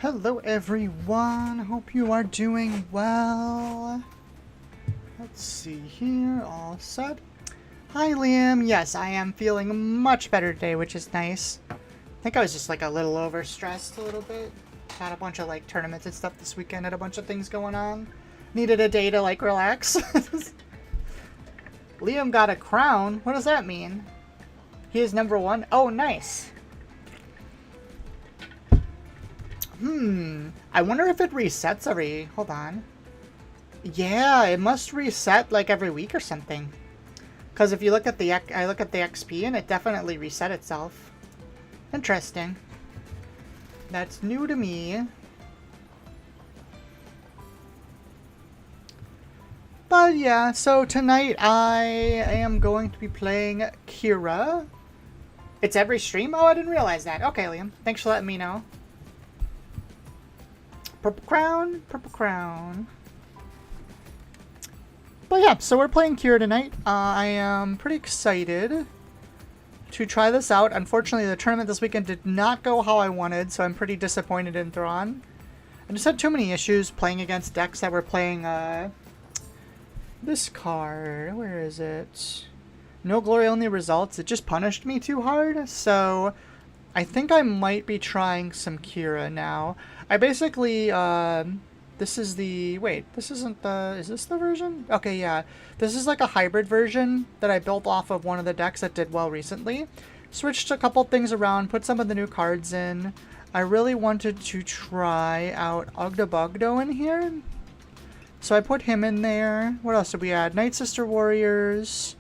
Hello everyone, hope you are doing well. Let's see here, all set. Hi Liam, yes I am feeling much better today, which is nice. I think I was just like a little overstressed a little bit. Had a bunch of like tournaments and stuff this weekend, had a bunch of things going on. Needed a day to like relax. Liam got a crown, what does that mean? He is #1, oh nice. I wonder if it resets every... Hold on. Yeah, it must reset like every week or something. Because if you look at the... I look at the XP and it definitely reset itself. Interesting. That's new to me. But yeah, so tonight I am going to be playing Qira. It's every stream? Oh, I didn't realize that. Okay, Liam. Thanks for letting me know. Purple crown, purple crown. But yeah, so we're playing Qira tonight. I am pretty excited to try this out. Unfortunately, the tournament this weekend did not go how I wanted, so I'm pretty disappointed in Thrawn. I just had too many issues playing against decks that were playing this card. Where is it? No glory, only results. It just punished me too hard, so I think I might be trying some Qira now. I basically, this is the, wait, this isn't the, is this the version? Okay, yeah. This is like a hybrid version that I built off of one of the decks that did well recently. Switched a couple things around, put some of the new cards in. I really wanted to try out Ogdabogdo in here. So I put him in there. What else did we add? Night Sister Warriors.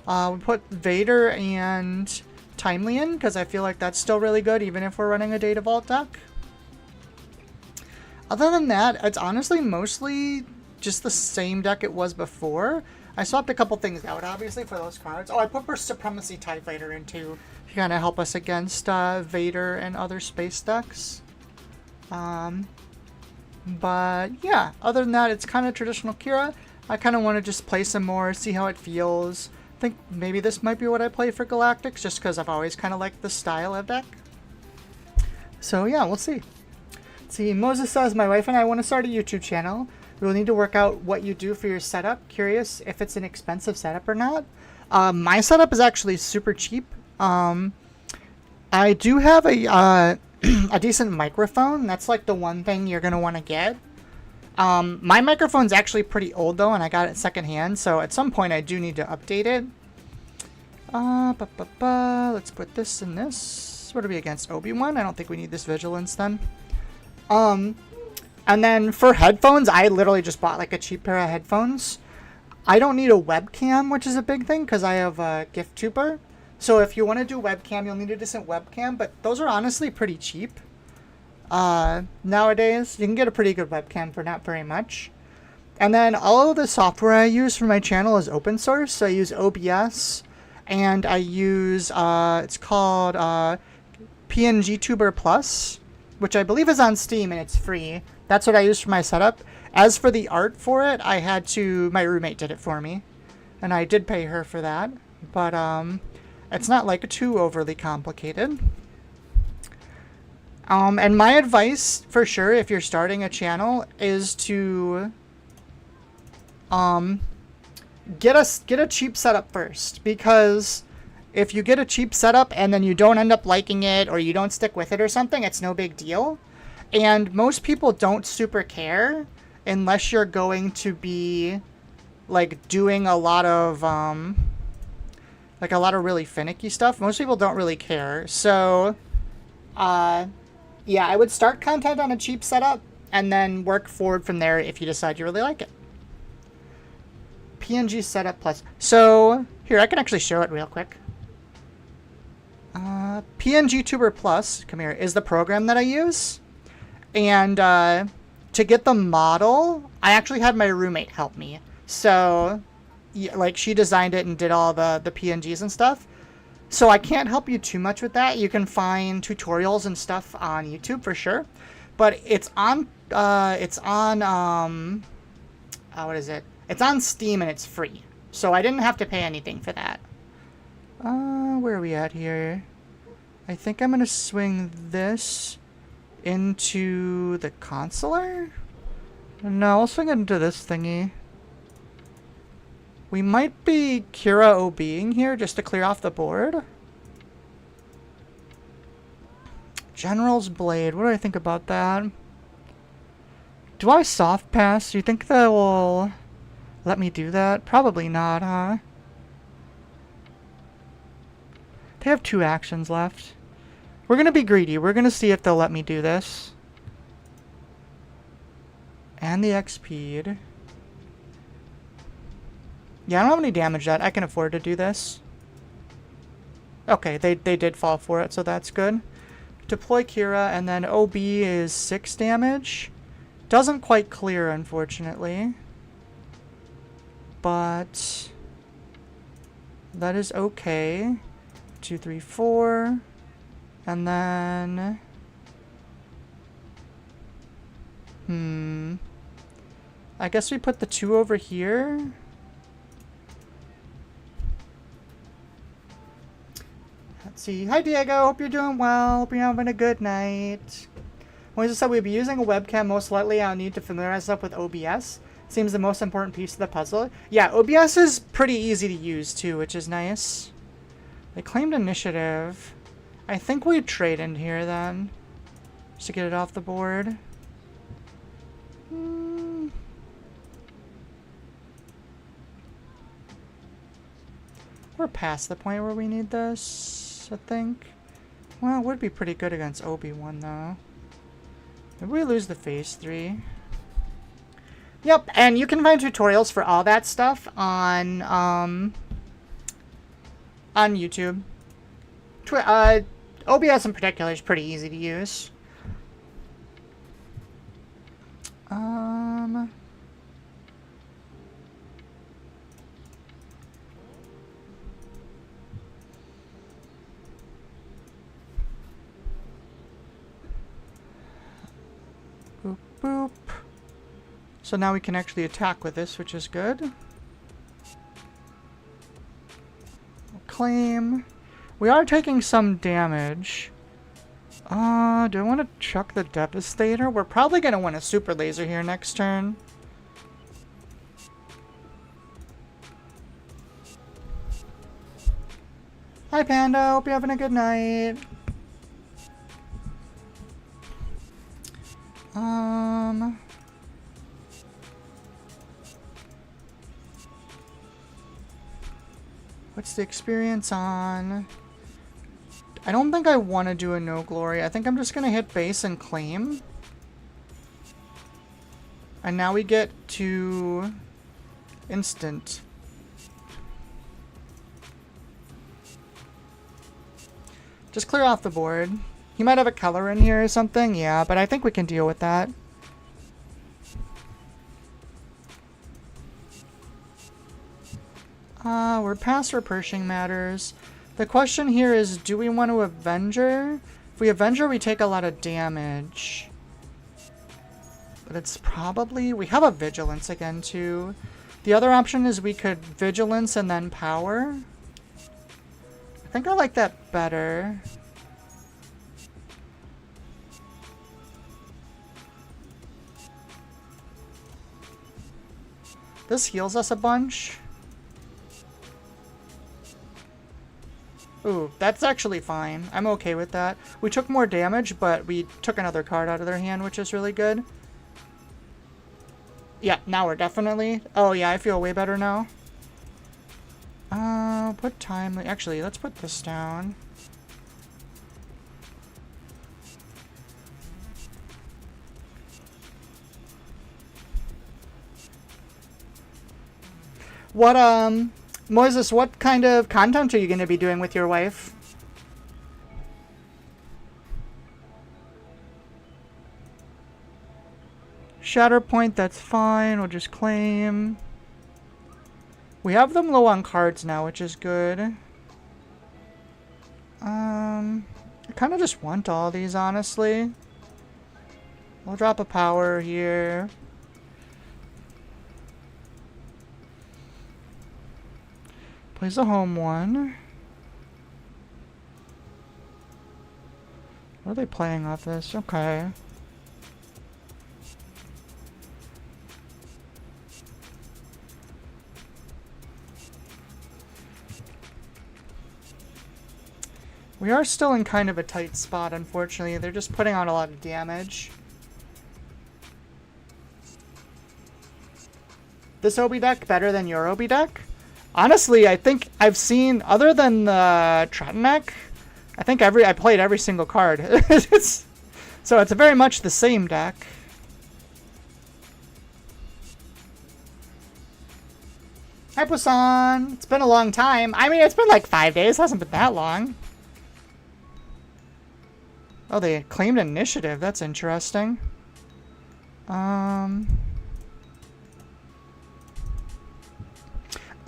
We put Vader and Timely in, because I feel like that's still really good, even if we're running a Data Vault deck. Other than that, it's honestly mostly just the same deck it was before. I swapped a couple things out, obviously, for those cards. Oh, I put Burst Supremacy TIE Fighter in, too, to kind of help us against Vader and other space decks. But, yeah, other than that, it's kind of traditional Qira. I kind of want to just play some more, see how it feels. I think maybe this might be what I play for Galactics, just because I've always kind of liked this style of deck. So, yeah, we'll see. See, Moses says, my wife and I want to start a YouTube channel. We will need to work out what you do for your setup. Curious if it's an expensive setup or not. My setup is actually super cheap. I do have a a decent microphone. That's like the one thing you're going to want to get. My microphone's actually pretty old though, and I got it secondhand, so at some point I do need to update it. Let's put this in this. What are we against? Obi-Wan? I don't think we need this Vigilance then. And then for headphones, I literally just bought like a cheap pair of headphones. I don't need a webcam, which is a big thing because I have a GiftTuber. So if you want to do webcam, you'll need a decent webcam, but those are honestly pretty cheap. Nowadays, you can get a pretty good webcam for not very much. And then all of the software I use for my channel is open source. So I use OBS and I use, it's called PNGTuber Plus, which I believe is on Steam and it's free. That's what I use for my setup. As for the art for it, I had to, my roommate did it for me. And I did pay her for that. But it's not like too overly complicated. And my advice, for sure, if you're starting a channel, is to get a cheap setup first. Because if you get a cheap setup and then you don't end up liking it or you don't stick with it or something, it's no big deal. And most people don't super care unless you're going to be like doing a lot of really finicky stuff. Most people don't really care. So yeah, I would start content on a cheap setup and then work forward from there if you decide you really like it. PNG setup plus. So here, I can actually show it real quick. PNGTuber Plus, come here, is the program that I use. And to get the model, I actually had my roommate help me. So, yeah, like, she designed it and did all the PNGs and stuff. So I can't help you too much with that. You can find tutorials and stuff on YouTube for sure. But it's on, what is it? It's on Steam and it's free. So I didn't have to pay anything for that. Where are we at here? I think I'm going to swing this into the consular? No, we'll swing it into this thingy. We might be Qira OBing here just to clear off the board. General's Blade. What do I think about that? Do I soft pass? Do you think that will let me do that? Probably not, huh? They have 2 actions left. We're going to be greedy. We're going to see if they'll let me do this. And the XP'd. Yeah, I don't have any damage yet. I can afford to do this. Okay, they did fall for it, so that's good. Deploy Qira, and then OB is 6 damage. Doesn't quite clear, unfortunately. But that is okay. 2, 3, 4. And then... I guess we put the 2 over here. Let's see. Hi, Diego. Hope you're doing well. Hope you're having a good night. Moises said we'd be using a webcam. Most likely I'll need to familiarize up with OBS. Seems the most important piece of the puzzle. Yeah, OBS is pretty easy to use too, which is nice. They claimed initiative. I think we'd trade in here then. Just to get it off the board. We're past the point where we need this, I think. Well, it would be pretty good against Obi-Wan though. Maybe we lose the phase 3. Yep, and you can find tutorials for all that stuff on YouTube. OBS in particular is pretty easy to use. Boop, boop. So now we can actually attack with this, which is good. Claim. We are taking some damage. Do I want to chuck the Devastator? We're probably going to want a Super Laser here next turn. Hi, Panda. Hope you're having a good night. What's the experience on? I don't think I want to do a no glory. I think I'm just going to hit base and claim. And now we get to instant. Just clear off the board. He might have a color in here or something. Yeah, but I think we can deal with that. We're past our Pershing matters. The question here is, do we want to Avenger? If we Avenger, we take a lot of damage. But it's probably... We have a Vigilance again, too. The other option is we could Vigilance and then Power. I think I like that better. This heals us a bunch. Ooh, that's actually fine. I'm okay with that. We took more damage, but we took another card out of their hand, which is really good. Yeah, now we're definitely... Oh, yeah, I feel way better now. Put time... Actually, let's put this down. What, Moises, what kind of content are you going to be doing with your wife? Shatterpoint, that's fine. We'll just claim. We have them low on cards now, which is good. I kind of just want all these, honestly. We'll drop a power here. Plays a home one. What are they playing off this? Okay. We are still in kind of a tight spot, unfortunately. They're just putting out a lot of damage. This Obi deck better than your Obi deck? Honestly, I think I've seen, other than the Tretonek, I think I played every single card. So it's very much the same deck. Hi, Poisson. It's been a long time. I mean, it's been like 5 days. It hasn't been that long. Oh, they claimed initiative. That's interesting.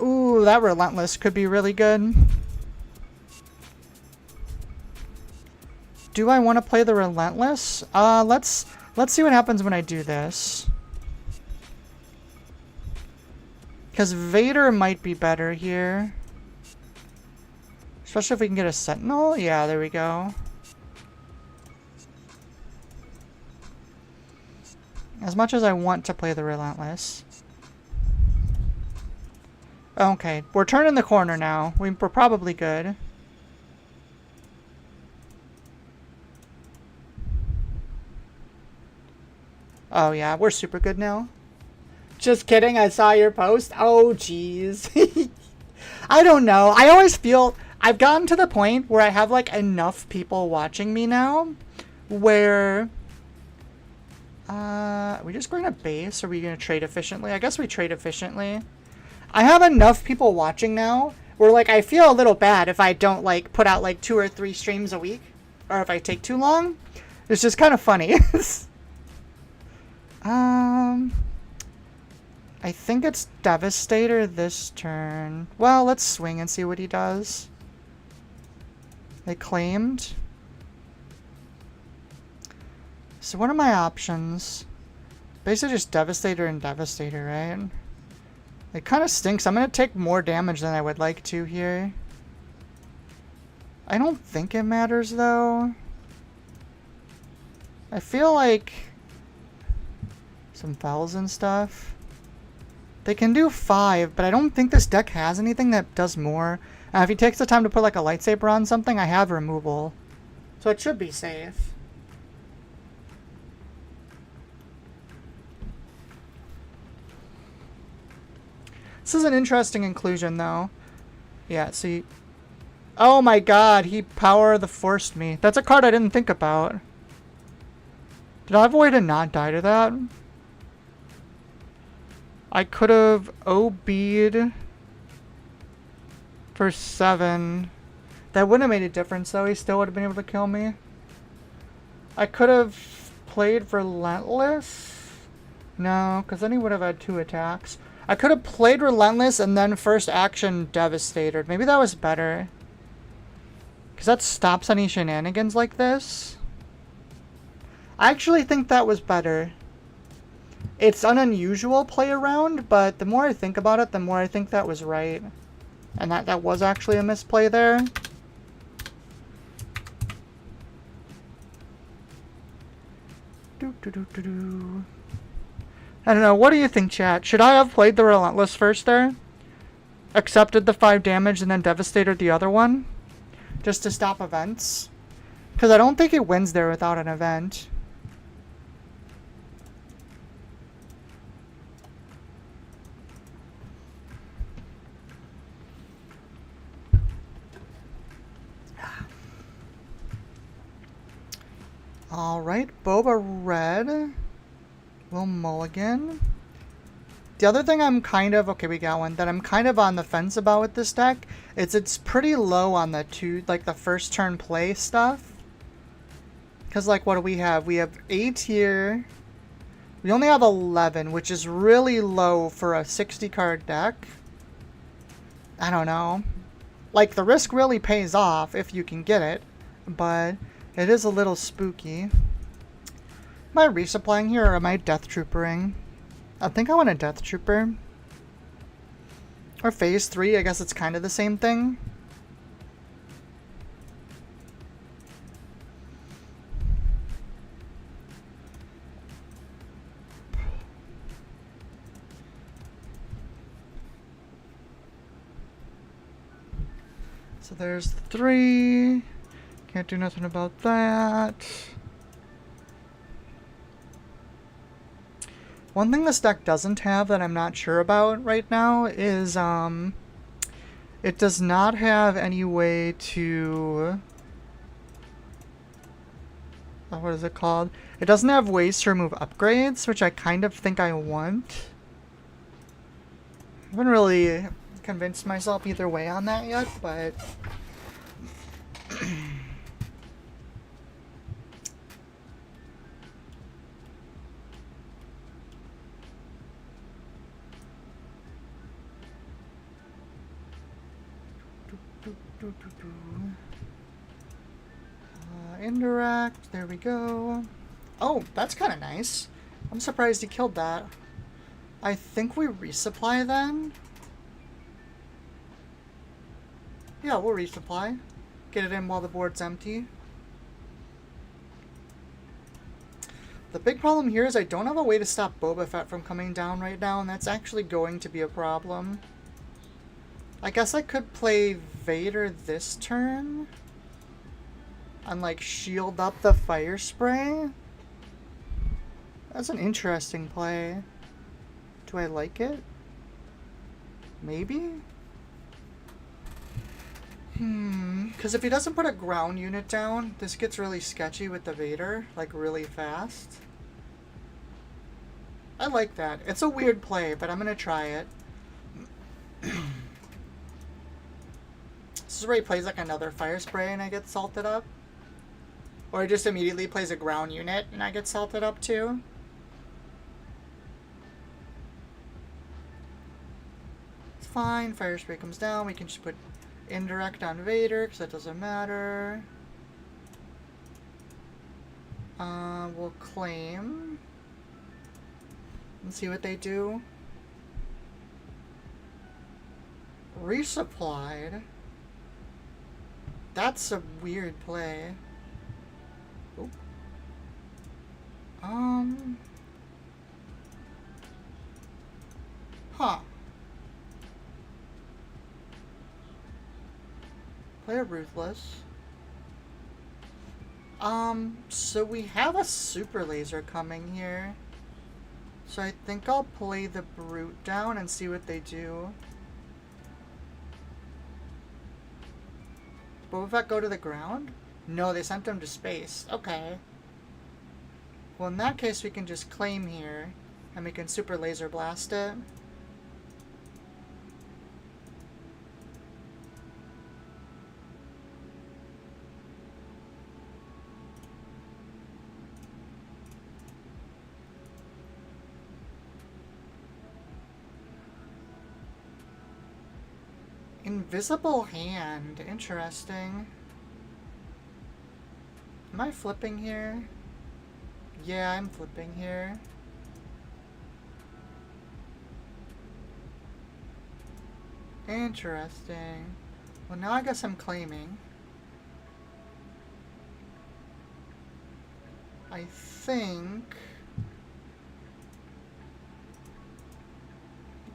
Ooh, that Relentless could be really good. Do I want to play the Relentless? Let's see what happens when I do this. Because Vader might be better here. Especially if we can get a Sentinel. Yeah, there we go. As much as I want to play the Relentless. Okay, we're turning the corner now. We're probably good. Oh yeah, we're super good now. Just kidding, I saw your post. Oh jeez. I don't know. I always feel I've gotten to the point where I have like enough people watching me now where are we just going to base? Or are we going to trade efficiently? I guess we trade efficiently. I have enough people watching now where, like, I feel a little bad if I don't, like, put out, like, 2 or 3 streams a week. Or if I take too long. It's just kind of funny. I think it's Devastator this turn. Well, let's swing and see what he does. They claimed. So what are my options? Basically just Devastator and Devastator, right? It kind of stinks. I'm going to take more damage than I would like to here. I don't think it matters, though. I feel like some fells and stuff. They can do 5, but I don't think this deck has anything that does more. If he takes the time to put like a lightsaber on something, I have removal. So it should be safe. This is an interesting inclusion, though. Yeah, see. Oh my god, he power the forced me. That's a card I didn't think about. Did I have a way to not die to that? I could have OB'd for 7. That wouldn't have made a difference, though. He still would have been able to kill me. I could have played Relentless. No, because then he would have had 2 attacks. I could have played Relentless and then first action Devastator. Maybe that was better. Because that stops any shenanigans like this. I actually think that was better. It's an unusual play around, but the more I think about it, the more I think that was right. And that was actually a misplay there. I don't know. What do you think, chat? Should I have played the Relentless first there? Accepted the 5 damage and then devastated the other one? Just to stop events? Because I don't think it wins there without an event. Alright, Boba Red. Will mulligan. The other thing I'm kind of... Okay, we got one. That I'm kind of on the fence about with this deck is it's pretty low on the the first turn play stuff. Because, like, what do we have? We have 8 here. We only have 11, which is really low for a 60 card deck. I don't know. Like, the risk really pays off if you can get it. But it is a little spooky. Am I resupplying here or am I Death Troopering? I think I want a Death Trooper. Or Phase 3, I guess it's kind of the same thing. So there's the 3. Can't do nothing about that. One thing this deck doesn't have that I'm not sure about right now is, it does not have any way to... what is it called? It doesn't have ways to remove upgrades, which I kind of think I want. I haven't really convinced myself either way on that yet, but... indirect, there we go. Oh, that's kind of nice. I'm surprised he killed that. I think we resupply then? Yeah, we'll resupply. Get it in while the board's empty. The big problem here is I don't have a way to stop Boba Fett from coming down right now, and that's actually going to be a problem. I guess I could play Vader this turn and, like, shield up the fire spray. That's an interesting play. Do I like it? Maybe? Because if he doesn't put a ground unit down, this gets really sketchy with the Vader, like, really fast. I like that. It's a weird play, but I'm going to try it. This is where he plays, like, another fire spray and I get salted up. Or he just immediately plays a ground unit and I get salted up too. It's fine. Fire spray comes down. We can just put indirect on Vader because that doesn't matter. We'll claim. And see what they do. Resupplied. That's a weird play. Oop. Huh. Play a Ruthless. So we have a super laser coming here. So I think I'll play the Brute down and see what they do. Boba Fett go to the ground? No, they sent him to space. Okay. Well, in that case, we can just claim here, and we can super laser blast it. Invisible Hand. Interesting. Am I flipping here? Yeah, I'm flipping here. Interesting. Well, now I guess I'm claiming. I think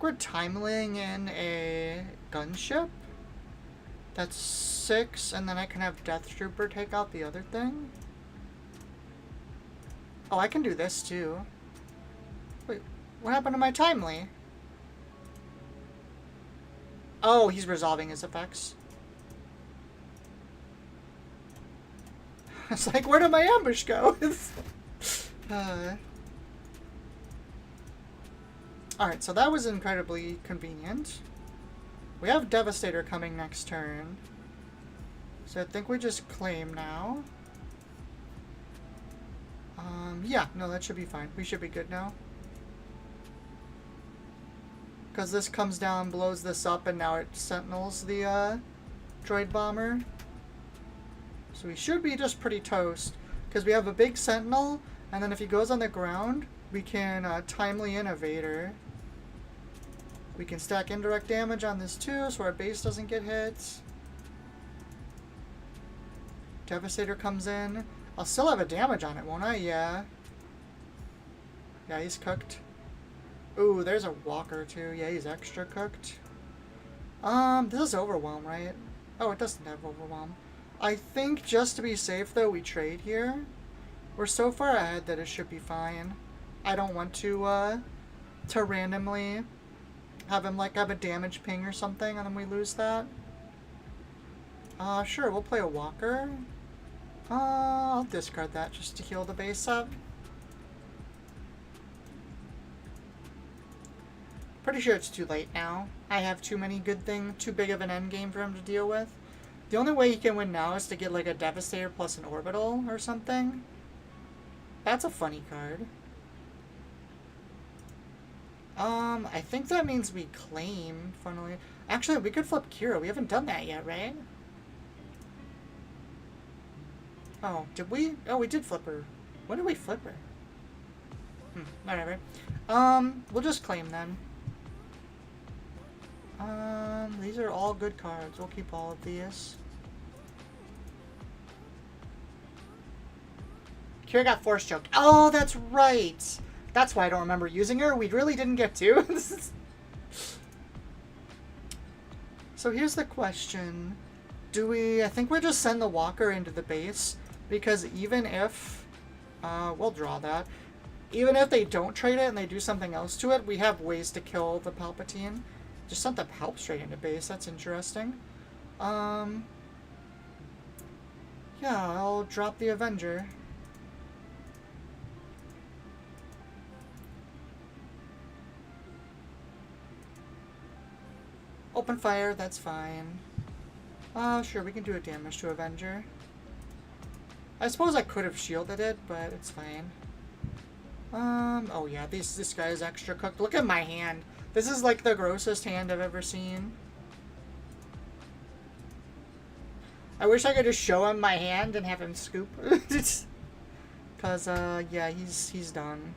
we're timeling in a gunship. That's 6, and then I can have Death Trooper take out the other thing. Oh, I can do this too. Wait, what happened to my timely? Oh, he's resolving his effects. It's like, where did my ambush go? Alright, so that was incredibly convenient. We have Devastator coming next turn. So I think we just claim now. Yeah, no, that should be fine. We should be good now. Because this comes down, blows this up, and now it sentinels the droid bomber. So we should be just pretty toast. Because we have a big sentinel, and then if he goes on the ground, we can timely innovator. We can stack indirect damage on this too, so our base doesn't get hit. Devastator comes in. I'll still have a damage on it, won't I? Yeah. Yeah, he's cooked. Ooh, there's a walker too. Yeah, he's extra cooked. This is Overwhelm, right? Oh, it doesn't have overwhelm. I think just to be safe, though, we trade here. We're so far ahead that it should be fine. I don't want to randomly have him, like, have a damage ping or something, and then we lose that. Sure, we'll play a walker. I'll discard that just to heal the base up. Pretty sure it's too late now. I have too big of an endgame for him to deal with. The only way he can win now is to get like a Devastator plus an Orbital or something. That's a funny card. I think that means we claim, funnily. Actually, we could flip Qira. We haven't done that yet, right? Oh, did we? Oh, we did flip her. When did we flip her? Whatever. We'll just claim then. These are all good cards. We'll keep all of these. Qira got force choked. Oh, that's right! That's why I don't remember using her. We really didn't get to. So here's the question. I think we'll just send the walker into the base. Because even if... we'll draw that. Even if they don't trade it and they do something else to it, we have ways to kill the Palpatine. Just sent the Palp straight into base. That's interesting. Yeah, I'll drop the Avenger. Open fire, that's fine. Sure, we can do a damage to Avenger. I suppose I could have shielded it, but it's fine. Oh yeah, this guy is extra cooked. Look at my hand. This is like the grossest hand I've ever seen. I wish I could just show him my hand and have him scoop. Cause, yeah, he's done.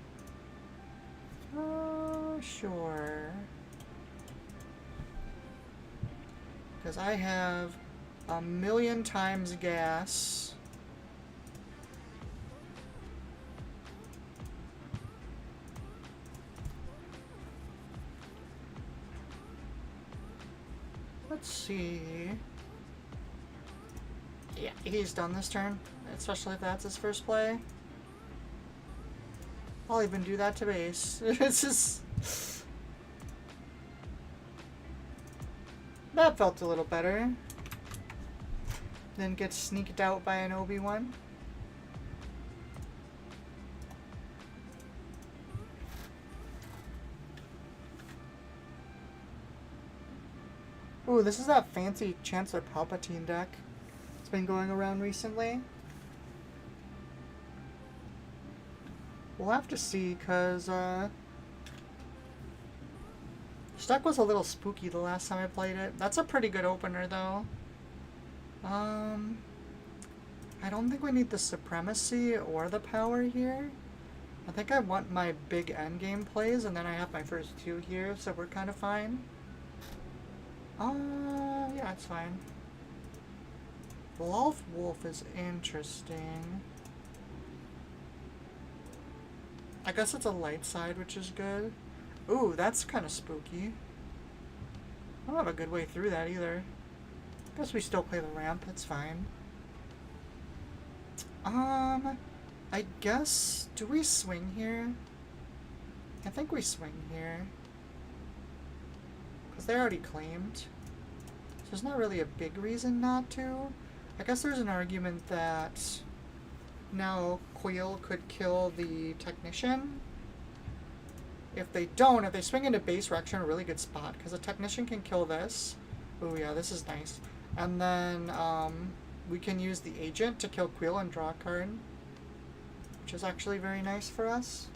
Sure. Because I have 1,000,000 times gas. Let's see. Yeah, he's done this turn, especially if that's his first play. I'll even do that to base. It's just... That felt a little better. Then get sneaked out by an Obi-Wan. Ooh, this is that fancy Chancellor Palpatine deck. It's been going around recently. We'll have to see, because, this deck was a little spooky the last time I played it. That's a pretty good opener, though. I don't think we need the Supremacy or the Power here. I think I want my big endgame plays, and then I have my first two here, so we're kind of fine. Yeah, it's fine. Wolf is interesting. I guess it's a light side, which is good. Ooh, that's kind of spooky. I don't have a good way through that either. Guess we still play the ramp, that's fine. I guess, do we swing here? I think we swing here. Because they already claimed. So there's not really a big reason not to. I guess there's an argument that now Quill could kill the Technician. If they don't, if they swing into base, we're actually in a really good spot. Because the Technician can kill this. Oh yeah, this is nice. And then we can use the Agent to kill Quill and draw a card. Which is actually very nice for us.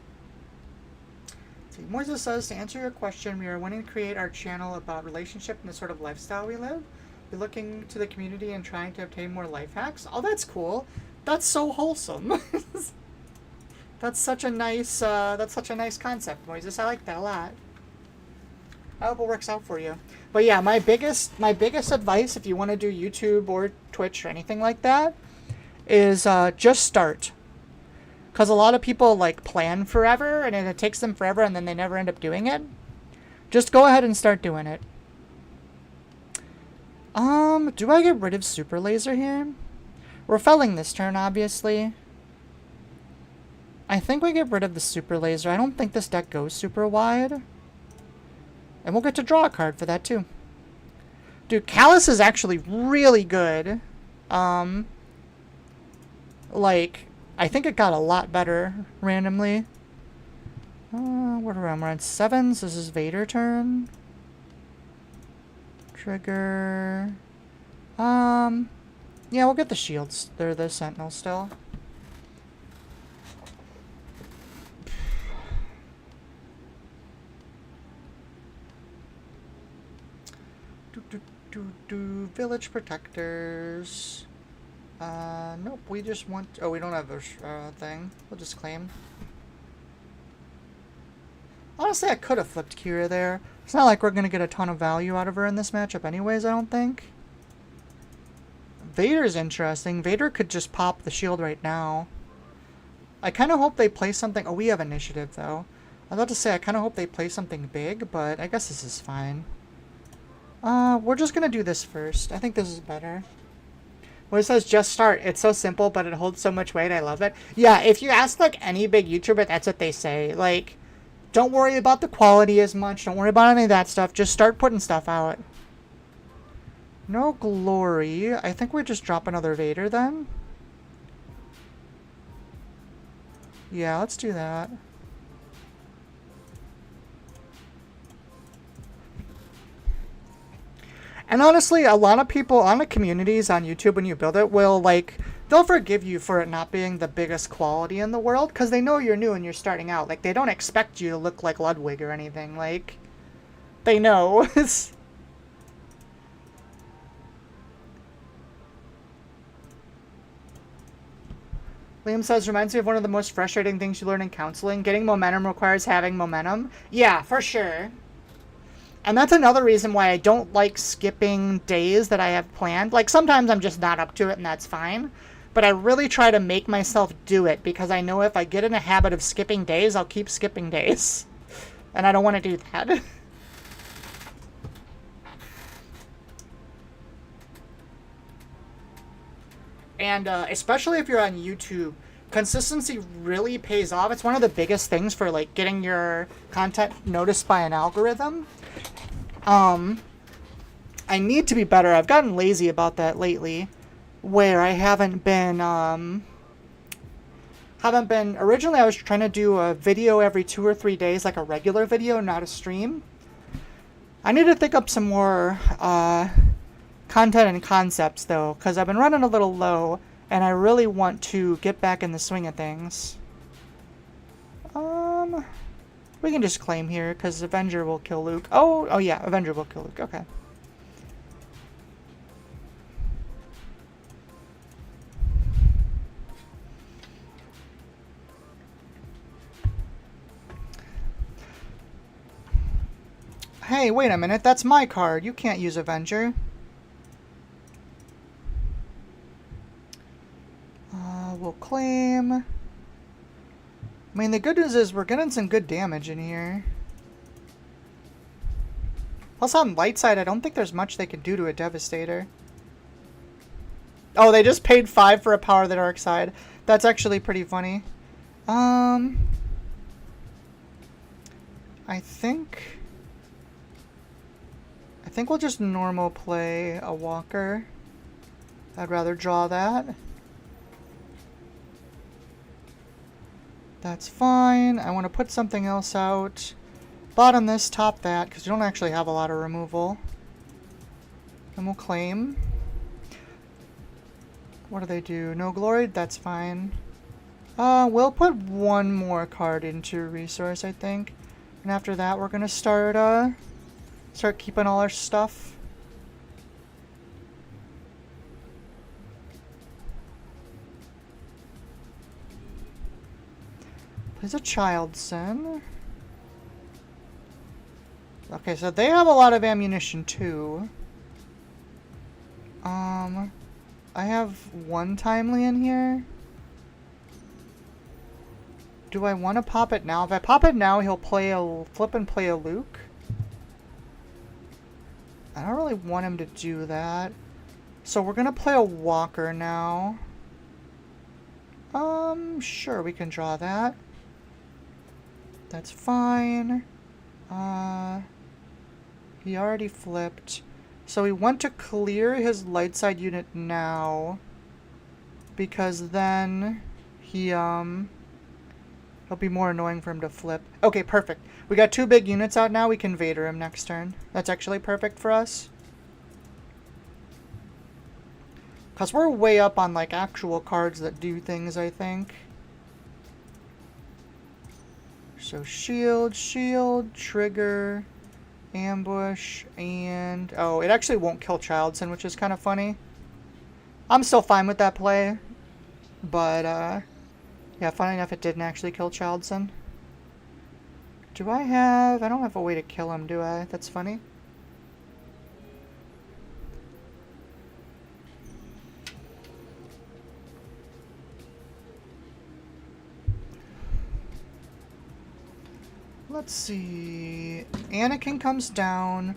See, Moises says, to answer your question, we are wanting to create our channel about relationship and the sort of lifestyle we live. We're looking to the community and trying to obtain more life hacks. Oh, that's cool. That's so wholesome. That's such a nice concept, Moises. I like that a lot. I hope it works out for you. But yeah, my biggest advice if you want to do YouTube or Twitch or anything like that is just start. Because a lot of people like plan forever and it takes them forever and then they never end up doing it. Just go ahead and start doing it. Do I get rid of Super Laser here? We're felling this turn, obviously. I think we get rid of the Super Laser. I don't think this deck goes super wide. And we'll get to draw a card for that, too. Dude, Callus is actually really good. Like, I think it got a lot better randomly. What are we on? We're on 7s. This is Vader turn. Trigger. Yeah, we'll get the shields. They're the Sentinel still. Village Protectors. Nope, we just want... Oh, we don't have a thing. We'll just claim. Honestly, I could have flipped Qira there. It's not like we're going to get a ton of value out of her in this matchup anyways, I don't think. Vader's interesting. Vader could just pop the shield right now. I kind of hope they play something... Oh, we have initiative, though. I was about to say, I kind of hope they play something big, but I guess this is fine. We're just going to do this first. I think this is better. When it says just start, it's so simple, but it holds so much weight. I love it. Yeah, if you ask, like, any big YouTuber, that's what they say. Like, don't worry about the quality as much. Don't worry about any of that stuff. Just start putting stuff out. No glory. I think we just drop another Vader, then. Yeah, let's do that. And honestly, a lot of people on the communities on YouTube, when you build it, will, like, they'll forgive you for it not being the biggest quality in the world, because they know you're new and you're starting out. Like, they don't expect you to look like Ludwig or anything. Like, they know. Liam says, reminds me of one of the most frustrating things you learn in counseling. Getting momentum requires having momentum. Yeah, for sure. And that's another reason why I don't like skipping days that I have planned. Like, sometimes I'm just not up to it, and that's fine. But I really try to make myself do it, because I know if I get in a habit of skipping days, I'll keep skipping days. And I don't want to do that. And especially if you're on YouTube, consistency really pays off. It's one of the biggest things for, like, getting your content noticed by an algorithm. I need to be better. I've gotten lazy about that lately, where I haven't been, originally I was trying to do a video every 2 or 3 days, like a regular video, not a stream. I need to think up some more, content and concepts, though, because I've been running a little low, and I really want to get back in the swing of things. We can just claim here, because Avenger will kill Luke. Oh yeah, Avenger will kill Luke. Okay. Hey, wait a minute. That's my card. You can't use Avenger. We'll claim. I mean, the good news is we're getting some good damage in here. Plus, on light side, I don't think there's much they can do to a Devastator. Oh, they just paid 5 for a Power of the Dark Side. That's actually pretty funny. I think we'll just normal play a Walker. I'd rather draw that. That's fine. I want to put something else out. Bottom this, top that, because you don't actually have a lot of removal. And we'll claim. What do they do? No glory? That's fine. We'll put one more card into resource, I think. And after that, we're going to start keeping all our stuff. There's a Child Sin. Okay, so they have a lot of ammunition too. I have one Timely in here. Do I want to pop it now? If I pop it now, he'll play a flip and play a Luke. I don't really want him to do that. So we're gonna play a walker now. Sure, we can draw that. That's fine. He already flipped. So we want to clear his light side unit now. Because then it'll be more annoying for him to flip. Okay, perfect. We got 2 big units out now. We can Vader him next turn. That's actually perfect for us. Because we're way up on, like, actual cards that do things, I think. So shield, shield, trigger, ambush, and... oh, it actually won't kill Childson, which is kind of funny. I'm still fine with that play. But, yeah, funny enough, it didn't actually kill Childson. Do I don't have a way to kill him, do I? That's funny. Let's see. Anakin comes down.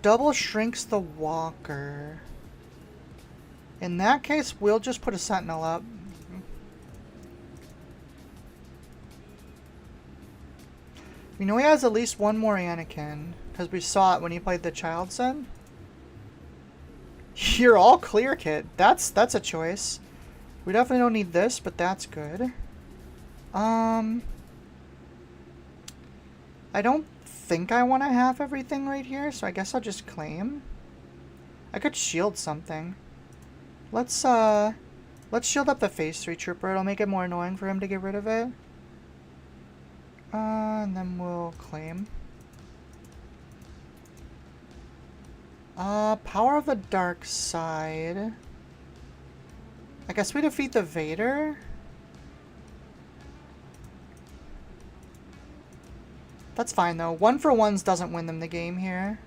Double shrinks the walker. In that case, we'll just put a sentinel up. We know he has at least one more Anakin, because we saw it when he played the Childson. You're all clear, kid. That's a choice. We definitely don't need this, but that's good. I don't think I want to have everything right here, so I guess I'll just claim. I could shield something. Let's shield up the Phase 3 Trooper. It'll make it more annoying for him to get rid of it. And then we'll claim. Power of the Dark Side. I guess we defeat the Vader. That's fine, though. 1-for-1s doesn't win them the game here.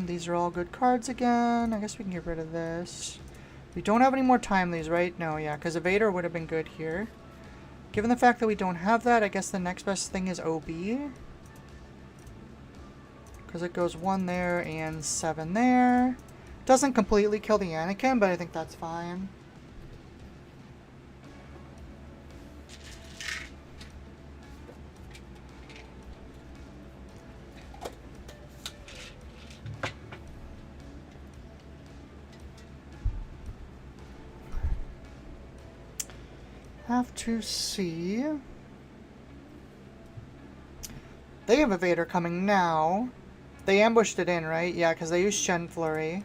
These are all good cards again. I guess we can get rid of this. We don't have any more timelies, right? No, yeah, because a Vader would have been good here. Given the fact that we don't have that, I guess the next best thing is OB. Because it goes 1 there and 7 there. Doesn't completely kill the Anakin, but I think that's fine. Have to see. They have a Vader coming now. They ambushed it in, right? Yeah, because they used Shen Flurry.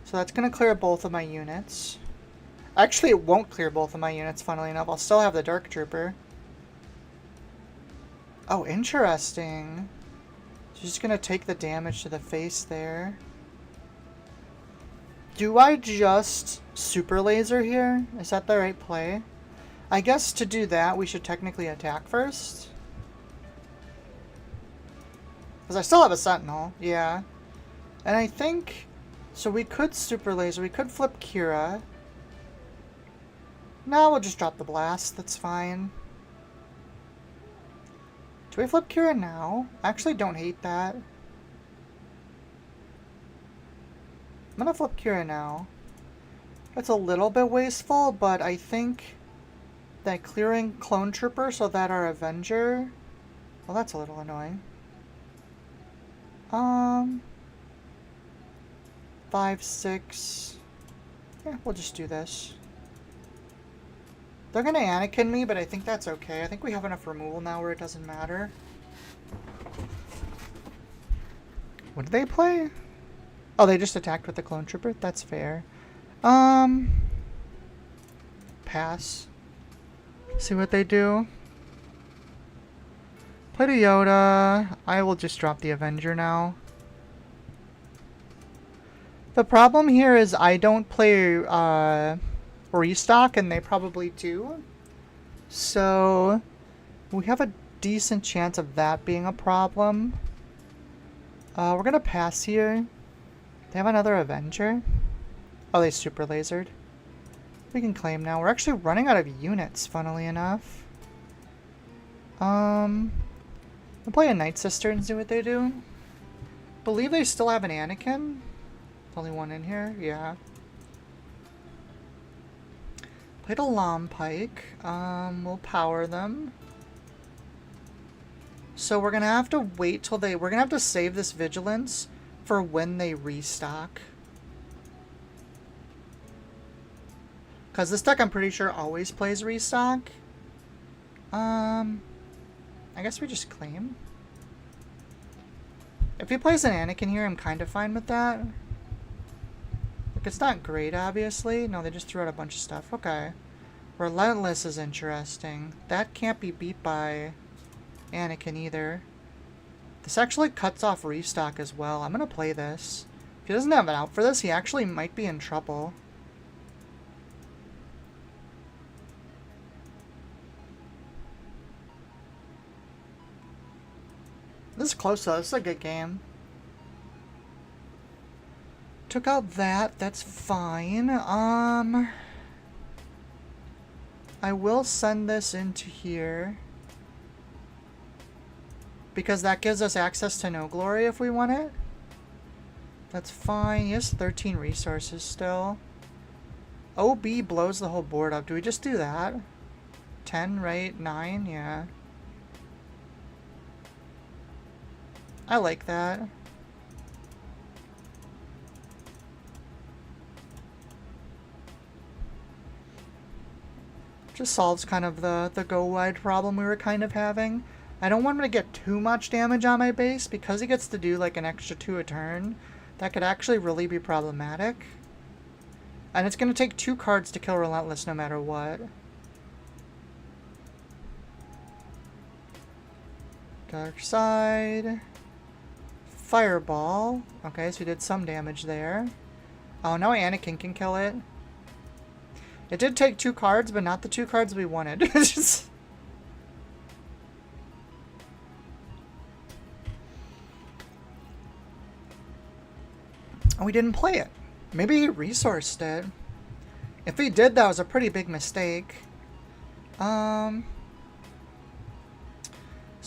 So that's going to clear both of my units. Actually, it won't clear both of my units, funnily enough. I'll still have the Dark Trooper. Oh, interesting. She's just going to take the damage to the face there. Do I just Super Laser here? Is that the right play? I guess to do that, we should technically attack first. Because I still have a Sentinel, yeah. And I think... so we could Super Laser, we could flip Qira. No, we'll just drop the Blast, that's fine. Do we flip Qira now? I actually don't hate that. I'm gonna flip Qira now. It's a little bit wasteful, but I think that clearing Clone Trooper so that our Avenger... well, that's a little annoying. 5, 6... yeah, we'll just do this. They're gonna Anakin me, but I think that's okay. I think we have enough removal now where it doesn't matter. What did they play? Oh, they just attacked with the Clone Trooper? That's fair. Pass. See what they do. Play the Yoda. I will just drop the Avenger now. The problem here is I don't play restock, and they probably do. So we have a decent chance of that being a problem. We're gonna pass here. They have another Avenger. Oh, they Super Lasered. We can claim now. We're actually running out of units, funnily enough. I'll play a Night Sister and see what they do. Believe they still have an Anakin. Only one in here? Yeah. Played a Lom Pike. We'll power them. So we're gonna have to wait till we're gonna have to save this Vigilance for when they restock. Because this deck, I'm pretty sure, always plays restock. I guess we just claim. If he plays an Anakin here, I'm kind of fine with that. Like, it's not great, obviously. No, they just threw out a bunch of stuff. Okay. Relentless is interesting. That can't be beat by Anakin either. This actually cuts off restock as well. I'm going to play this. If he doesn't have it out for this, he actually might be in trouble. This is close though. This is a good game. Took out that. That's fine. I will send this into here. Because that gives us access to No Glory if we want it. That's fine. He has 13 resources still. OB blows the whole board up. Do we just do that? 10, right? 9? Yeah. I like that. Just solves kind of the go wide problem we were kind of having. I don't want him to get too much damage on my base because he gets to do like an extra 2 a turn. That could actually really be problematic. And it's going to take 2 cards to kill Relentless no matter what. Dark Side. Fireball. Okay, so we did some damage there. Oh, now Anakin can kill it. It did take 2 cards, but not the 2 cards we wanted. Just... Oh, we didn't play it. Maybe he resourced it. If he did, that was a pretty big mistake. So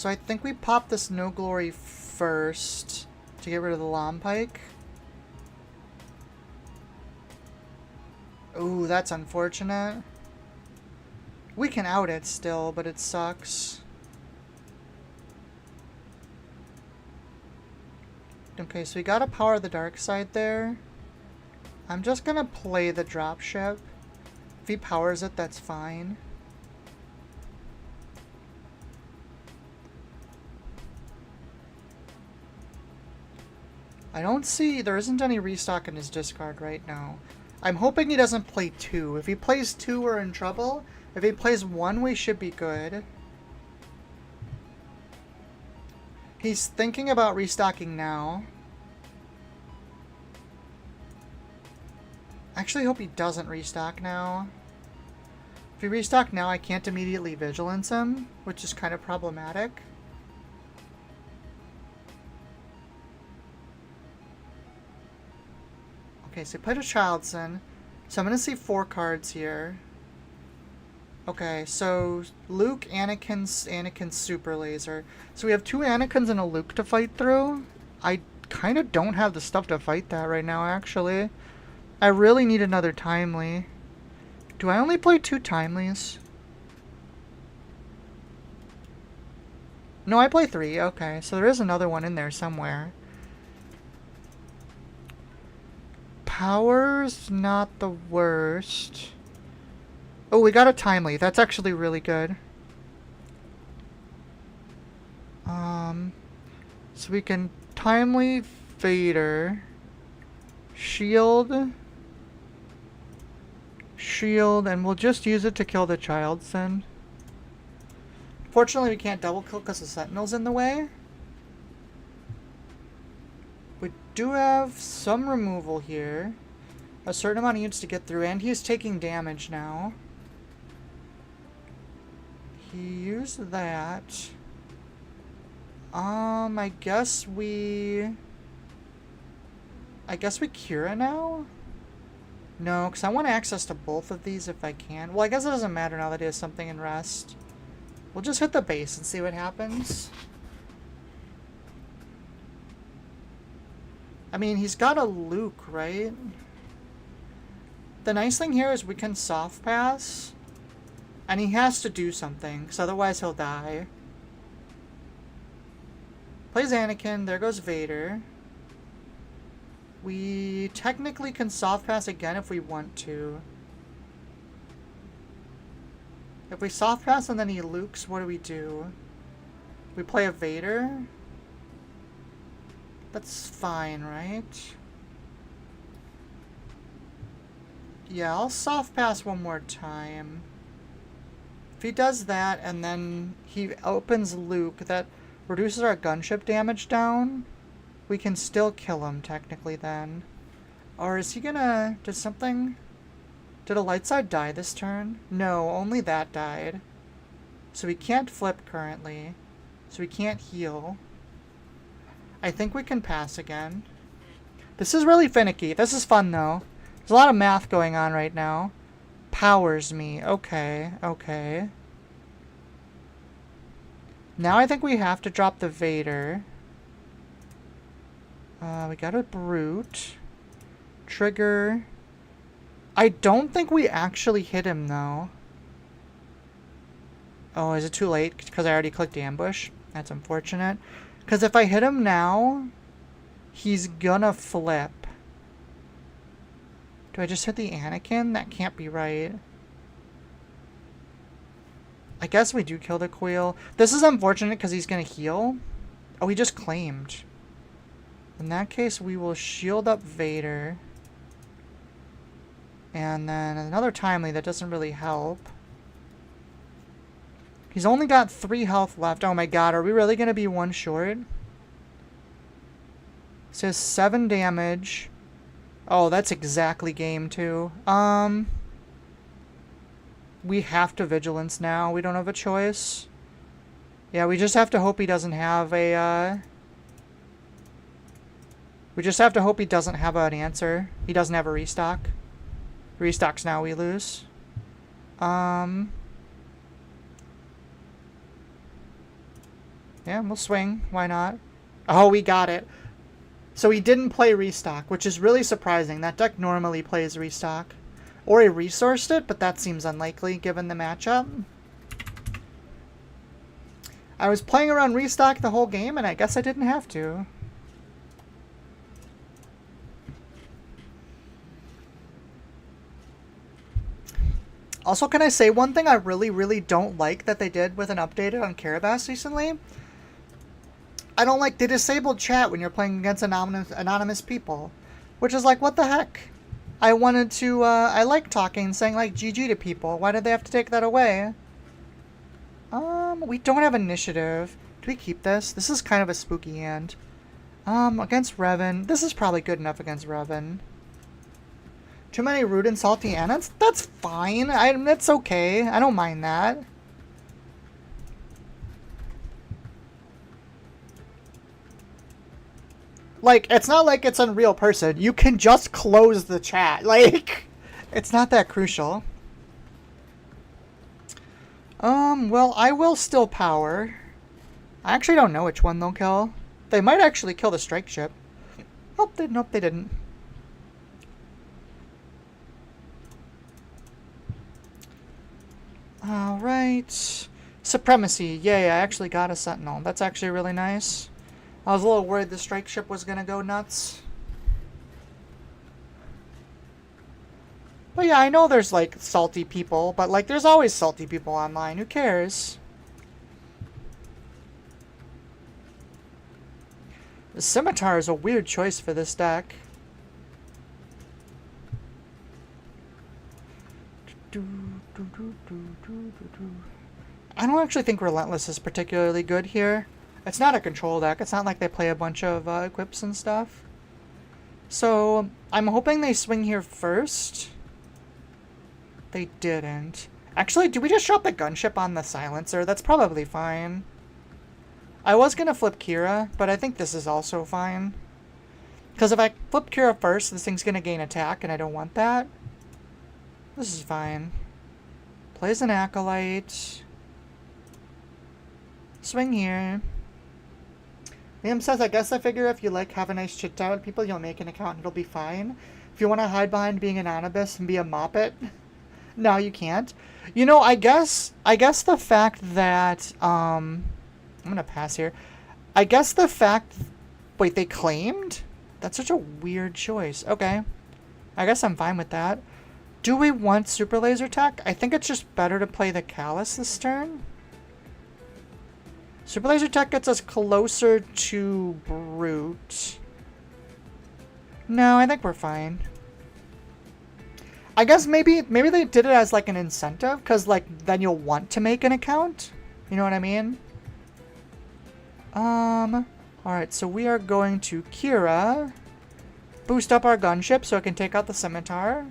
I think we pop this No Glory first to get rid of the Lom Pike. Ooh, that's unfortunate. We can out it still, but it sucks. Okay, so we gotta power the dark side there. I'm just gonna play the dropship. If he powers it, that's fine. I don't see... There isn't any restock in his discard right now. I'm hoping he doesn't play 2. If he plays 2, we're in trouble. If he plays 1, we should be good. He's thinking about restocking now. I actually hope he doesn't restock now. If he restock now, I can't immediately Vigilance him, which is kind of problematic. Okay, so he played a Childson. So I'm going to see 4 cards here. Okay, so Luke, Anakin's Super Laser. So we have 2 Anakins and a Luke to fight through. I kind of don't have the stuff to fight that right now, actually. I really need another Timely. Do I only play 2 Timelies? No, I play 3. Okay, so there is another one in there somewhere. Power's not the worst. Oh, we got a Timely. That's actually really good. So we can Timely Vader. Shield, and we'll just use it to kill the Childson. Fortunately, we can't double kill because the Sentinel's in the way. We do have some removal here. A certain amount of units to get through, and he's taking damage now. He used that. I guess we Qira now? No, because I want access to both of these if I can. Well, I guess it doesn't matter now that he has something in rest. We'll just hit the base and see what happens. I mean, he's got a Luke, right? The nice thing here is we can soft pass. And he has to do something, because otherwise he'll die. Plays Anakin. There goes Vader. We technically can soft pass again if we want to. If we soft pass and then he Lukes, what do? We play a Vader? That's fine, right? Yeah, I'll soft pass one more time. If he does that and then he opens Luke, that reduces our gunship damage down. We can still kill him technically then. Or is he gonna... Did a light side die this turn? No, only that died. So we can't flip currently. So we can't heal. I think we can pass again. This is really finicky. This is fun though. There's a lot of math going on right now. Powers me. Okay, okay. Now I think we have to drop the Vader. We got a Brute. Trigger. I don't think we actually hit him though. Oh, is it too late? Because I already clicked ambush? That's unfortunate. Because if I hit him now, he's gonna flip. Do I just hit the Anakin? That can't be right. I guess we do kill the Queel. This is unfortunate because he's gonna heal. Oh, he just claimed. In that case, we will shield up Vader. And then another timely that doesn't really help. He's only got 3 health left. Oh my god, are we really going to be one short? It says 7 damage. Oh, that's exactly game 2. We have to vigilance now. We don't have a choice. Yeah, we just have to hope he doesn't have a, We just have to hope he doesn't have an answer. He doesn't have a restock. Restocks now, we lose. Yeah, we'll swing. Why not? Oh, we got it. So he didn't play restock, which is really surprising. That deck normally plays restock. Or he resourced it, but that seems unlikely given the matchup. I was playing around restock the whole game, and I guess I didn't have to. Also, can I say one thing I really, really don't like that they did with an update on Qira recently? I don't like they disabled chat when you're playing against anonymous people. Which is like, what the heck? I wanted to, I like talking, saying like GG to people. Why did they have to take that away? We don't have initiative. Do we keep this? This is kind of a spooky hand. Against Revan. This is probably good enough against Revan. Too many rude and salty annas? That's fine. That's okay. I don't mind that. Like, it's not like it's Unreal Person. You can just close the chat. Like, it's not that crucial. Well, I will still power. I actually don't know which one they'll kill. They might actually kill the strike ship. Nope, they didn't. Alright. Supremacy. Yay, I actually got a Sentinel. That's actually really nice. I was a little worried the strike ship was gonna go nuts. But yeah, I know there's like salty people, but like there's always salty people online. Who cares? The Scimitar is a weird choice for this deck. I don't actually think Relentless is particularly good here. It's not a control deck. It's not like they play a bunch of equips and stuff. So, I'm hoping they swing here first. They didn't. Actually, do we just drop the gunship on the silencer? That's probably fine. I was going to flip Qira, but I think this is also fine. Because if I flip Qira first, this thing's going to gain attack, and I don't want that. This is fine. Plays an Acolyte. Swing here. Liam says, I guess I figure if you like have a nice chit chat with people, you'll make an account and it'll be fine. If you want to hide behind being anonymous and be a moppet, no, you can't. You know, I guess the fact that, I'm gonna pass here. I guess the fact, wait, they claimed? That's such a weird choice. Okay. I guess I'm fine with that. Do we want Super Laser Tech? I think it's just better to play the Callus this turn. Super Laser Tech gets us closer to Brute. No, I think we're fine. I guess maybe they did it as like an incentive, because like then you'll want to make an account. You know what I mean? Alright, so we are going to Qira. Boost up our gunship so it can take out the scimitar.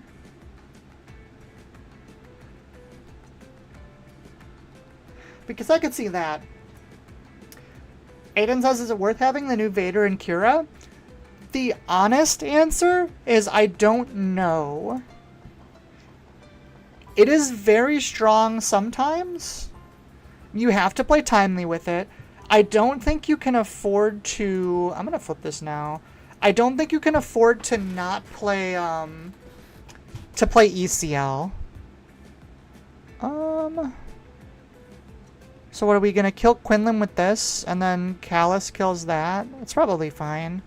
Because I could see that. Aiden says, is it worth having the new Vader and Qira? The honest answer is I don't know. It is very strong sometimes. You have to play timely with it. I don't think you can afford to... I'm going to flip this now. I don't think you can afford to not play, to play ECL. So what are we going to kill Quinlan with this? And then Callus kills that? It's probably fine.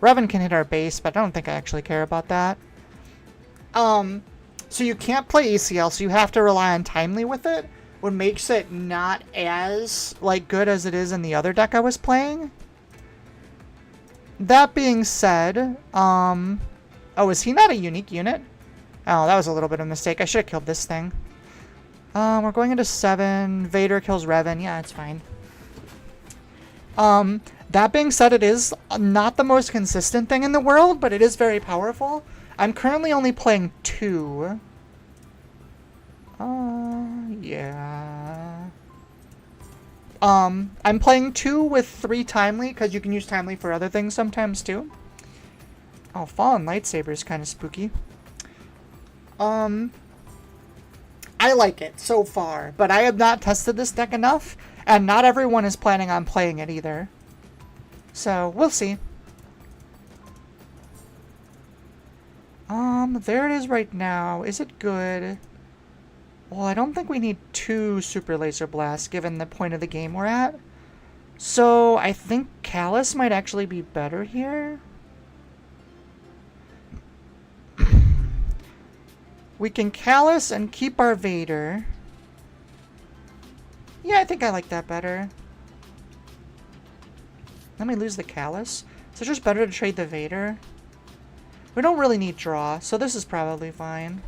Revan can hit our base, but I don't think I actually care about that. So you can't play ECL, so you have to rely on timely with it. What makes it not as, like, good as it is in the other deck I was playing. That being said, oh, is he not a unique unit? Oh, that was a little bit of a mistake. I should have killed this thing. We're going into 7. Vader kills Revan. Yeah, it's fine. That being said, it is not the most consistent thing in the world, but it is very powerful. I'm currently only playing 2. Yeah. I'm playing 2 with 3 timely, because you can use timely for other things sometimes, too. Oh, Fallen Lightsaber is kind of spooky. I like it so far, but I have not tested this deck enough, and not everyone is planning on playing it either. So, we'll see. There it is right now. Is it good? Well, I don't think we need 2 Super Laser Blasts, given the point of the game we're at. So, I think Callus might actually be better here. We can Callus and keep our Vader. Yeah, I think I like that better. Let me lose the Callus. So it's just better to trade the Vader. We don't really need draw, so this is probably fine.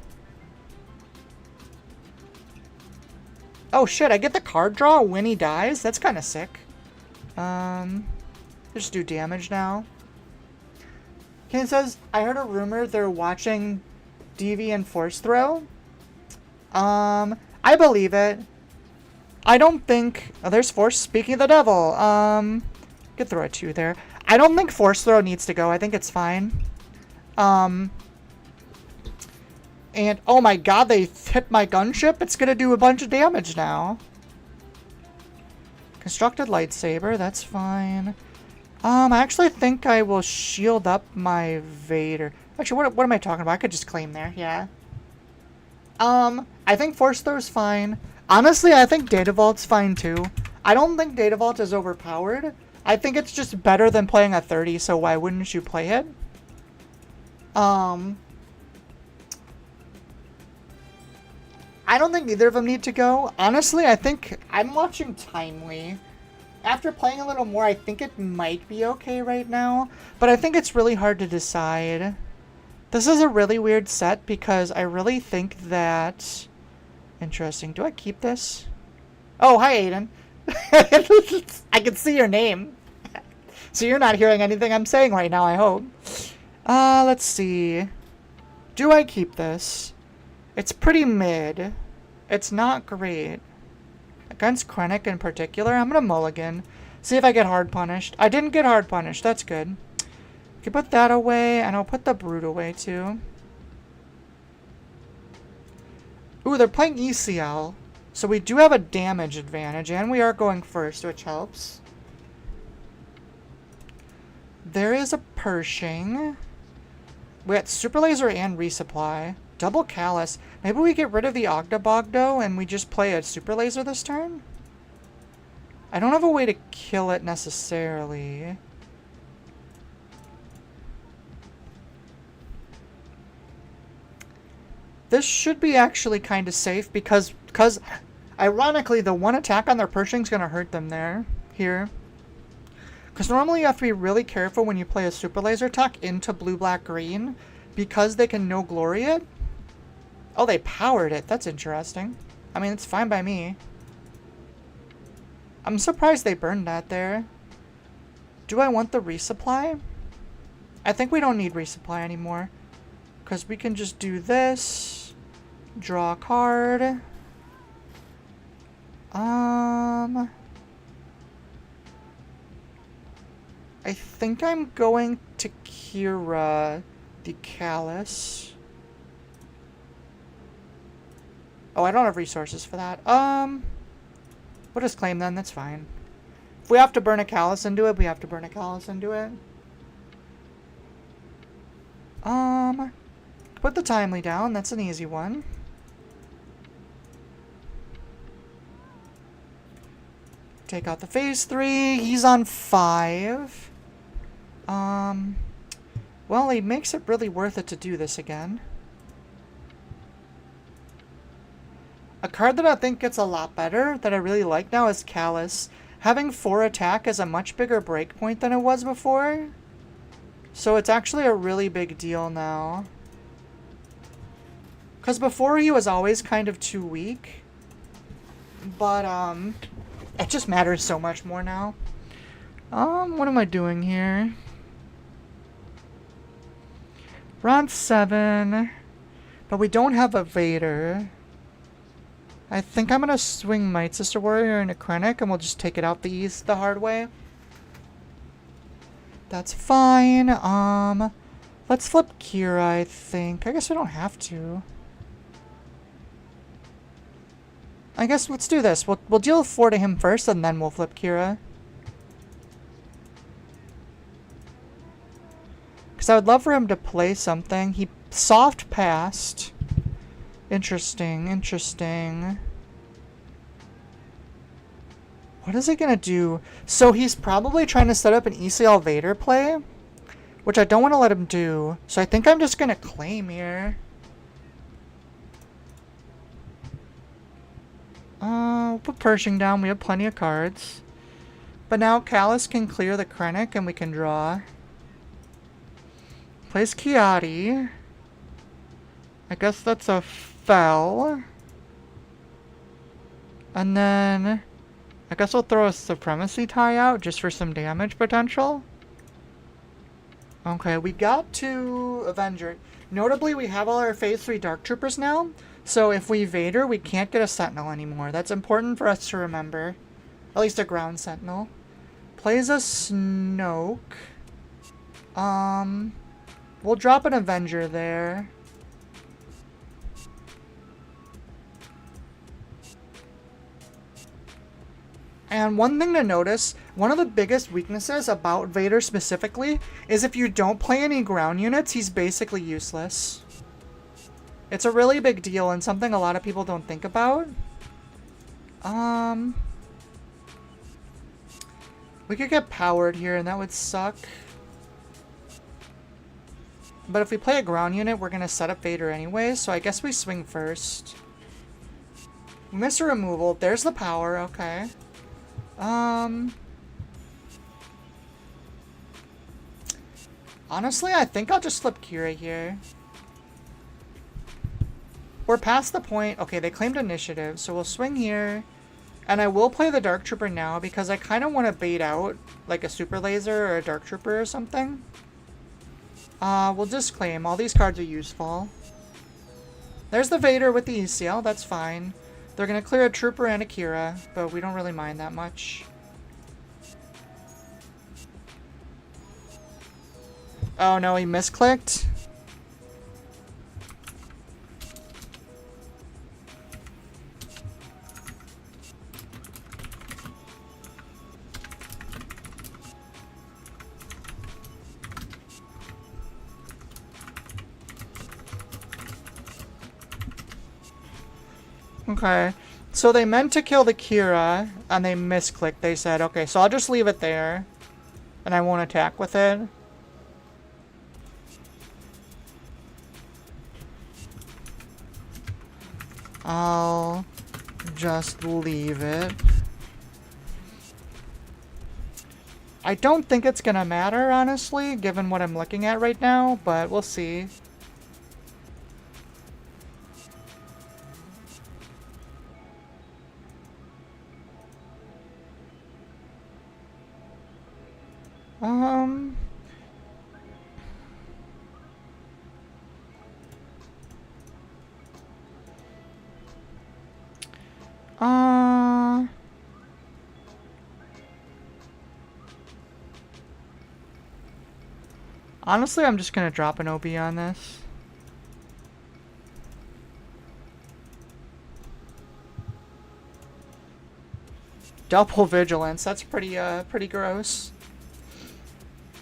Oh shit, I get the card draw when he dies? That's kind of sick. Just do damage now. Ken says, I heard a rumor they're watching DV and Force Throw. I believe it. I don't think... Oh, there's Force. Speaking of the devil. Could throw a 2 there. I don't think Force Throw needs to go. I think it's fine. And, oh my god, they hit my gunship? It's gonna do a bunch of damage now. Constructed lightsaber, that's fine. I actually think I will shield up my Vader. Actually, what am I talking about? I could just claim there, yeah. I think Force Throw is fine. Honestly, I think Data Vault's fine too. I don't think Data Vault is overpowered. I think it's just better than playing a 30, so why wouldn't you play it? I don't think either of them need to go. Honestly, I think I'm watching Timely. After playing a little more, I think it might be okay right now. But I think it's really hard to decide. This is a really weird set because I really think that... Interesting. Do I keep this? Oh, hi, Aiden. I can see your name. So you're not hearing anything I'm saying right now, I hope. Let's see. Do I keep this? It's pretty mid. It's not great. Against Krennic in particular, I'm gonna mulligan. See if I get hard punished. I didn't get hard punished. That's good. I can put that away, and I'll put the Brute away, too. Ooh, they're playing ECL. So we do have a damage advantage, and we are going first, which helps. There is a Pershing. We got Super Laser and Resupply. Double Callus. Maybe we get rid of the Ogdabogdo and we just play a Super Laser this turn? I don't have a way to kill it necessarily. This should be actually kind of safe because ironically the one attack on their Pershing's going to hurt them here. Because normally you have to be really careful when you play a Super Laser attack into blue, black, green because they can no glory it. Oh, they powered it. That's interesting. I mean, it's fine by me. I'm surprised they burned that there. Do I want the resupply? I think we don't need resupply anymore. Because we can just do this. Draw a card. I think I'm going to Qira the Callus. Oh, I don't have resources for that. We'll just claim then, that's fine. If we have to burn a Callus into it, we have to burn a Callus into it. Put the Timely down, that's an easy one. Take out the phase 3, he's on 5. Well, he makes it really worth it to do this again. A card that I think gets a lot better, that I really like now, is Callus. Having 4 attack is a much bigger breakpoint than it was before. So it's actually a really big deal now. Because before he was always kind of too weak. But, it just matters so much more now. What am I doing here? We're on 7. But we don't have a Vader. I think I'm gonna swing Might Sister Warrior into Krennic and we'll just take it out the hard way. That's fine. Let's flip Qira, I think. I guess we don't have to. I guess let's do this. We'll deal 4 to him first and then we'll flip Qira. Because I would love for him to play something. He soft passed. Interesting, interesting. What is he gonna do? So he's probably trying to set up an ECL Vader play, which I don't want to let him do. So I think I'm just gonna claim here. Put Pershing down. We have plenty of cards. But now Callus can clear the Krennic and we can draw. Plays Kiadi. I guess that's a fell. And then I guess we'll throw a Supremacy tie out just for some damage potential. Okay, we got to Avenger. Notably, we have all our Phase 3 Dark Troopers now. So if we Vader, we can't get a Sentinel anymore. That's important for us to remember. At least a ground Sentinel. Plays a Snoke. We'll drop an Avenger there. And one thing to notice, one of the biggest weaknesses about Vader specifically is if you don't play any ground units, he's basically useless. It's a really big deal and something a lot of people don't think about. We could get powered here and that would suck. But if we play a ground unit, we're going to set up Vader anyway, so I guess we swing first. Miss a removal. There's the power, okay. Honestly, I think I'll just flip Qira here. We're past the point. Okay, they claimed initiative, so we'll swing here. And I will play the Dark Trooper now because I kind of want to bait out like a Super Laser or a Dark Trooper or something. We'll just claim. All these cards are useful. There's the Vader with the ECL. That's fine. They're going to clear a Trooper and a Qira, but we don't really mind that much. Oh no, he misclicked? Okay. So they meant to kill the Qira, and they misclicked. They said, okay, so I'll just leave it there, and I won't attack with it. I'll just leave it. I don't think it's gonna matter, honestly, given what I'm looking at right now, but we'll see. Um... Honestly, I'm just gonna drop an OB on this. Double vigilance. That's pretty gross.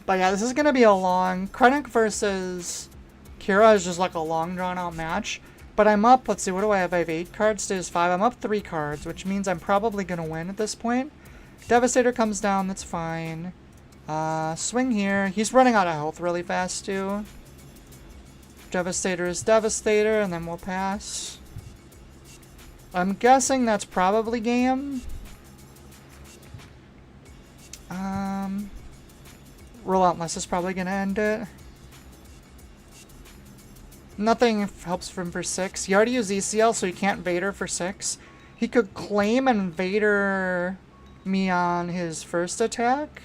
But yeah, this is gonna be a long... Krennic versus Qira is just like a long drawn-out match. But I'm up, let's see, what do I have? I have 8 cards, stays 5. I'm up 3 cards, which means I'm probably gonna win at this point. Devastator comes down, that's fine. Swing here. He's running out of health really fast, too. Devastator is Devastator, and then we'll pass. I'm guessing that's probably game. Relentless is probably gonna end it. Nothing helps him for 6. He already used ECL, so he can't Vader for 6. He could claim and Vader me on his first attack.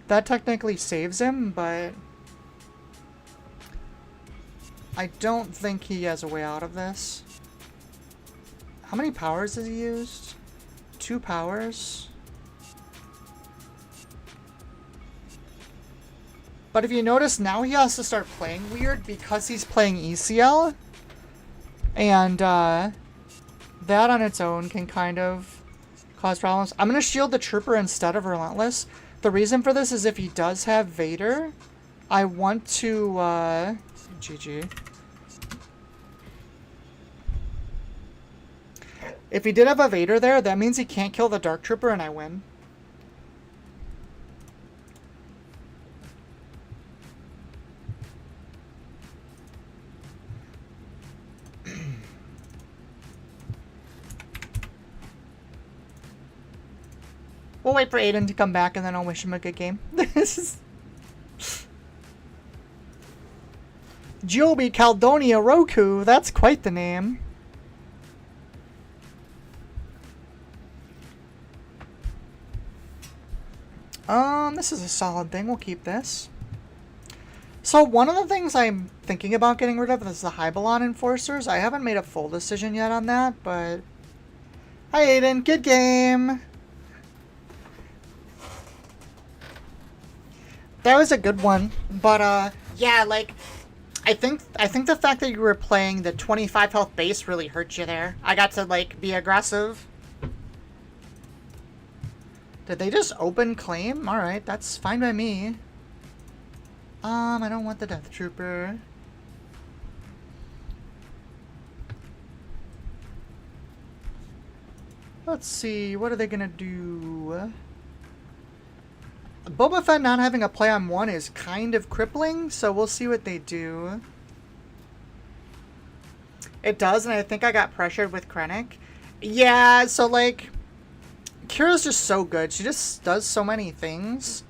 That technically saves him, but I don't think he has a way out of this. How many powers has he used? 2 powers. But if you notice, now he has to start playing weird because he's playing ECL. And that on its own can kind of cause problems. I'm going to shield the Trooper instead of Relentless. The reason for this is if he does have Vader, I want to... GG. If he did have a Vader there, that means he can't kill the Dark Trooper and I win. We'll wait for Aiden to come back and then I'll wish him a good game. This is... Joby Caldonia Roku, that's quite the name. This is a solid thing. We'll keep this. So one of the things I'm thinking about getting rid of is the Hybelon Enforcers. I haven't made a full decision yet on that, but... Hi Aiden, good game! That was a good one, but yeah, like, I think the fact that you were playing the 25 health base really hurt you there. I got to, like, be aggressive. Did they just open claim? Alright, that's fine by me. I don't want the Death Trooper. Let's see, what are they gonna do? Boba Fett not having a play on 1 is kind of crippling, so we'll see what they do. It does, and I think I got pressured with Krennic. Yeah, so, like, Qira's just so good. She just does so many things.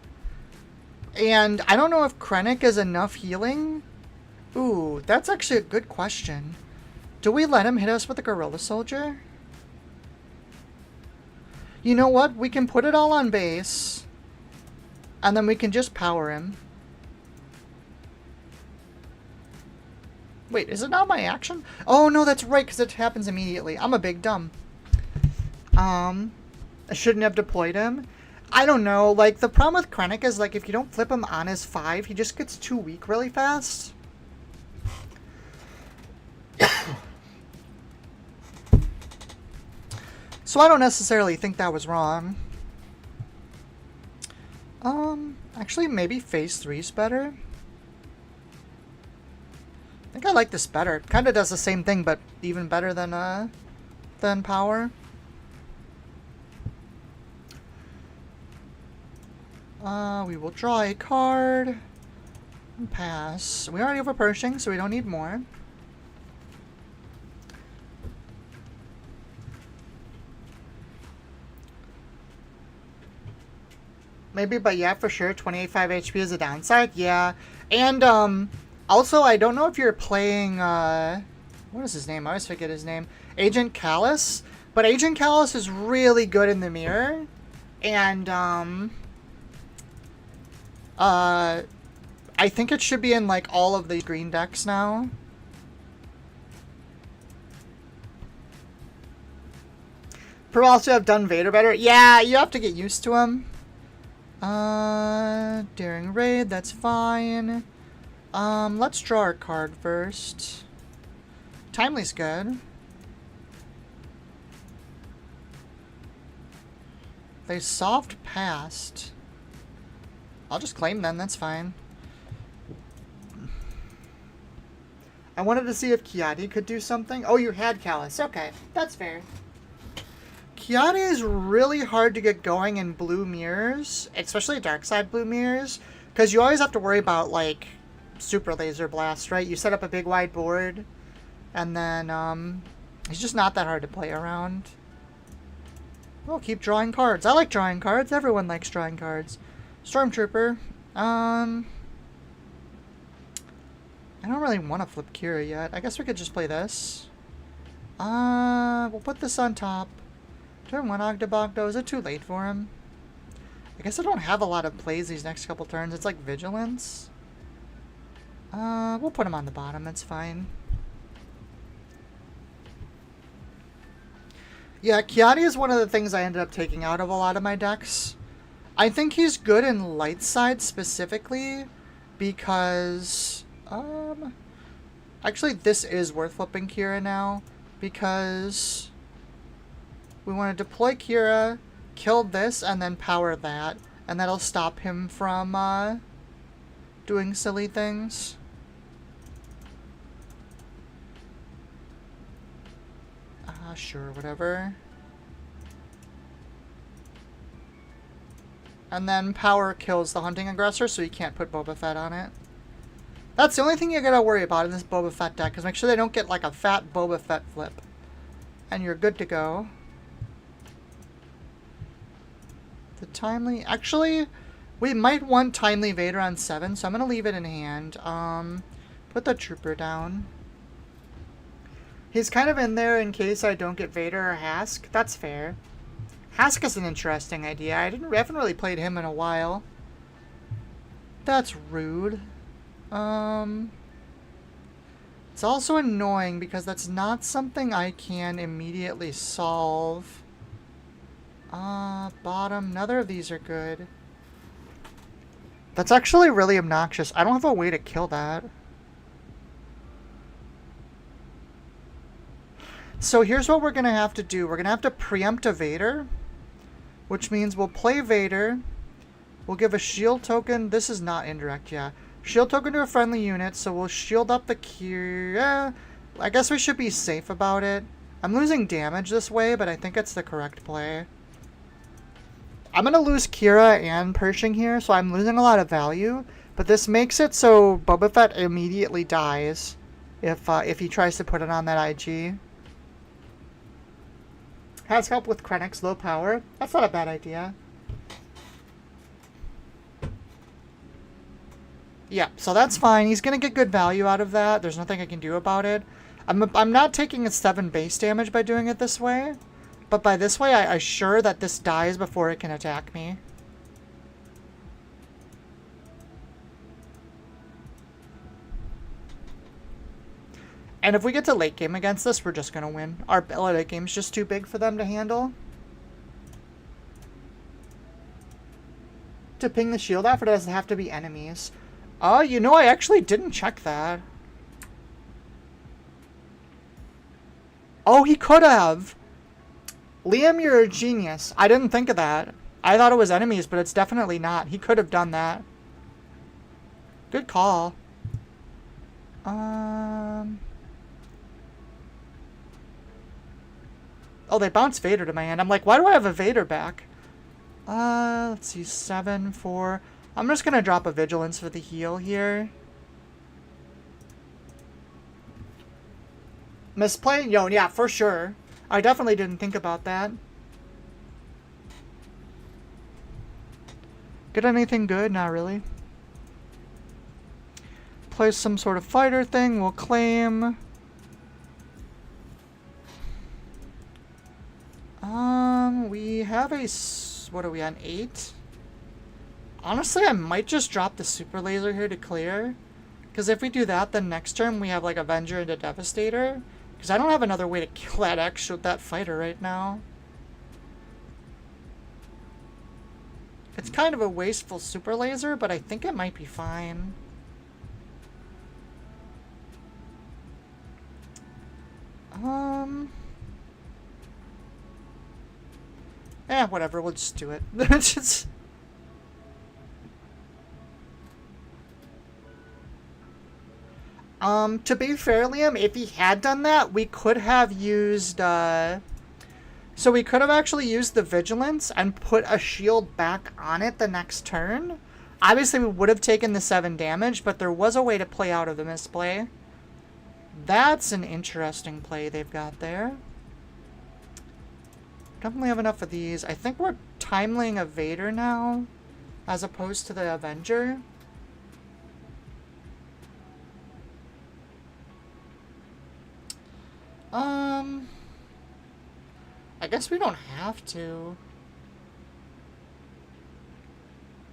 And I don't know if Krennic is enough healing. Ooh, that's actually a good question. Do we let him hit us with a Gorilla Soldier? You know what? We can put it all on base. And then we can just power him. Wait, is it not my action? Oh, no, that's right, because it happens immediately. I'm a big dumb. I shouldn't have deployed him. I don't know. Like, the problem with Krennic is, like, if you don't flip him on his 5, he just gets too weak really fast. So I don't necessarily think that was wrong. Actually, maybe phase 3's better. I think I like this better. It kind of does the same thing, but even better than, than power. We will draw a card and pass. We already have a Pershing, so we don't need more. Maybe, but yeah, for sure, 28.5 HP is a downside. Yeah. And, also, I don't know if you're playing, what is his name? I always forget his name. Agent Callus. But Agent Callus is really good in the mirror. And, I think it should be in, like, all of the green decks now. Probably also have done Vader better. Yeah, you have to get used to him. Daring Raid, that's fine. Let's draw our card first. Timely's good. They soft passed. I'll just claim then, that's fine. I wanted to see if Qira could do something. Oh, you had Callus. Okay, that's fair. Qira is really hard to get going in blue mirrors, especially dark side blue mirrors, because you always have to worry about, like, super laser blast, right? You set up a big wide board, and then, he's just not that hard to play around. We'll keep drawing cards. I like drawing cards. Everyone likes drawing cards. Stormtrooper. I don't really want to flip Qira yet. I guess we could just play this. We'll put this on top. Turn 1 Ogdebogdo. Is it too late for him? I guess I don't have a lot of plays these next couple turns. It's like Vigilance. We'll put him on the bottom. It's fine. Yeah, Qira is one of the things I ended up taking out of a lot of my decks. I think he's good in light side specifically because... actually, this is worth flipping Qira now because we want to deploy Qira, kill this, and then power that, and that'll stop him from doing silly things. Sure, whatever. And then power kills the hunting aggressor, so you can't put Boba Fett on it. That's the only thing you gotta worry about in this Boba Fett deck, is make sure they don't get like a fat Boba Fett flip. And you're good to go. The Timely... Actually, we might want Timely Vader on 7, so I'm gonna leave it in hand. Put the Trooper down. He's kind of in there in case I don't get Vader or Hask. That's fair. Hask is an interesting idea. I haven't really played him in a while. That's rude. It's also annoying because that's not something I can immediately solve. Bottom. Neither of these are good. That's actually really obnoxious. I don't have a way to kill that. So here's what we're going to have to do. We're going to have to preempt a Vader, which means we'll play Vader. We'll give a shield token. This is not indirect, yeah. Shield token to a friendly unit, so we'll shield up the Qira. I guess we should be safe about it. I'm losing damage this way, but I think it's the correct play. I'm going to lose Qira and Pershing here, so I'm losing a lot of value. But this makes it so Boba Fett immediately dies if he tries to put it on that IG. Has help with Krennic's low power. That's not a bad idea. Yeah, so that's fine. He's going to get good value out of that. There's nothing I can do about it. I'm not taking a 7 base damage by doing it this way. But by this way, I assure that this dies before it can attack me. And if we get to late game against this, we're just going to win. Our late game's just too big for them to handle. To ping the shield off, or does it have to be enemies? You know, I actually didn't check that. Oh, he could have. Liam, you're a genius. I didn't think of that. I thought it was enemies, but it's definitely not. He could have done that. Good call. Oh, they bounced Vader to my hand. I'm like, why do I have a Vader back? Let's see, 7, 4. I'm just gonna drop a Vigilance for the heal here. Misplaying Yone, yeah, for sure. I definitely didn't think about that. Get anything good? Not really. Play some sort of fighter thing. We'll claim. We have a... What are we on? 8? Honestly, I might just drop the super laser here to clear. Because if we do that, then next turn we have like Avenger and a Devastator. Because I don't have another way to kill that fighter right now. It's kind of a wasteful super laser, but I think it might be fine. Whatever, we'll just do it. Just... To be fair, Liam, if he had done that, we could have used, So we could have actually used the Vigilance and put a shield back on it the next turn. Obviously, we would have taken the 7 damage, but there was a way to play out of the misplay. That's an interesting play they've got there. Definitely have enough of these. I think we're timeling a Vader now, as opposed to the Avenger. I guess we don't have to.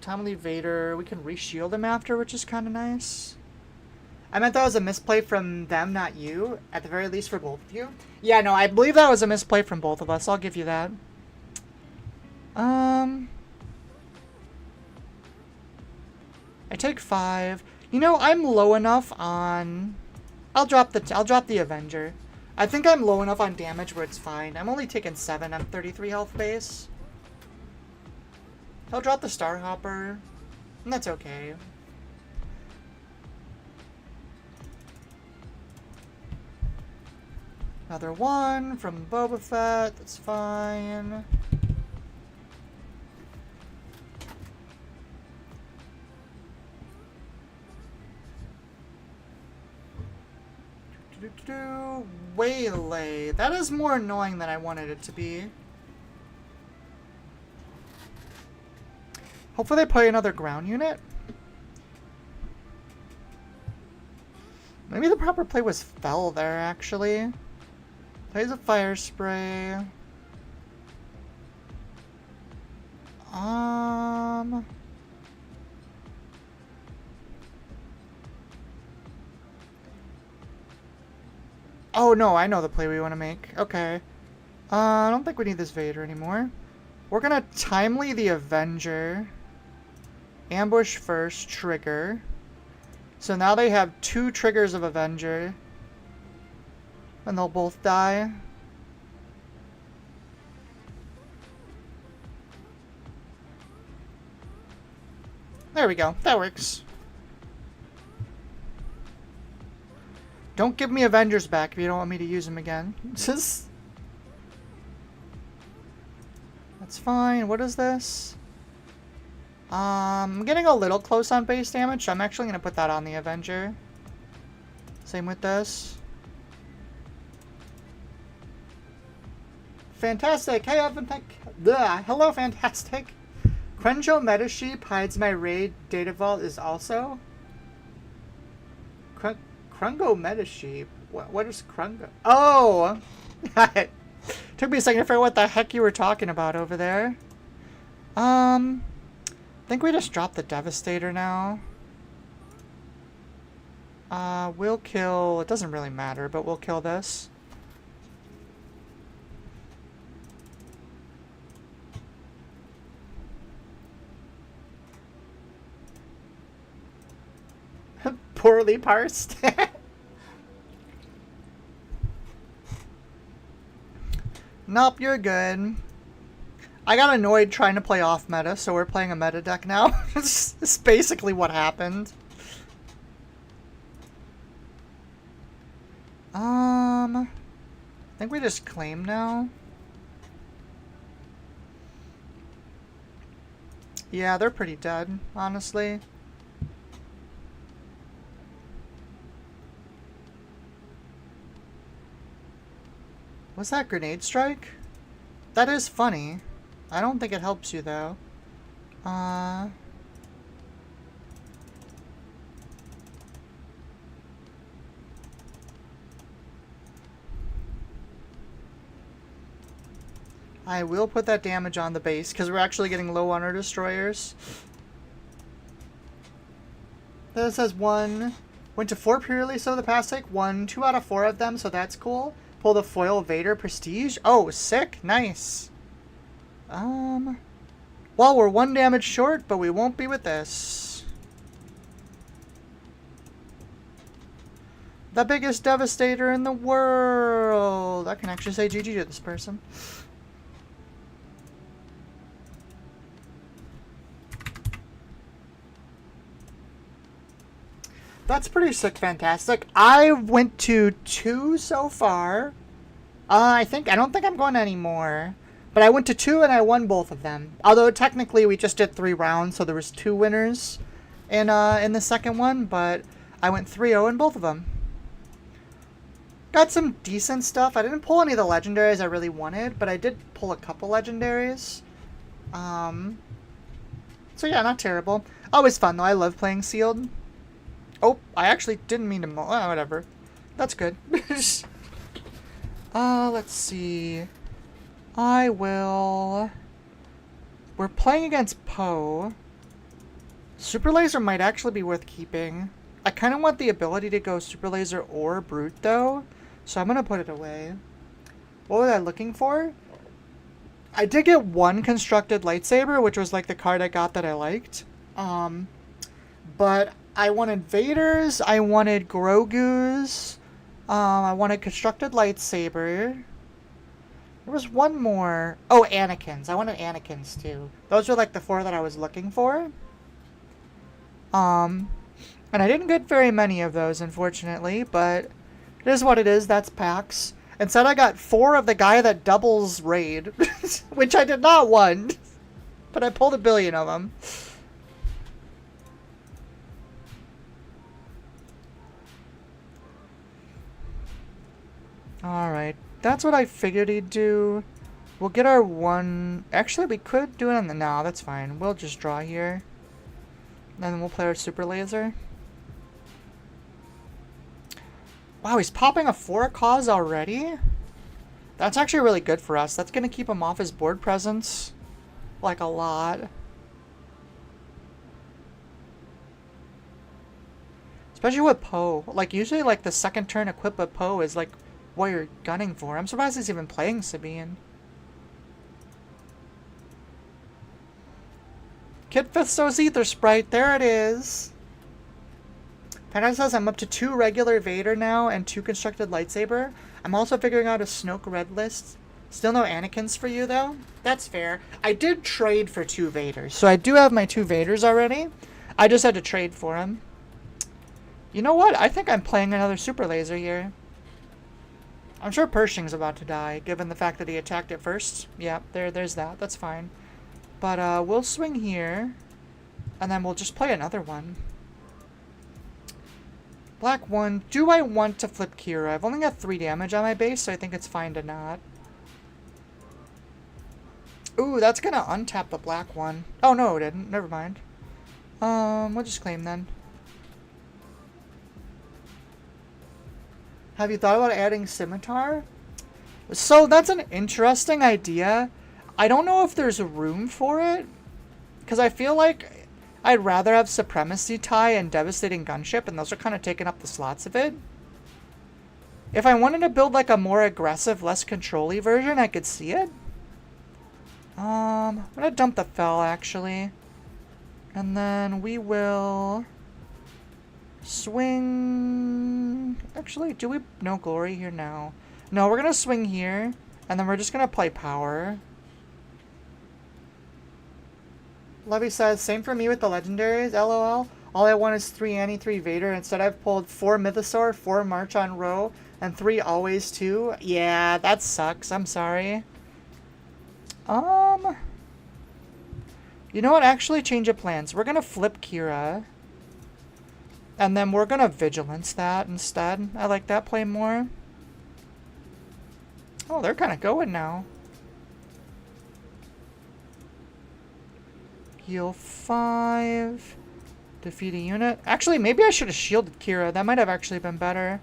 Timely Vader, we can reshield him after, which is kind of nice. I meant that was a misplay from them, not you. At the very least for both of you. Yeah, no, I believe that was a misplay from both of us. I'll give you that. I take 5. You know, I'm low enough on... I'll drop the Avenger. I think I'm low enough on damage where it's fine. I'm only taking 7. I'm 33 health base. He'll drop the Starhopper. And that's okay. Another 1 from Boba Fett. That's fine. Waylay. That is more annoying than I wanted it to be. Hopefully they play another ground unit. Maybe the proper play was Fell there, actually. Plays a Fire Spray. Oh, no, I know the play we want to make. Okay. I don't think we need this Vader anymore. We're going to Timely the Avenger. Ambush first, trigger. So now they have 2 triggers of Avenger. And they'll both die. There we go. That works. Don't give me Avengers back if you don't want me to use them again. That's fine. What is this? I'm getting a little close on base damage, so I'm actually going to put that on the Avenger. Same with this. Fantastic. Hey, hello, Fantastic. Krenjo Metasheep hides my raid data vault is also... Krungo Metasheep? What is Krungo? Oh! Took me a second to figure out what the heck you were talking about over there. I think we just dropped the Devastator now. We'll kill... It doesn't really matter, but we'll kill this. Poorly parsed. Nope, you're good. I got annoyed trying to play off meta, so we're playing a meta deck now. It's basically what happened. I think we just claim now. Yeah, they're pretty dead, honestly. Was that grenade strike? That is funny. I don't think it helps you, though. I will put that damage on the base, because we're actually getting low on our destroyers. This says 1. Went to 4 purely, so the past like 1, 2 out of 4 of them, so that's cool. Pull the foil Vader Prestige. Oh, sick. Nice. Well, we're 1 damage short, but we won't be with this. The biggest devastator in the world. I can actually say GG to this person. That's pretty sick, fantastic. I went to 2 so far. I don't think I'm going anymore. But I went to 2 and I won both of them. Although technically we just did 3 rounds, so there was 2 winners in the second one. But I went 3-0 in both of them. Got some decent stuff. I didn't pull any of the legendaries I really wanted, but I did pull a couple legendaries. So yeah, not terrible. Always fun though. I love playing sealed. Oh, I actually didn't mean to whatever. That's good. Let's see. We're playing against Poe. Super Laser might actually be worth keeping. I kind of want the ability to go Super Laser or Brute, though. So I'm going to put it away. What was I looking for? I did get 1 constructed lightsaber, which was like the card I got that I liked. But I wanted Vaders, I wanted Grogu's, I wanted constructed lightsaber. There was one more. Oh, Anakin's. I wanted Anakin's too. Those are like the 4 that I was looking for. And I didn't get very many of those, unfortunately, but it is what it is. That's PAX. Instead, I got 4 of the guy that doubles raid, which I did not want, but I pulled 1 billion of them. Alright, that's what I figured he'd do. We'll get our 1... Actually, we could do it on the... No, that's fine. We'll just draw here. And then we'll play our Super Laser. Wow, he's popping a 4 cause already? That's actually really good for us. That's going to keep him off his board presence. Like, a lot. Especially with Poe. Like, usually, like, the second turn equip with Poe is, like, what you're gunning for. I'm surprised he's even playing Sabine. Kid Fisto's Ether Sprite, there it is. Panda says I'm up to 2 regular Vader now and 2 constructed lightsaber. I'm also figuring out a Snoke red list. Still no Anakins for you though? That's fair. I did trade for 2 Vaders, so I do have my 2 Vaders already. I just had to trade for them. You know what? I think I'm playing another Super Laser here. I'm sure Pershing's about to die, given the fact that he attacked it first. Yeah, there's that. That's fine. But we'll swing here, and then we'll just play another one. Black 1. Do I want to flip Qira? I've only got 3 damage on my base, so I think it's fine to not. Ooh, that's gonna untap the black 1. Oh, no, it didn't. Never mind. We'll just claim then. Have you thought about adding Scimitar? So that's an interesting idea. I don't know if there's room for it, because I feel like I'd rather have Supremacy Tie and Devastating Gunship, and those are kind of taking up the slots of it. If I wanted to build like a more aggressive, less control-y version, I could see it. I'm gonna dump the Fel, actually. And then we will swing... Actually, do we... No glory here now. No, we're gonna swing here, and then we're just gonna play power. Levy says, same for me with the legendaries, lol. All I want is 3 Annie, 3 Vader. Instead, I've pulled 4 Mythosaur, 4 March on Row, and 3 Always 2. Yeah, that sucks. I'm sorry. You know what? Actually, change of plans. We're going to flip Qira. And then we're going to Vigilance that instead. I like that play more. Oh, they're kind of going now. Heal 5. Defeat a unit. Actually, maybe I should have shielded Qira. That might have actually been better.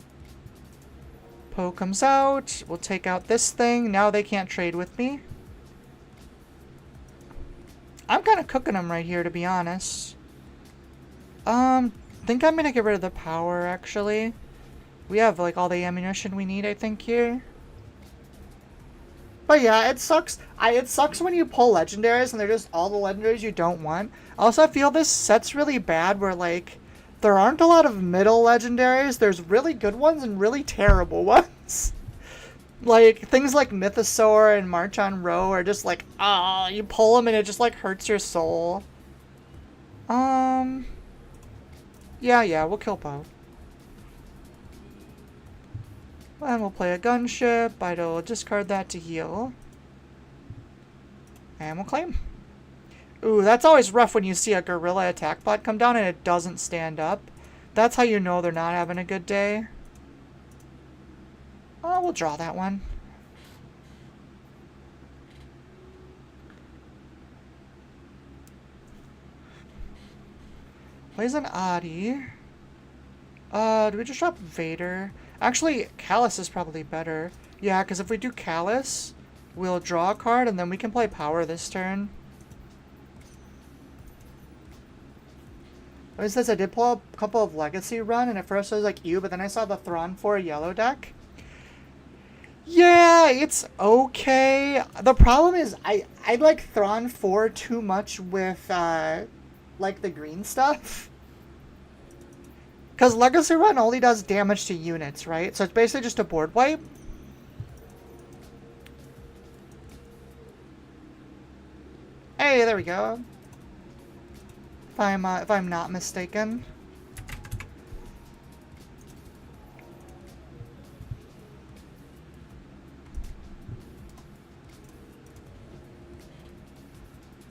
Poe comes out. We'll take out this thing. Now they can't trade with me. I'm kind of cooking them right here, to be honest. Think I'm gonna get rid of the power, actually. We have, like, all the ammunition we need, I think, here. But yeah, it sucks. It sucks when you pull legendaries and they're just all the legendaries you don't want. Also, I feel this set's really bad where, like, there aren't a lot of middle legendaries. There's really good ones and really terrible ones. Like, things like Mythosaur and March on Row are just like, you pull them and it just, like, hurts your soul. Yeah, we'll kill Poe. And we'll play a gunship. I'll discard that to heal. And we'll claim. Ooh, that's always rough when you see a gorilla attack bot come down and it doesn't stand up. That's how you know they're not having a good day. Oh, we'll draw that one. Plays an Adi. Do we just drop Vader? Actually, Callus is probably better. Yeah, because if we do Callus, we'll draw a card and then we can play Power this turn. It says I did pull a couple of Legacy run, and at first I was like, ew, but then I saw the Thrawn 4 yellow deck. Yeah, it's okay. The problem is I like Thrawn 4 too much with, like, the green stuff. Because Legacy Run only does damage to units, right? So it's basically just a board wipe. Hey, there we go. If I'm not mistaken.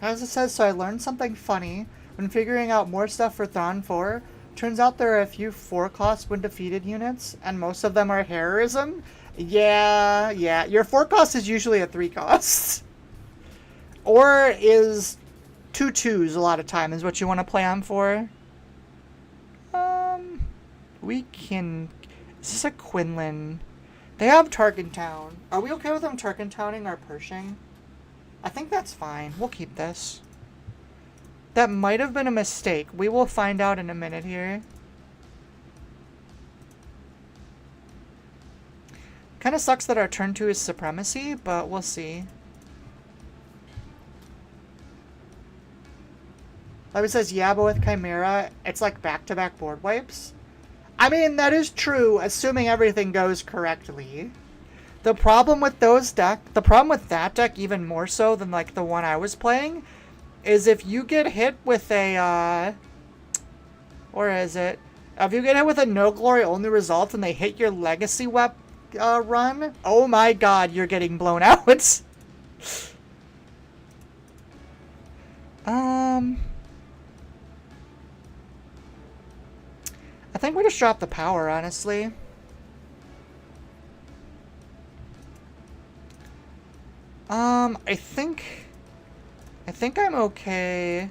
As it says, so I learned something funny when figuring out more stuff for Thrawn 4. Turns out there are a few 4-cost when defeated units, and most of them are heroism. Yeah. Your 4-cost is usually a 3-cost. Or is 2 2s a lot of time is what you want to play on for. We can... Is this a Quinlan? They have Tarkentown. Are we okay with them Tarkentowning our Pershing? I think that's fine. We'll keep this. That might have been a mistake. We will find out in a minute here. Kind of sucks that our turn 2 is Supremacy, but we'll see. Like it says, yeah, but with Chimera, it's like back-to-back board wipes. I mean, that is true, assuming everything goes correctly. The problem with that deck, even more so than, like, the one I was playing, is if you get hit with a, where is it? If you get hit with a no glory only result and they hit your legacy run, oh my god, you're getting blown out. I think we just dropped the power, honestly. I think I'm okay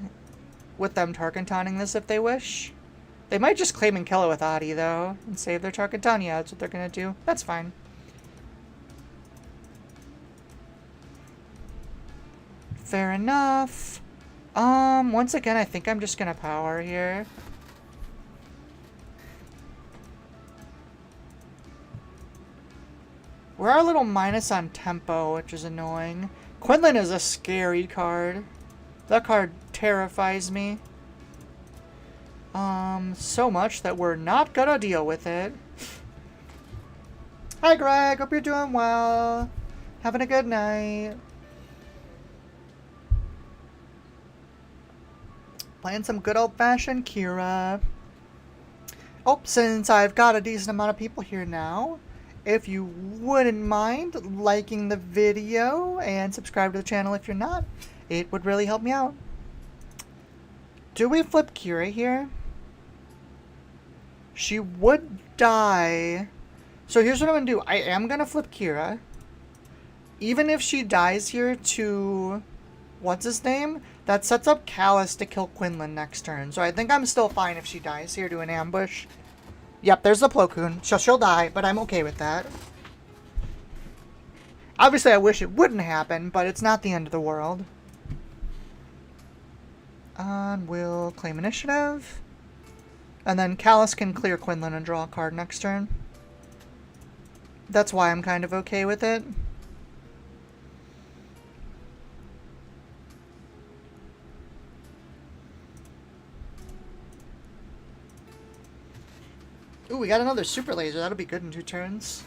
with them Tarkentowning this if they wish. They might just claim and kill it with Adi, though, and save their Tarkenton. Yeah, that's what they're gonna do. That's fine. Fair enough. Once again, I think I'm just gonna power here. We're a little minus on tempo, which is annoying. Quinlan is a scary card. That card terrifies me. So much that we're not gonna deal with it. Hi, Greg. Hope you're doing well. Having a good night. Playing some good old-fashioned Qira. Oh, since I've got a decent amount of people here now, if you wouldn't mind liking the video and subscribe to the channel if you're not, it would really help me out. Do we flip Qira here? She would die. So here's what I'm going to do. I am going to flip Qira. Even if she dies here to... What's his name? That sets up Callus to kill Quinlan next turn. So I think I'm still fine if she dies here to an ambush. Yep, there's the Plo Koon. She'll die, but I'm okay with that. Obviously, I wish it wouldn't happen, but it's not the end of the world. And we'll claim initiative. And then Callus can clear Quinlan and draw a card next turn. That's why I'm kind of okay with it. Ooh, we got another super laser. That'll be good in 2 turns.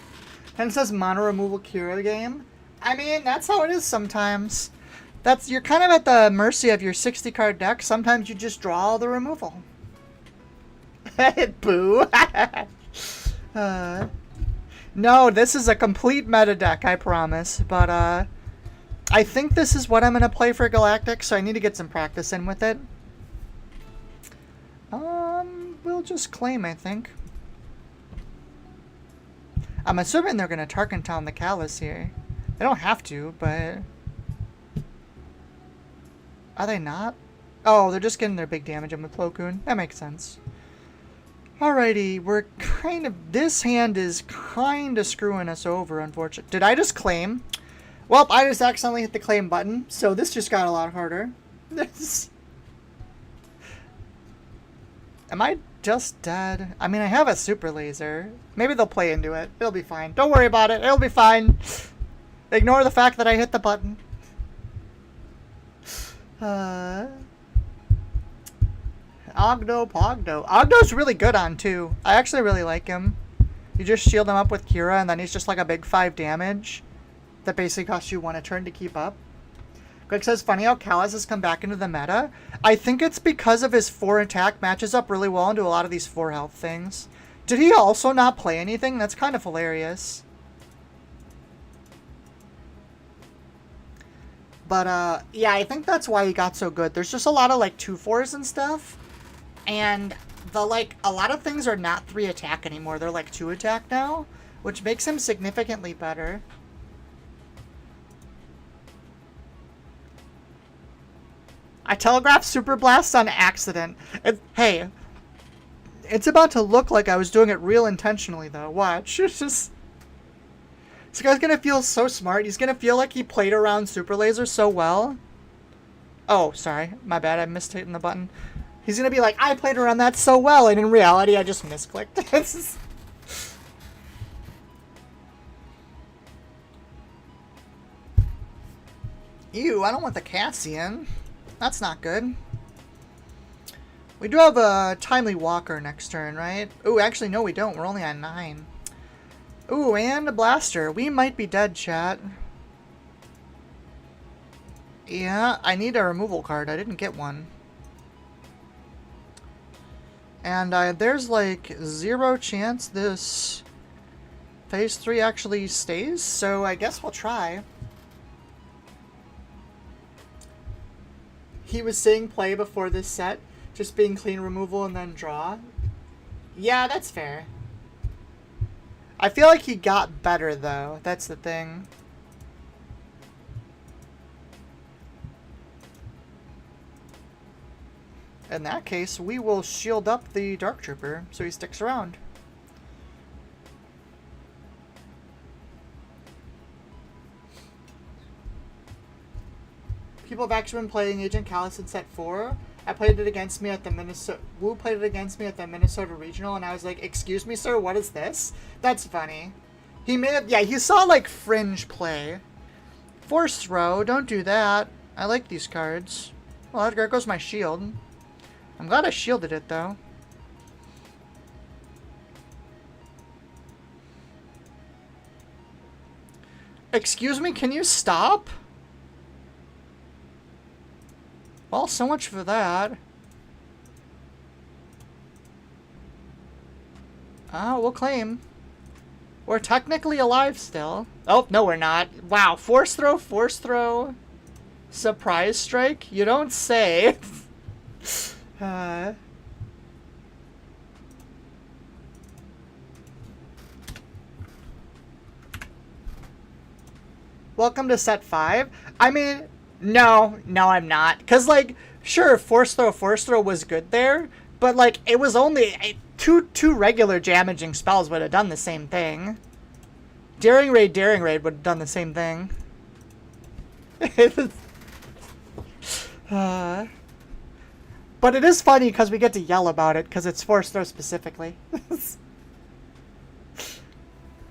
And it says mono removal Qira game. I mean, that's how it is sometimes. You're kind of at the mercy of your 60 card deck. Sometimes you just draw all the removal. Boo. No, this is a complete meta deck, I promise. But I think this is what I'm going to play for Galactic, so I need to get some practice in with it. We'll just claim, I think. I'm assuming they're going to Tarkin Town the Callus here. They don't have to, but... Are they not? Oh, they're just getting their big damage in with Plo Koon. That makes sense. Alrighty, we're kind of... This hand is kind of screwing us over, unfortunately. Did I just claim? Well, I just accidentally hit the claim button, so this just got a lot harder. Am I just dead? I mean, I have a super laser. Maybe they'll play into it. It'll be fine. Don't worry about it. It'll be fine. Ignore the fact that I hit the button. Ogdo Pogdo. Ogdo's really good on, too. I actually really like him. You just shield him up with Qira, and then he's just like a big 5 damage that basically costs you 1 a turn to keep up. Greg says, funny how Callus has come back into the meta. I think it's because of his 4 attack matches up really well into a lot of these 4 health things. Did he also not play anything? That's kind of hilarious. But, yeah, I think that's why he got so good. There's just a lot of, like, 2/4s and stuff. And, a lot of things are not 3 attack anymore. They're, like, 2 attack now, which makes him significantly better. I telegraphed Super Blast on accident. Hey, it's about to look like I was doing it real intentionally, though. Watch. It's just... This guy's gonna feel so smart. He's gonna feel like he played around Super Laser so well. Oh, sorry. My bad. I missed hitting the button. He's gonna be like, I played around that so well, and in reality, I just misclicked. Ew, I don't want the Cassian. That's not good. We do have a Timely Walker next turn, right? Ooh, actually, no, we don't. We're only on 9. Ooh, and a Blaster. We might be dead, chat. Yeah, I need a removal card. I didn't get one. And there's like 0 chance this phase 3 actually stays, so I guess we'll try. He was saying play before this set, just being clean removal and then draw. Yeah, that's fair. I feel like he got better, though. That's the thing. In that case, we will shield up the Dark Trooper so he sticks around. People have actually been playing Agent Callus in set 4. I played it against me at the Minnesota... Wu played it against me at the Minnesota Regional, and I was like, excuse me, sir, what is this? That's funny. He may have... Yeah, he saw, like, Fringe play. Force Throw, don't do that. I like these cards. Well, there goes my shield. I'm glad I shielded it, though. Excuse me, can you stop? Well, so much for that. We'll claim. We're technically alive still. Oh, no, we're not. Wow, Force Throw. Surprise Strike? You don't say. Welcome to set 5. I mean, no, I'm not. Because, like, sure, Force Throw was good there, but, like, it was only two regular damaging spells would have done the same thing. Daring Raid would have done the same thing. But it is funny because we get to yell about it because it's Force Throw specifically.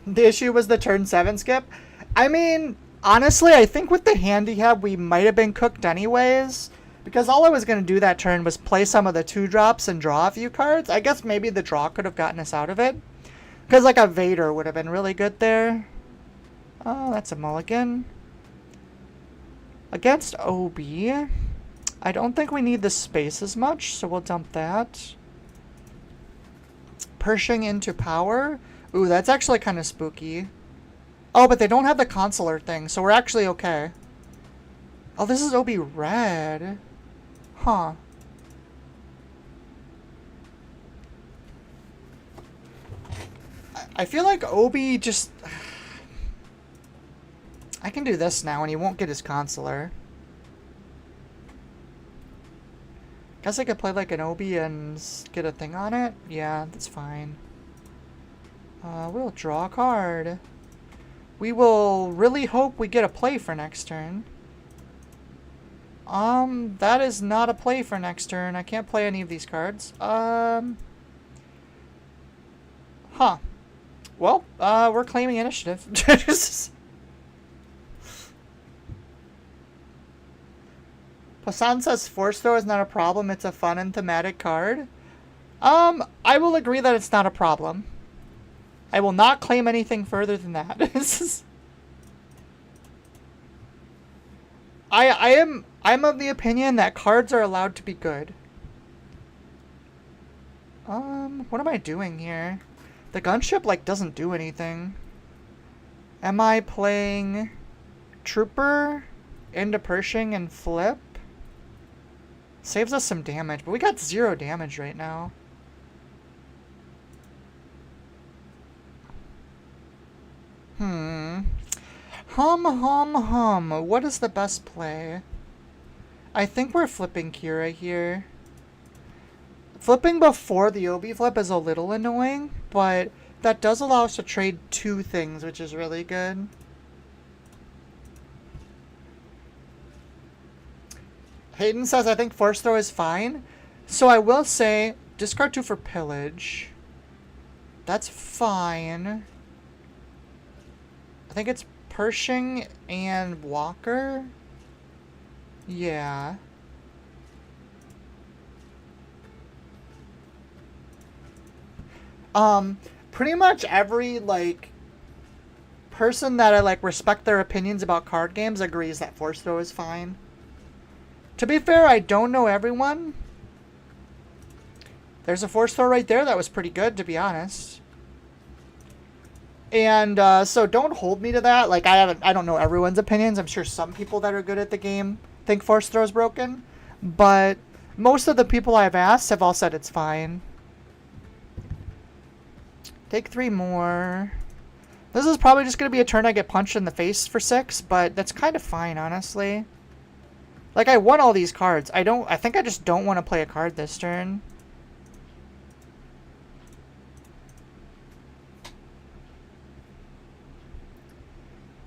The issue was the turn 7 skip. I mean, honestly, I think with the handicap, we might have been cooked anyways. Because all I was going to do that turn was play some of the 2-drops and draw a few cards. I guess maybe the draw could have gotten us out of it. Because, like, a Vader would have been really good there. Oh, that's a mulligan. Against OB, I don't think we need the space as much, so we'll dump that. Pershing into power. Ooh, that's actually kind of spooky. Oh, but they don't have the consular thing, so we're actually okay. Oh, this is OB red. Huh. I feel like OB just... I can do this now and he won't get his consular. Guess I could play like an OB and get a thing on it? Yeah, that's fine. We'll draw a card. We will really hope we get a play for next turn. That is not a play for next turn. I can't play any of these cards. Huh. Well, we're claiming initiative. Poseidon says Force Throw is not a problem. It's a fun and thematic card. I will agree that it's not a problem. I will not claim anything further than that. I'm of the opinion that cards are allowed to be good. What am I doing here? The gunship, like, doesn't do anything. Am I playing Trooper into Pershing and flip? Saves us some damage, but we got 0 damage right now. What is the best play? I think we're flipping Qira here. Flipping before the OB flip is a little annoying, but that does allow us to trade 2 things, which is really good. Hayden says, I think Force Throw is fine. So I will say, discard 2 for Pillage. That's fine. I think it's Pershing and Walker. Yeah. Pretty much every, like, person that I, like, respect their opinions about card games agrees that Force Throw is fine. To be fair, I don't know everyone. There's a Force Throw right there that was pretty good, to be honest. And, so don't hold me to that. Like, I don't know everyone's opinions. I'm sure some people that are good at the game think Force Throw is broken. But most of the people I've asked have all said it's fine. Take 3 more. This is probably just going to be a turn I get punched in the face for 6, but that's kind of fine, honestly. Like, I won all these cards. I think I just don't want to play a card this turn.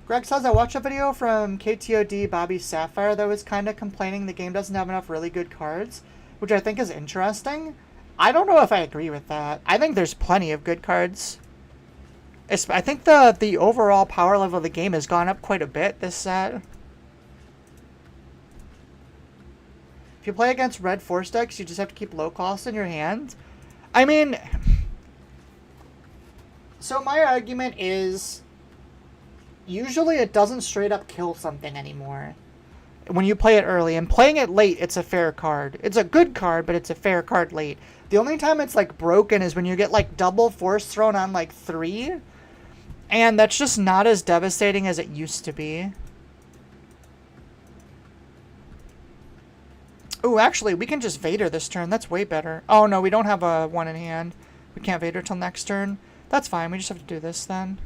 Greg says, I watched a video from KTOD Bobby Sapphire that was kind of complaining the game doesn't have enough really good cards, which I think is interesting. I don't know if I agree with that. I think there's plenty of good cards. I think the overall power level of the game has gone up quite a bit this set. If you play against red Force decks, you just have to keep low cost in your hand. I mean, so my argument is, usually it doesn't straight up kill something anymore when you play it early. And playing it late, it's a fair card. It's a good card, but it's a fair card late. The only time it's, like, broken is when you get, like, double Force Thrown on, like, 3. And that's just not as devastating as it used to be. Ooh, actually, we can just Vader this turn. That's way better. Oh, no, we don't have a 1 in hand. We can't Vader till next turn. That's fine. We just have to do this then.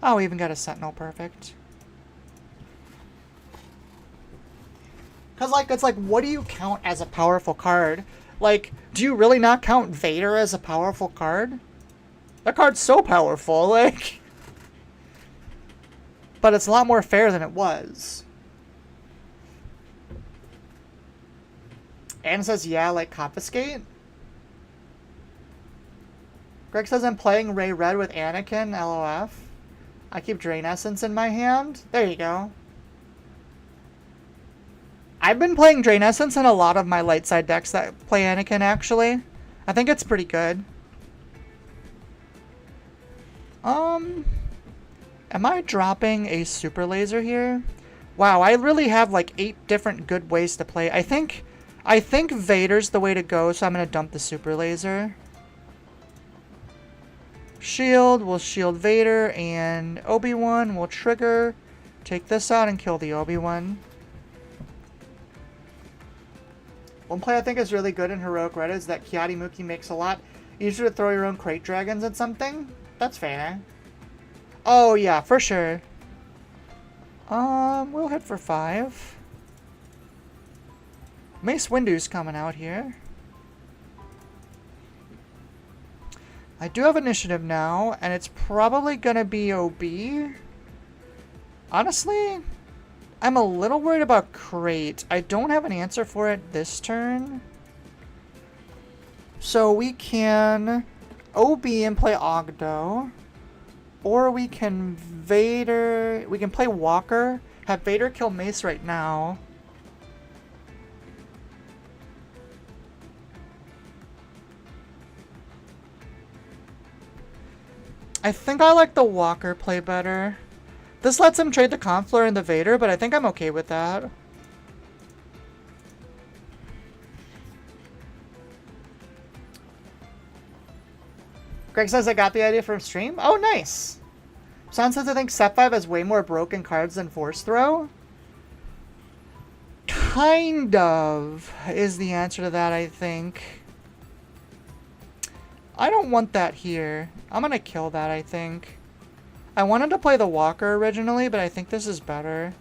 Oh, we even got a Sentinel. Perfect. Because, like, it's like, what do you count as a powerful card? Like, do you really not count Vader as a powerful card? That card's so powerful, like... But it's a lot more fair than it was. Anne says, yeah, like Confiscate. Greg says, I'm playing Ray Red with Anakin, LOF. I keep Drain Essence in my hand. There you go. I've been playing Drain Essence in a lot of my light side decks that play Anakin, actually. I think it's pretty good. Am I dropping a Super Laser here? Wow, I really have like 8 different good ways to play. I think Vader's the way to go, so I'm going to dump the Super Laser. Shield, we'll shield Vader, and Obi-Wan will trigger. Take this out and kill the Obi-Wan. One play I think is really good in Heroic Red is that Kiadi Muki makes a lot easier to throw your own Crate Dragons at something. That's fair. Oh, yeah, for sure. We'll hit for 5. Mace Windu's coming out here. I do have initiative now, and it's probably gonna be OB. Honestly, I'm a little worried about Crate. I don't have an answer for it this turn. So we can OB and play Ogdo. Or we can Vader... We can play Walker. Have Vader kill Mace right now. I think I like the Walker play better. This lets him trade the Confleur and the Vader, but I think I'm okay with that. Greg says I got the idea from stream. Oh, nice. Son says I think Set 5 has way more broken cards than Force Throw. Kind of is the answer to that, I think. I don't want that here. I'm gonna kill that, I think. I wanted to play the Walker originally, but I think this is better.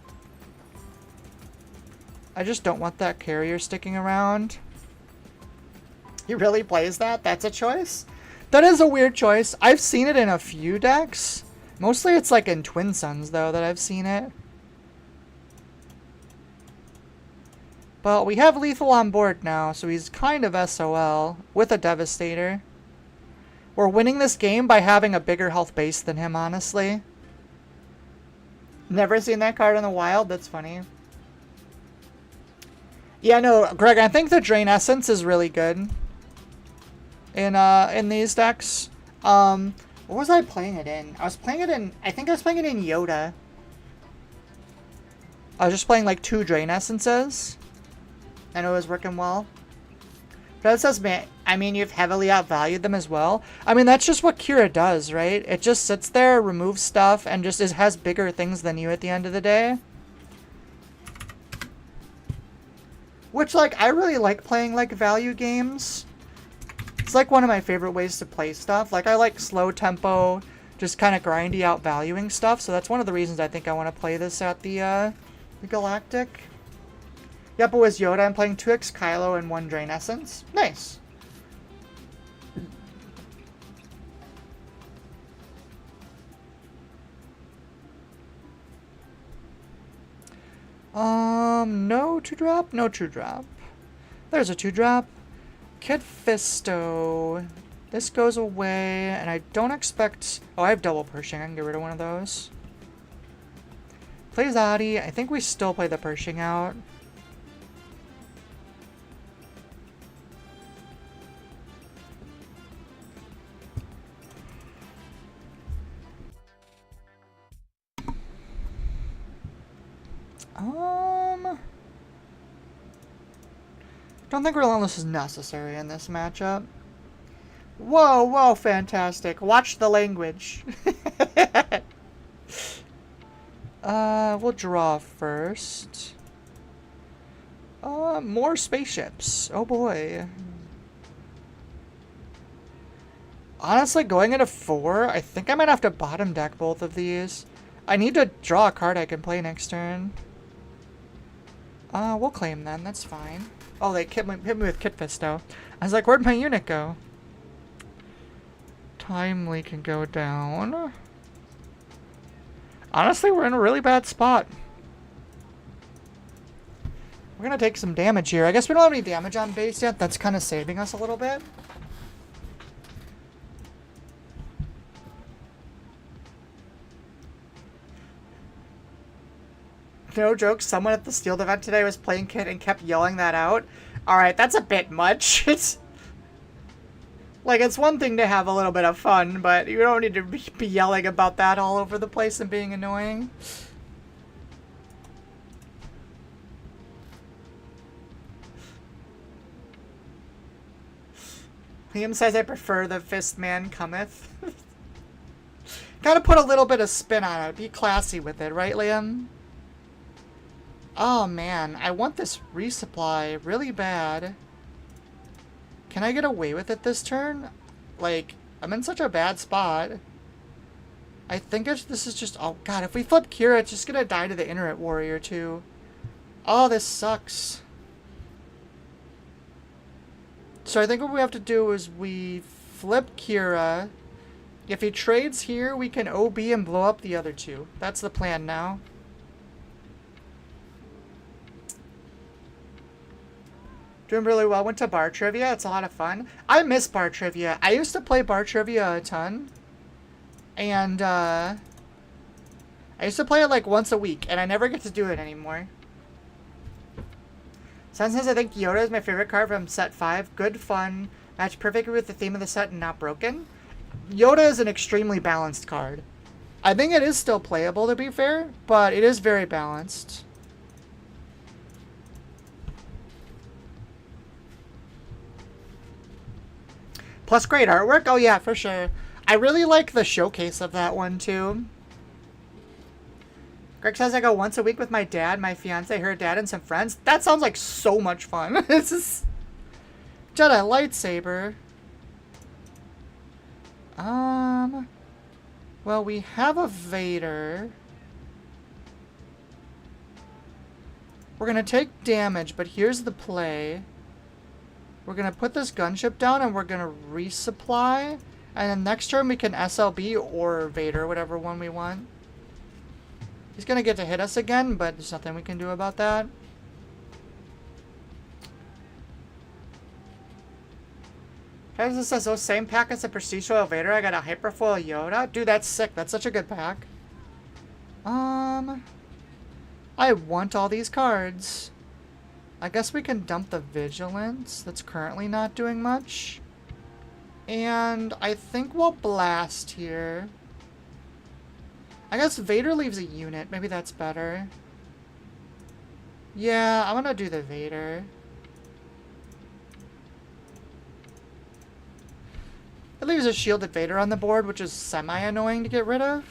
I just don't want that carrier sticking around. He really plays that? That's a choice? That is a weird choice. I've seen it in a few decks. Mostly it's like in Twin Suns, though, that I've seen it. But we have Lethal on board now, so he's kind of SOL with a Devastator. We're winning this game by having a bigger health base than him, honestly. Never seen that card in the wild? That's funny. Yeah, no, Greg, I think the Drain Essence is really good in these decks. What was I playing it in? I think I was playing it in Yoda. I was just playing like 2 Drain Essences. I know it was working well. But it says, man, I mean, you've heavily outvalued them as well. I mean, that's just what Qira does, right? It just sits there, removes stuff, and just has bigger things than you at the end of the day. Which, like, I really like playing, like, value games. It's, like, one of my favorite ways to play stuff. Like, I like slow tempo, just kind of grindy out valuing stuff. So that's one of the reasons I think I want to play this at the Galactic. Yep, it was Yoda. I'm playing 2x Kylo and 1 Drain Essence. Nice. No 2-drop? No 2-drop. There's a 2-drop. Kid Fisto. This goes away, and I don't expect... Oh, I have double Pershing. I can get rid of one of those. Plays Adi. I think we still play the Pershing out. Don't think Relentless is necessary in this matchup. Whoa, whoa, fantastic. Watch the language. We'll draw first. More spaceships. Oh boy. Honestly, going into 4, I think I might have to bottom deck both of these. I need to draw a card I can play next turn. We'll claim then. That's fine. Oh, they hit me with Kit Fisto. I was like, where'd my unit go? Timely can go down. Honestly, we're in a really bad spot. We're gonna take some damage here. I guess we don't have any damage on base yet. That's kind of saving us a little bit. No joke, someone at the Steel event today was playing Kit and kept yelling that out. Alright, that's a bit much. It's like, it's one thing to have a little bit of fun, but you don't need to be yelling about that all over the place and being annoying. Liam says I prefer the Fist Man Cometh. Gotta put a little bit of spin on it. Be classy with it, right, Liam? Oh man, I want this resupply really bad. Can I get away with it this turn? Like, I'm in such a bad spot. I think this is just... Oh god, if we flip Qira, it's just gonna die to the Internet Warrior too. Oh, this sucks. So I think what we have to do is we flip Qira. If he trades here, we can OB and blow up the other two. That's the plan now. Doing really well. Went to bar trivia. It's a lot of fun. I miss bar trivia. I used to play bar trivia a ton. And, I used to play it like once a week. And I never get to do it anymore. Sun says, I think Yoda is my favorite card from set 5. Good fun. Match perfectly with the theme of the set and not broken. Yoda is an extremely balanced card. I think it is still playable, to be fair. But it is very balanced. Plus great artwork? Oh yeah, for sure. I really like the showcase of that one too. Greg says I go once a week with my dad, my fiance, her dad, and some friends. That sounds like so much fun. This is Jedi lightsaber. Well, we have a Vader. We're gonna take damage, but here's the play. We're going to put this gunship down and we're going to resupply. And then next turn we can SLB or Vader, whatever one we want. He's going to get to hit us again, but there's nothing we can do about that. This says, those same pack as the Prestige Royal Vader, I got a Hyperfoil Yoda. Dude, that's sick. That's such a good pack. I want all these cards. I guess we can dump the Vigilance. That's currently not doing much. And I think we'll blast here. I guess Vader leaves a unit. Maybe that's better. Yeah, I'm gonna do the Vader. It leaves a shielded Vader on the board, which is semi-annoying to get rid of.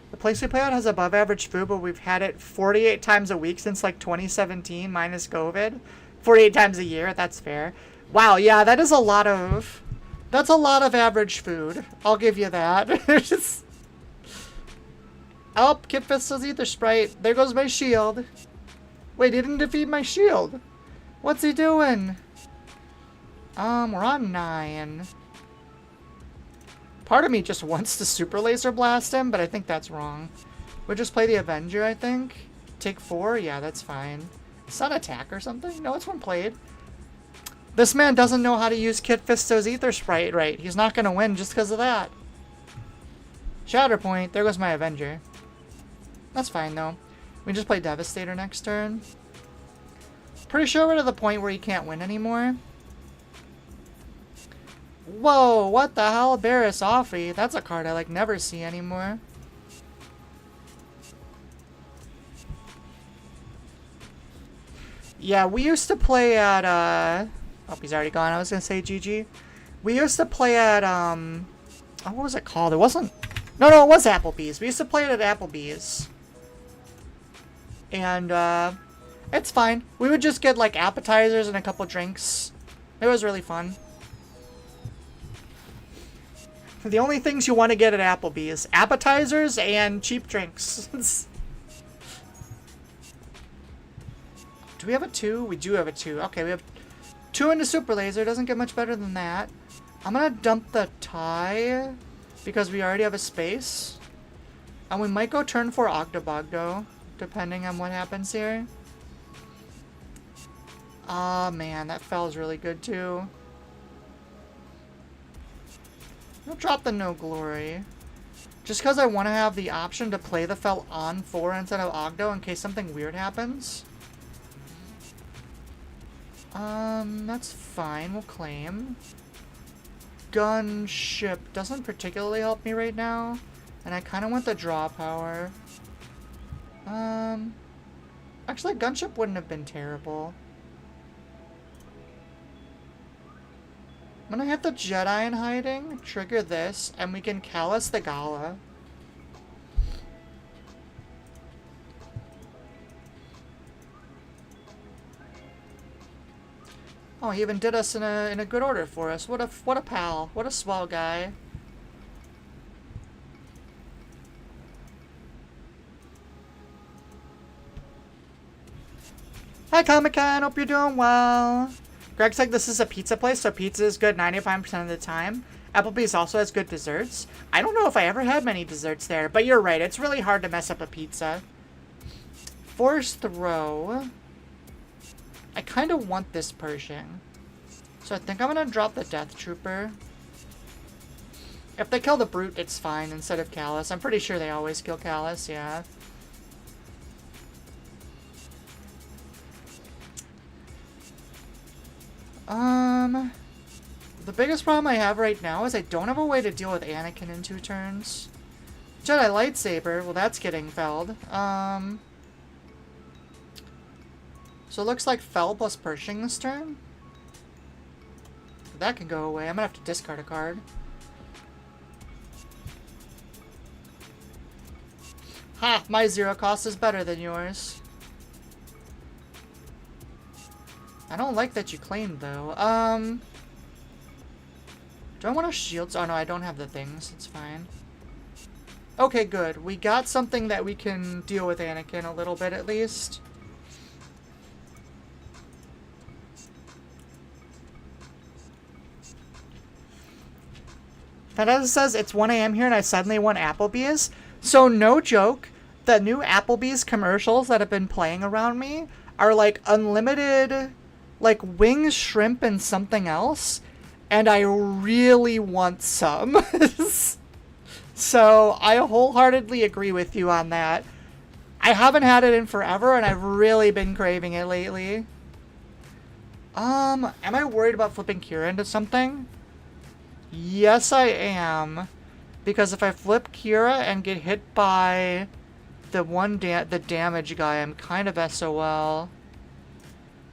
The place we play on has above average food, but we've had it 48 times a week since like 2017 minus COVID. 48 times a year, that's fair. Wow, yeah, that is a lot of... That's a lot of average food. I'll give you that. Just... Oh, Kit Fisto's Ether Sprite. There goes my shield. Wait, he didn't defeat my shield. What's he doing? We're on 9. Part of me just wants to Super Laser Blast him, but I think that's wrong. We'll just play the Avenger, I think. Take 4? Yeah, that's fine. Sun attack or something? No, it's one played. This man doesn't know how to use Kit Fisto's Ether Sprite right. He's not going to win just because of that. Shatterpoint. There goes my Avenger. That's fine, though. We just play Devastator next turn. Pretty sure we're to the point where he can't win anymore. Whoa, what the hell? Barris Offee. That's a card I, like, never see anymore. Yeah, we used to play at, Oh, he's already gone. I was gonna say GG. We used to play at, Oh, what was it called? It wasn't... No, it was Applebee's. We used to play it at Applebee's. And it's fine. We would just get like appetizers and a couple drinks. It was really fun. The only things you want to get at Applebee's: appetizers and cheap drinks. Do we have a 2? We do have a 2. Okay, we have 2 into Super Laser. Doesn't get much better than that. I'm gonna dump the tie because we already have a space. And we might go turn 4 Octobogdo, depending on what happens here. Ah, man, that fell's really good too. I'll drop the No Glory. Just because I want to have the option to play the fell on 4 instead of Ogdo in case something weird happens. That's fine. We'll claim. Gunship doesn't particularly help me right now. And I kind of want the draw power. Actually, Gunship wouldn't have been terrible. I'm gonna hit the Jedi in hiding, trigger this, and we can Callus the Gala. Oh, he even did us in a good order for us. What a pal. What a swell guy. Hi Comic-Con, hope you're doing well. Greg's like, this is a pizza place, so pizza is good 95% of the time. Applebee's also has good desserts. I don't know if I ever had many desserts there, but you're right. It's really hard to mess up a pizza. Force throw. I kind of want this Pershing. So I think I'm going to drop the Death Trooper. If they kill the Brute, it's fine instead of Callus. I'm pretty sure they always kill Callus, yeah. The biggest problem I have right now is I don't have a way to deal with Anakin in 2 turns. Jedi Lightsaber, well that's getting felled. So it looks like fell plus Pershing this turn. That can go away. I'm gonna have to discard a card. Ha! My 0 cost is better than yours. I don't like that you claimed, though. Do I want to shields? Oh, no, I don't have the things. It's fine. Okay, good. We got something that we can deal with Anakin a little bit, at least. Fantasy says, it's 1 a.m. here and I suddenly want Applebee's. So, no joke, the new Applebee's commercials that have been playing around me are, like, unlimited, like, wings, shrimp, and something else. And I really want some. So, I wholeheartedly agree with you on that. I haven't had it in forever, and I've really been craving it lately. Am I worried about flipping Qira into something? Yes, I am. Because if I flip Qira and get hit by the damage guy, I'm kind of SOL.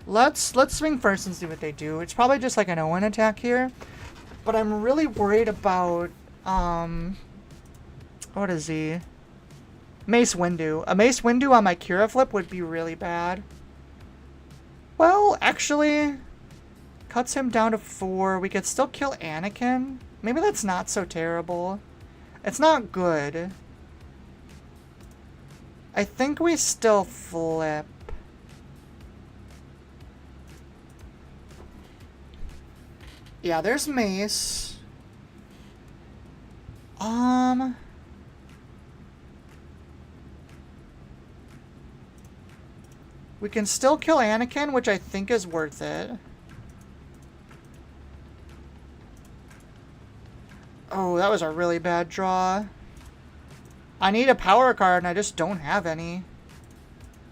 Let's swing first and see what they do. It's probably just like an Owen attack here. But I'm really worried about, what is he? Mace Windu. A Mace Windu on my Qira flip would be really bad. Well, actually, cuts him down to 4. We could still kill Anakin. Maybe that's not so terrible. It's not good. I think we still flip. Yeah, there's Mace. We can still kill Anakin, which I think is worth it. Oh, that was a really bad draw. I need a power card, and I just don't have any.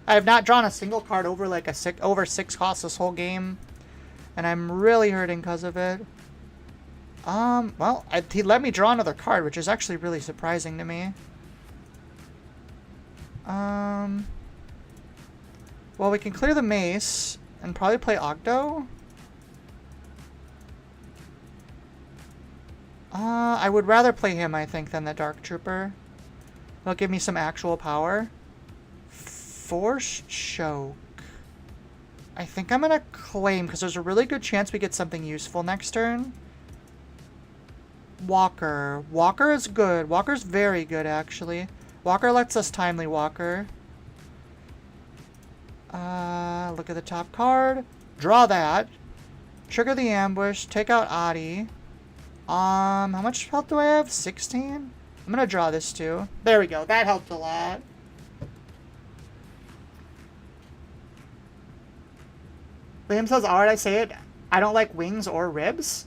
I have not drawn a single card over like over 6 costs this whole game. And I'm really hurting because of it. Well, he let me draw another card, which is actually really surprising to me. Well, we can clear the Mace and probably play Ogdo. I would rather play him, I think, than the Dark Trooper. He'll give me some actual power. Force choke. I think I'm gonna claim, because there's a really good chance we get something useful next turn. Walker. Walker is good. Walker's very good, actually. Walker lets us timely Walker. Look at the top card. Draw that. Trigger the ambush. Take out Adi. How much health do I have? 16? I'm gonna draw this too. There we go. That helped a lot. Liam says, alright, I say it. I don't like wings or ribs.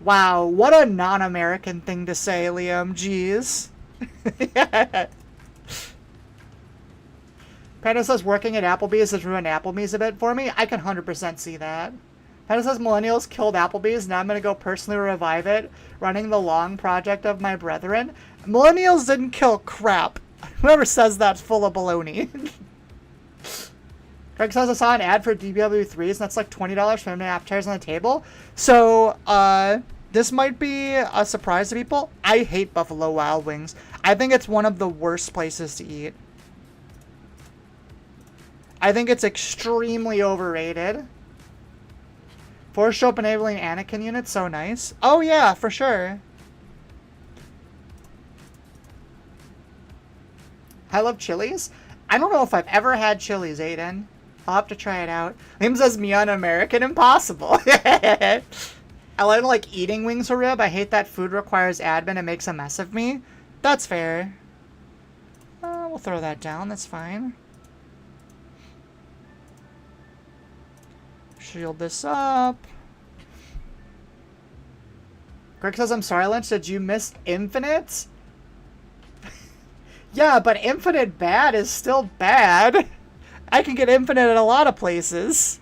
Wow, what a non-American thing to say, Liam. Jeez. Yeah. Panda says, working at Applebee's has ruined Applebee's a bit for me. I can 100% see that. Panda says, millennials killed Applebee's. Now I'm going to go personally revive it, running the long project of my brethren. Millennials didn't kill crap. Whoever says that's full of baloney. Greg says, I saw an ad for DBW3s, and that's like $20 for them appetizers on the table. So, this might be a surprise to people. I hate Buffalo Wild Wings. I think it's one of the worst places to eat. I think it's extremely overrated. Force Choke enabling Anakin units, so nice. Oh yeah, for sure. I love Chili's. I don't know if I've ever had Chili's, Aiden. I'll have to try it out. Liam says, me un-American, impossible. I like eating wings or rib. I hate that food requires admin and makes a mess of me. That's fair. We'll throw that down. That's fine. Shield this up. Greg says, I'm sorry, Lynch. Did you miss Infinite? Yeah, but Infinite bad is still bad. I can get Infinite at a lot of places.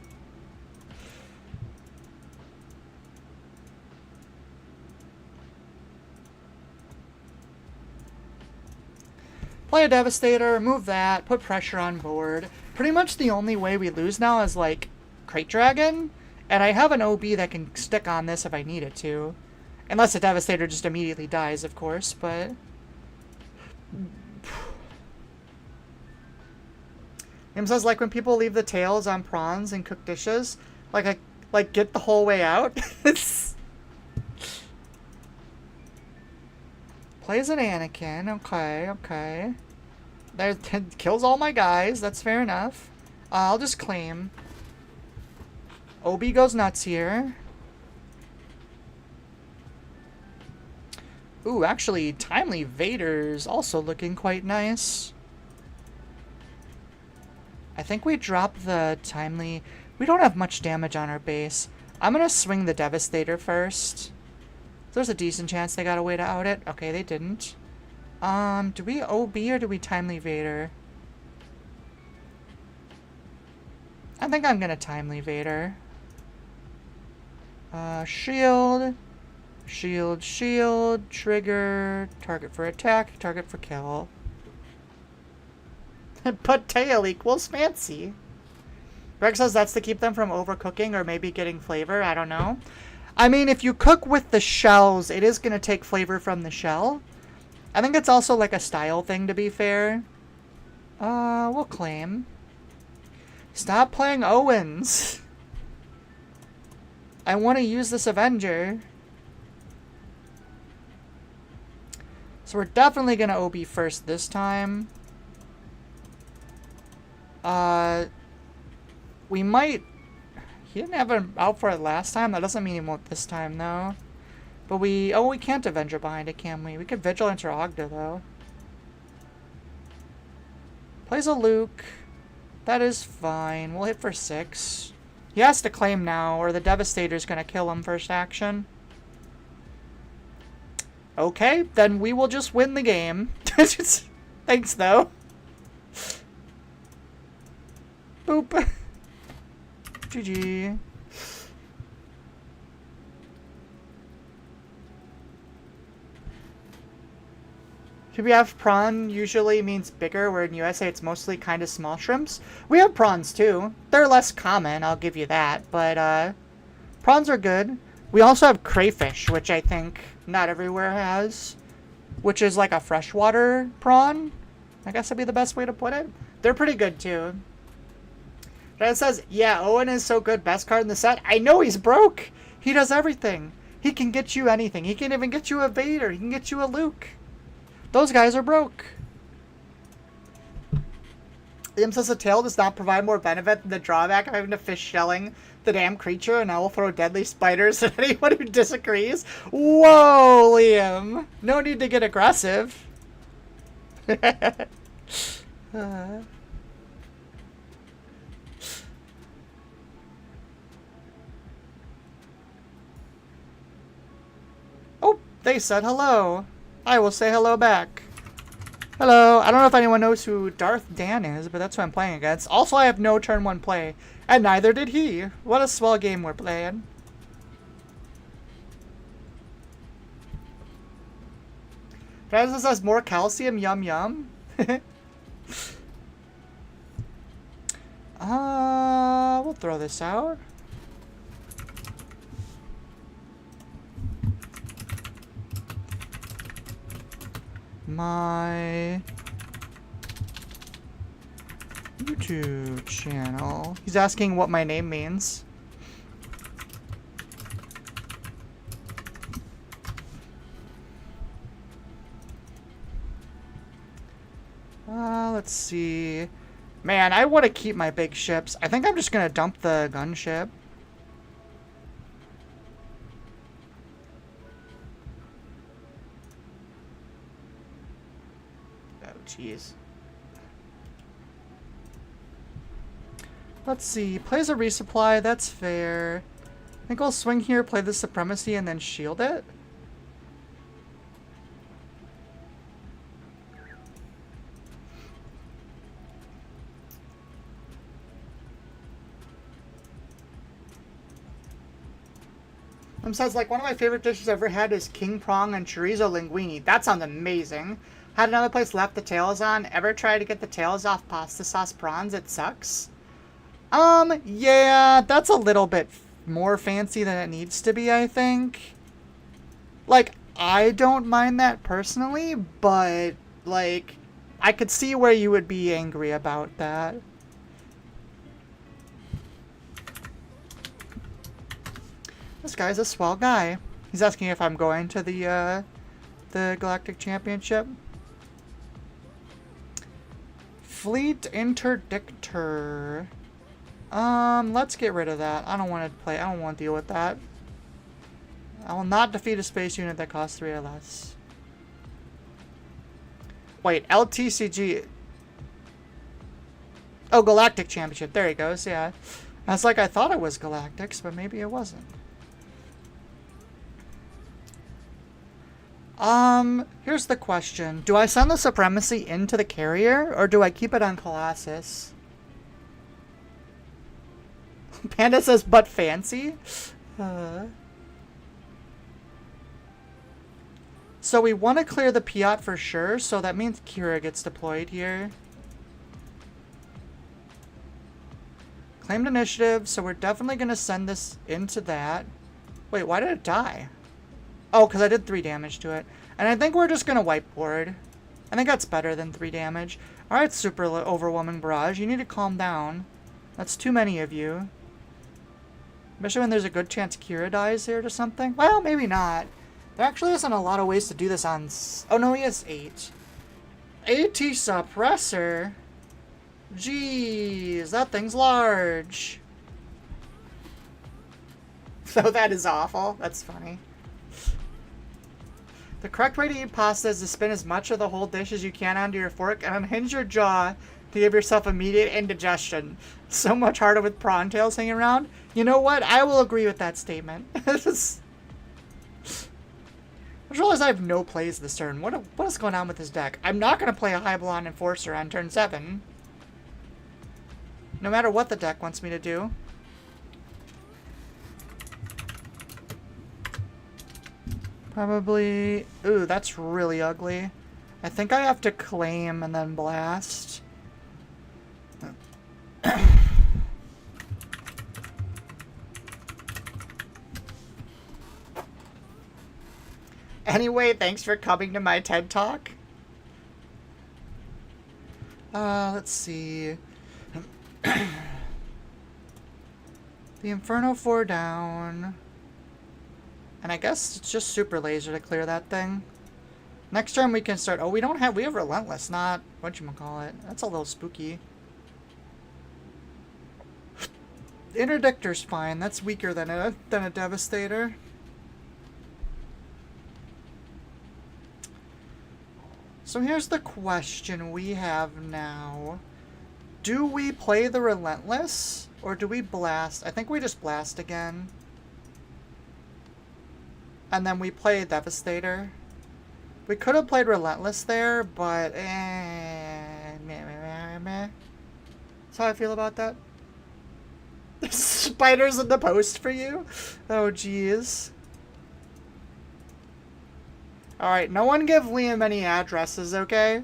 Play a Devastator, remove that, put pressure on board. Pretty much the only way we lose now is, like, Crate Dragon. And I have an OB that can stick on this if I need it to. Unless the Devastator just immediately dies, of course, but... Him says, like, when people leave the tails on prawns and cook dishes, like, get the whole way out. Plays an Anakin. Okay, okay. That kills all my guys. That's fair enough. I'll just claim. OB goes nuts here. Ooh, actually, Timely Vader's also looking quite nice. I think we drop the Timely... We don't have much damage on our base. I'm going to swing the Devastator first. There's a decent chance they got a way to out it. Okay, they didn't. Do we OB or do we Timely Vader? I think I'm going to Timely Vader. Shield. Shield, shield. Trigger. Target for attack. Target for kill. But tail equals fancy. Greg says that's to keep them from overcooking or maybe getting flavor. I don't know. I mean, if you cook with the shells, it is going to take flavor from the shell. I think it's also like a style thing, to be fair. We'll claim. Stop playing Owens. I want to use this Avenger. So we're definitely going to OB first this time. We might... He didn't have him out for it last time. That doesn't mean he won't this time, though. But we... Oh, we can't Avenger behind it, can we? We could Vigilance or Ogda, though. Plays a Luke. That is fine. We'll hit for 6. He has to claim now, or the Devastator's gonna kill him first action. Okay, then we will just win the game. Thanks, though. Boop. GG. PBF prawn usually means bigger, where in USA it's mostly kind of small shrimps. We have prawns too. They're less common, I'll give you that, but prawns are good. We also have crayfish, which I think not everywhere has, which is like a freshwater prawn. I guess that'd be the best way to put it. They're pretty good too. It says, yeah, Owen is so good. Best card in the set. I know he's broke. He does everything. He can get you anything. He can even get you a Vader. He can get you a Luke. Those guys are broke. Liam says the tail does not provide more benefit than the drawback of having to fish shelling the damn creature, and I will throw deadly spiders at anyone who disagrees. Whoa, Liam. No need to get aggressive. Oh, they said hello. I will say hello back. Hello. I don't know if anyone knows who Darth Dan is, but that's who I'm playing against. Also, I have no turn 1 play, and neither did he. What a swell game we're playing. Francis has more calcium, yum yum. We'll throw this out. My YouTube channel. He's asking what my name means. Let's see. Man, I want to keep my big ships. I think I'm just going to dump the gunship. Oh, jeez. Let's see. Plays a resupply. That's fair. I think I'll swing here, play the supremacy, and then shield it. Says, like, one of my favorite dishes I've ever had is king prong and chorizo linguine. That sounds amazing. Had another place left the tails on. Ever try to get the tails off pasta sauce prawns? It sucks. Yeah, that's a little bit more fancy than it needs to be, I think. Like, I don't mind that personally, but, like, I could see where you would be angry about that. This guy's a swell guy. He's asking if I'm going to the Galactic Championship. Fleet Interdictor. Let's get rid of that. I don't want to play. I don't want to deal with that. I will not defeat a space unit that costs 3 or less. Wait, LTCG. Oh, Galactic Championship. There he goes. Yeah. I was like, I thought it was Galactics, but maybe it wasn't. Here's the question. Do I send the Supremacy into the carrier, or do I keep it on Colossus? Panda says, but fancy? So we want to clear the Piat for sure, so that means Qira gets deployed here. Claimed initiative, so we're definitely going to send this into that. Wait, why did it die? Oh, because I did 3 damage to it. And I think we're just going to wipe board. I think that's better than 3 damage. Alright, super overwhelming barrage. You need to calm down. That's too many of you. Especially when there's a good chance Qira dies here to something. Well, maybe not. There actually isn't a lot of ways to do this on... Oh, no, he has 8. AT suppressor? Jeez, that thing's large. So that is awful. That's funny. The correct way to eat pasta is to spin as much of the whole dish as you can onto your fork and unhinge your jaw to give yourself immediate indigestion. So much harder with prawn tails hanging around. You know what? I will agree with that statement. I just realized I have no plays this turn. What is going on with this deck? I'm not going to play a Hybelon Enforcer on turn 7. No matter what the deck wants me to do. Probably... Ooh, that's really ugly. I think I have to claim and then blast. Anyway, thanks for coming to my TED Talk. Let's see. The Inferno 4 down. And I guess it's just Super Laser to clear that thing. Next turn we can start... Oh, we have Relentless, not... whatchamacallit. That's a little spooky. Interdictor's fine. That's weaker than a Devastator. So here's the question we have now. Do we play the Relentless? Or do we Blast? I think we just Blast again. And then we play Devastator. We could have played Relentless there, but... That's how I feel about that. Spiders in the post for you? Oh, jeez. Alright, no one give Liam any addresses, okay?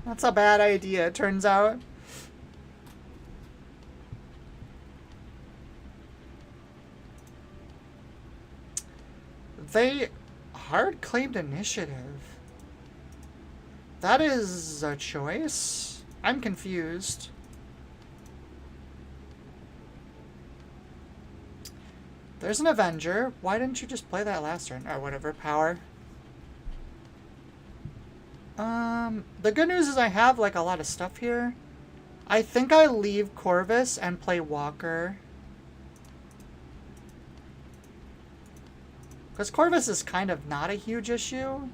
That's a bad idea, it turns out. They hard claimed initiative. That is a choice. I'm confused. There's an Avenger. Why didn't you just play that last turn? Or whatever, power. The good news is I have, like, a lot of stuff here. I think I leave Corvus and play Walker. Because Corvus is kind of not a huge issue.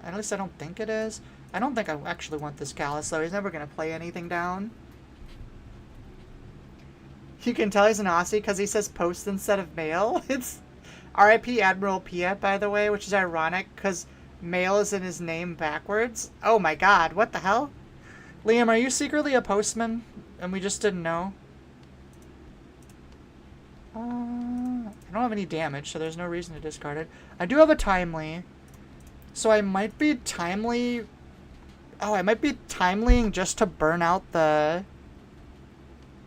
At least I don't think it is. I don't think I actually want this Callus, though. He's never going to play anything down. You can tell he's an Aussie because he says post instead of mail. It's RIP Admiral Piet, by the way, which is ironic because mail is in his name backwards. Oh my god, what the hell? Liam, are you secretly a postman and we just didn't know? I don't have any damage, so there's no reason to discard it. I do have a Timely, so I might be Timely... Oh, I might be Timelying just to burn out the...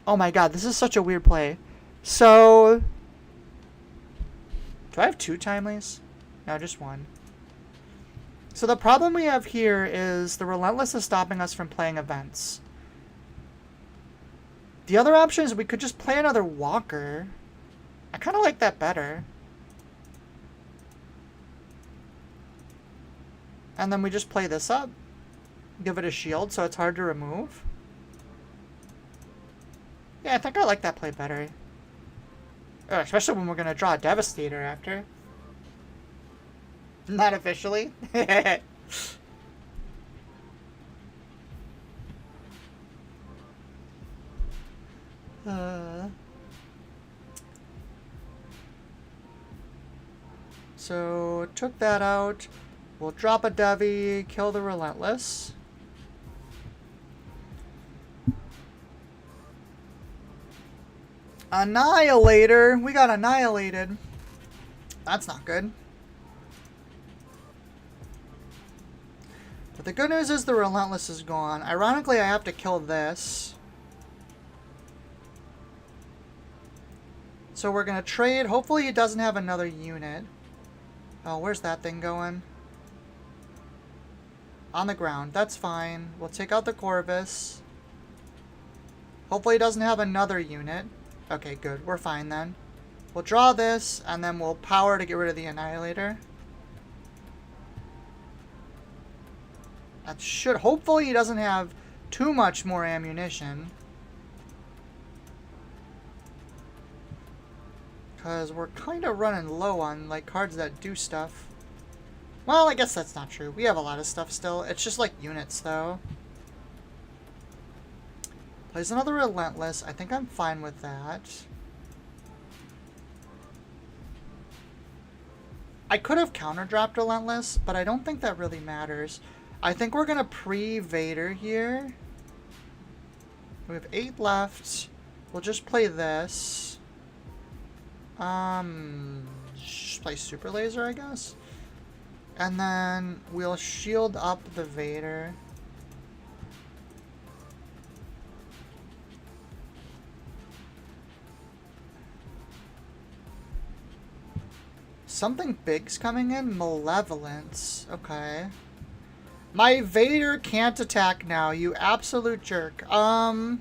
Oh my god, this is such a weird play. So... Do I have 2 Timelies? No, just 1. So the problem we have here is the Relentless is stopping us from playing events. The other option is we could just play another Walker. I kind of like that better. And then we just play this up. Give it a shield so it's hard to remove. Yeah, I think I like that play better. Especially when we're going to draw a Devastator after. Not officially. So, took that out. We'll drop a Devi, kill the Relentless. Annihilator! We got annihilated. That's not good. But the good news is the Relentless is gone. Ironically, I have to kill this. So we're going to trade. Hopefully he doesn't have another unit. Oh, where's that thing going? On the ground. That's fine. We'll take out the Corvus. Hopefully he doesn't have another unit. Okay, good. We're fine then. We'll draw this, and then we'll power to get rid of the Annihilator. That should... Hopefully he doesn't have too much more ammunition. Because we're kind of running low on, like, cards that do stuff. Well, I guess that's not true. We have a lot of stuff still. It's just, like, units, though. Plays another Relentless. I think I'm fine with that. I could have counter-dropped Relentless, but I don't think that really matters. I think we're going to pre-Vader here. We have 8 left. We'll just play this. Just play Super Laser, I guess. And then we'll shield up the Vader. Something big's coming in? Malevolence. Okay. My Vader can't attack now, you absolute jerk. I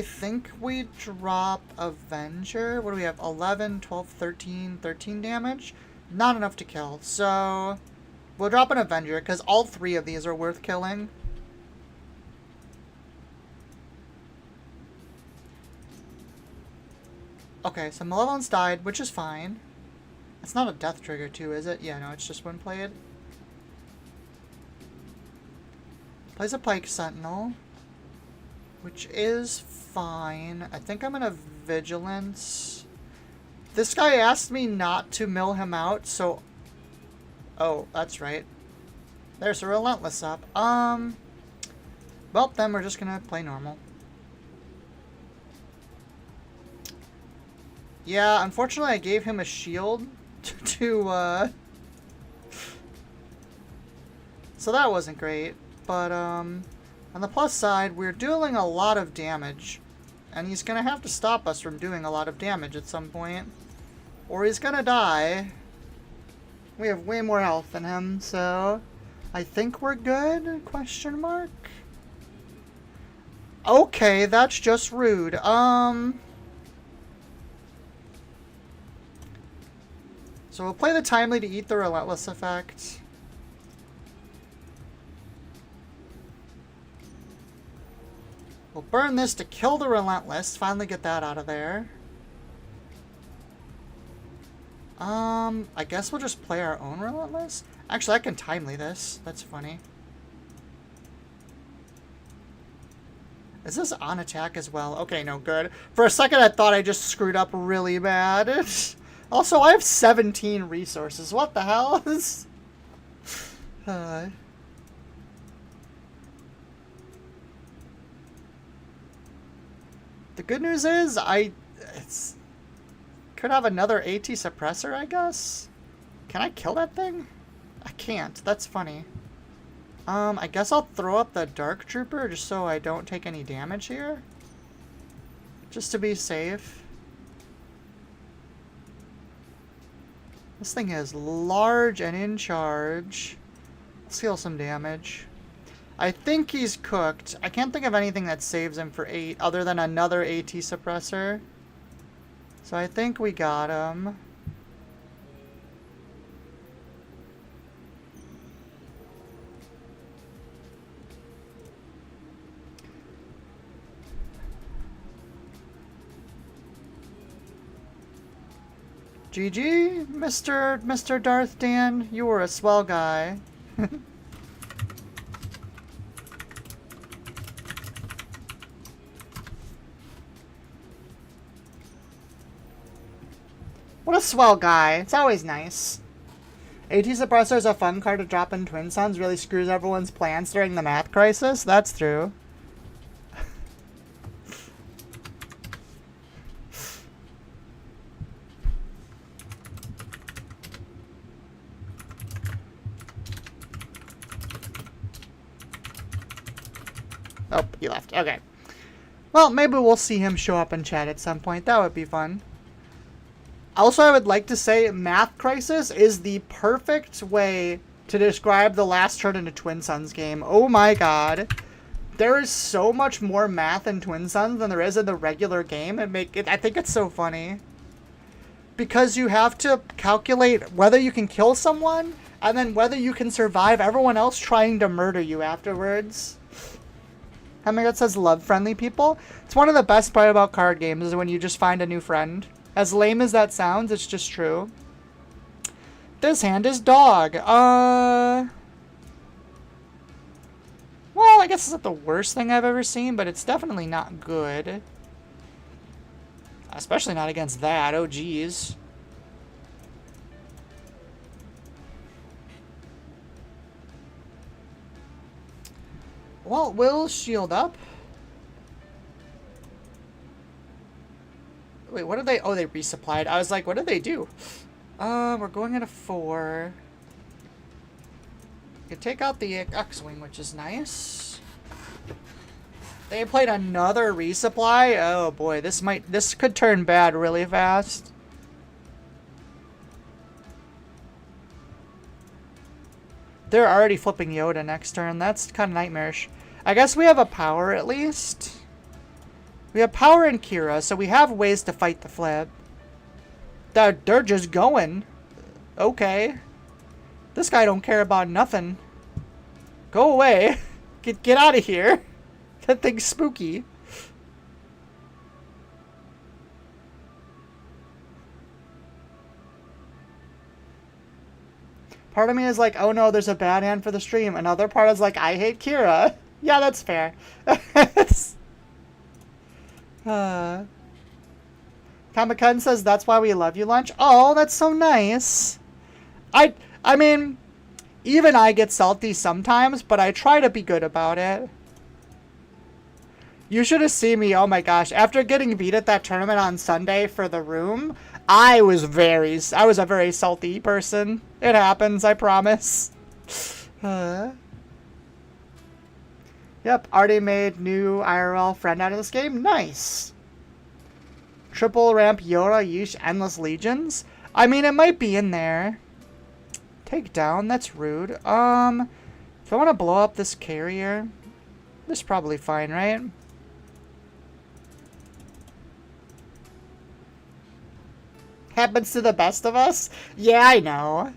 think we drop Avenger. What do we have? 11, 12, 13, 13 damage? Not enough to kill, so we'll drop an Avenger, because all three of these are worth killing. Okay, so Malevolence died, which is fine. It's not a death trigger too, is it? Yeah, no, it's just when played. Plays a Pike Sentinel, which is fine. I think I'm gonna Vigilance. This guy asked me not to mill him out, so... Oh, that's right. There's a Relentless up. Well, then we're just gonna play normal. Yeah, unfortunately I gave him a shield to so that wasn't great. But, on the plus side, we're dealing a lot of damage. And he's gonna have to stop us from doing a lot of damage at some point. Or he's gonna die. We have way more health than him, so... I think we're good? Question mark? Okay, that's just rude. So we'll play the Timely to eat the Relentless effect. We'll burn this to kill the Relentless. Finally get that out of there. I guess we'll just play our own Relentless. Actually, I can Timely this. That's funny. Is this on attack as well? Okay, no, good. For a second, I thought I just screwed up really bad. Also, I have 17 resources. What the hell? The good news is, could have another AT suppressor, I guess? Can I kill that thing? I can't. That's funny. I guess I'll throw up the Dark Trooper just so I don't take any damage here. Just to be safe. This thing is large and in charge. Let's heal some damage. I think he's cooked. I can't think of anything that saves him for 8 other than another AT suppressor. So I think we got him. GG, Mr. Darth Dan. You were a swell guy. What a swell guy. It's always nice. AT Suppressor is a fun card to drop in Twin Suns. Really screws everyone's plans during the math crisis. That's true. Oh, he left. Okay. Well, maybe we'll see him show up in chat at some point. That would be fun. Also, I would like to say Math Crisis is the perfect way to describe the last turn in a Twin Suns game. Oh my god. There is so much more math in Twin Suns than there is in the regular game. I think it's so funny. Because you have to calculate whether you can kill someone, and then whether you can survive everyone else trying to murder you afterwards. Hemigot says, love friendly people. It's one of the best part about card games is when you just find a new friend. As lame as that sounds, it's just true. This hand is dog. Well, I guess it's not the worst thing I've ever seen, but it's definitely not good. Especially not against that. Oh, geez. Well, we'll shield up. Wait, what did they... Oh, they resupplied. I was like, what did they do? We're going at a 4. You can take out the X-Wing, which is nice. They played another resupply? Oh boy, this could turn bad really fast. They're already flipping Yoda next turn. That's kind of nightmarish. I guess we have a power at least. We have power in Qira, so we have ways to fight the flip. They're just going. Okay. This guy don't care about nothing. Go away. Get out of here. That thing's spooky. Part of me is like, oh no, there's a bad hand for the stream. Another part is like, I hate Qira. Yeah, that's fair. Kamakun says, that's why we love you, Lunch. Oh, that's so nice. I mean, even I get salty sometimes, but I try to be good about it. You should have seen me, oh my gosh. After getting beat at that tournament on Sunday for the room, I was a very salty person. It happens, I promise. Yep, already made new IRL friend out of this game. Nice. Triple ramp Yoda, yeesh, endless legions. I mean, it might be in there. Take down, that's rude. If I want to blow up this carrier, this is probably fine, right? Happens to the best of us? Yeah, I know.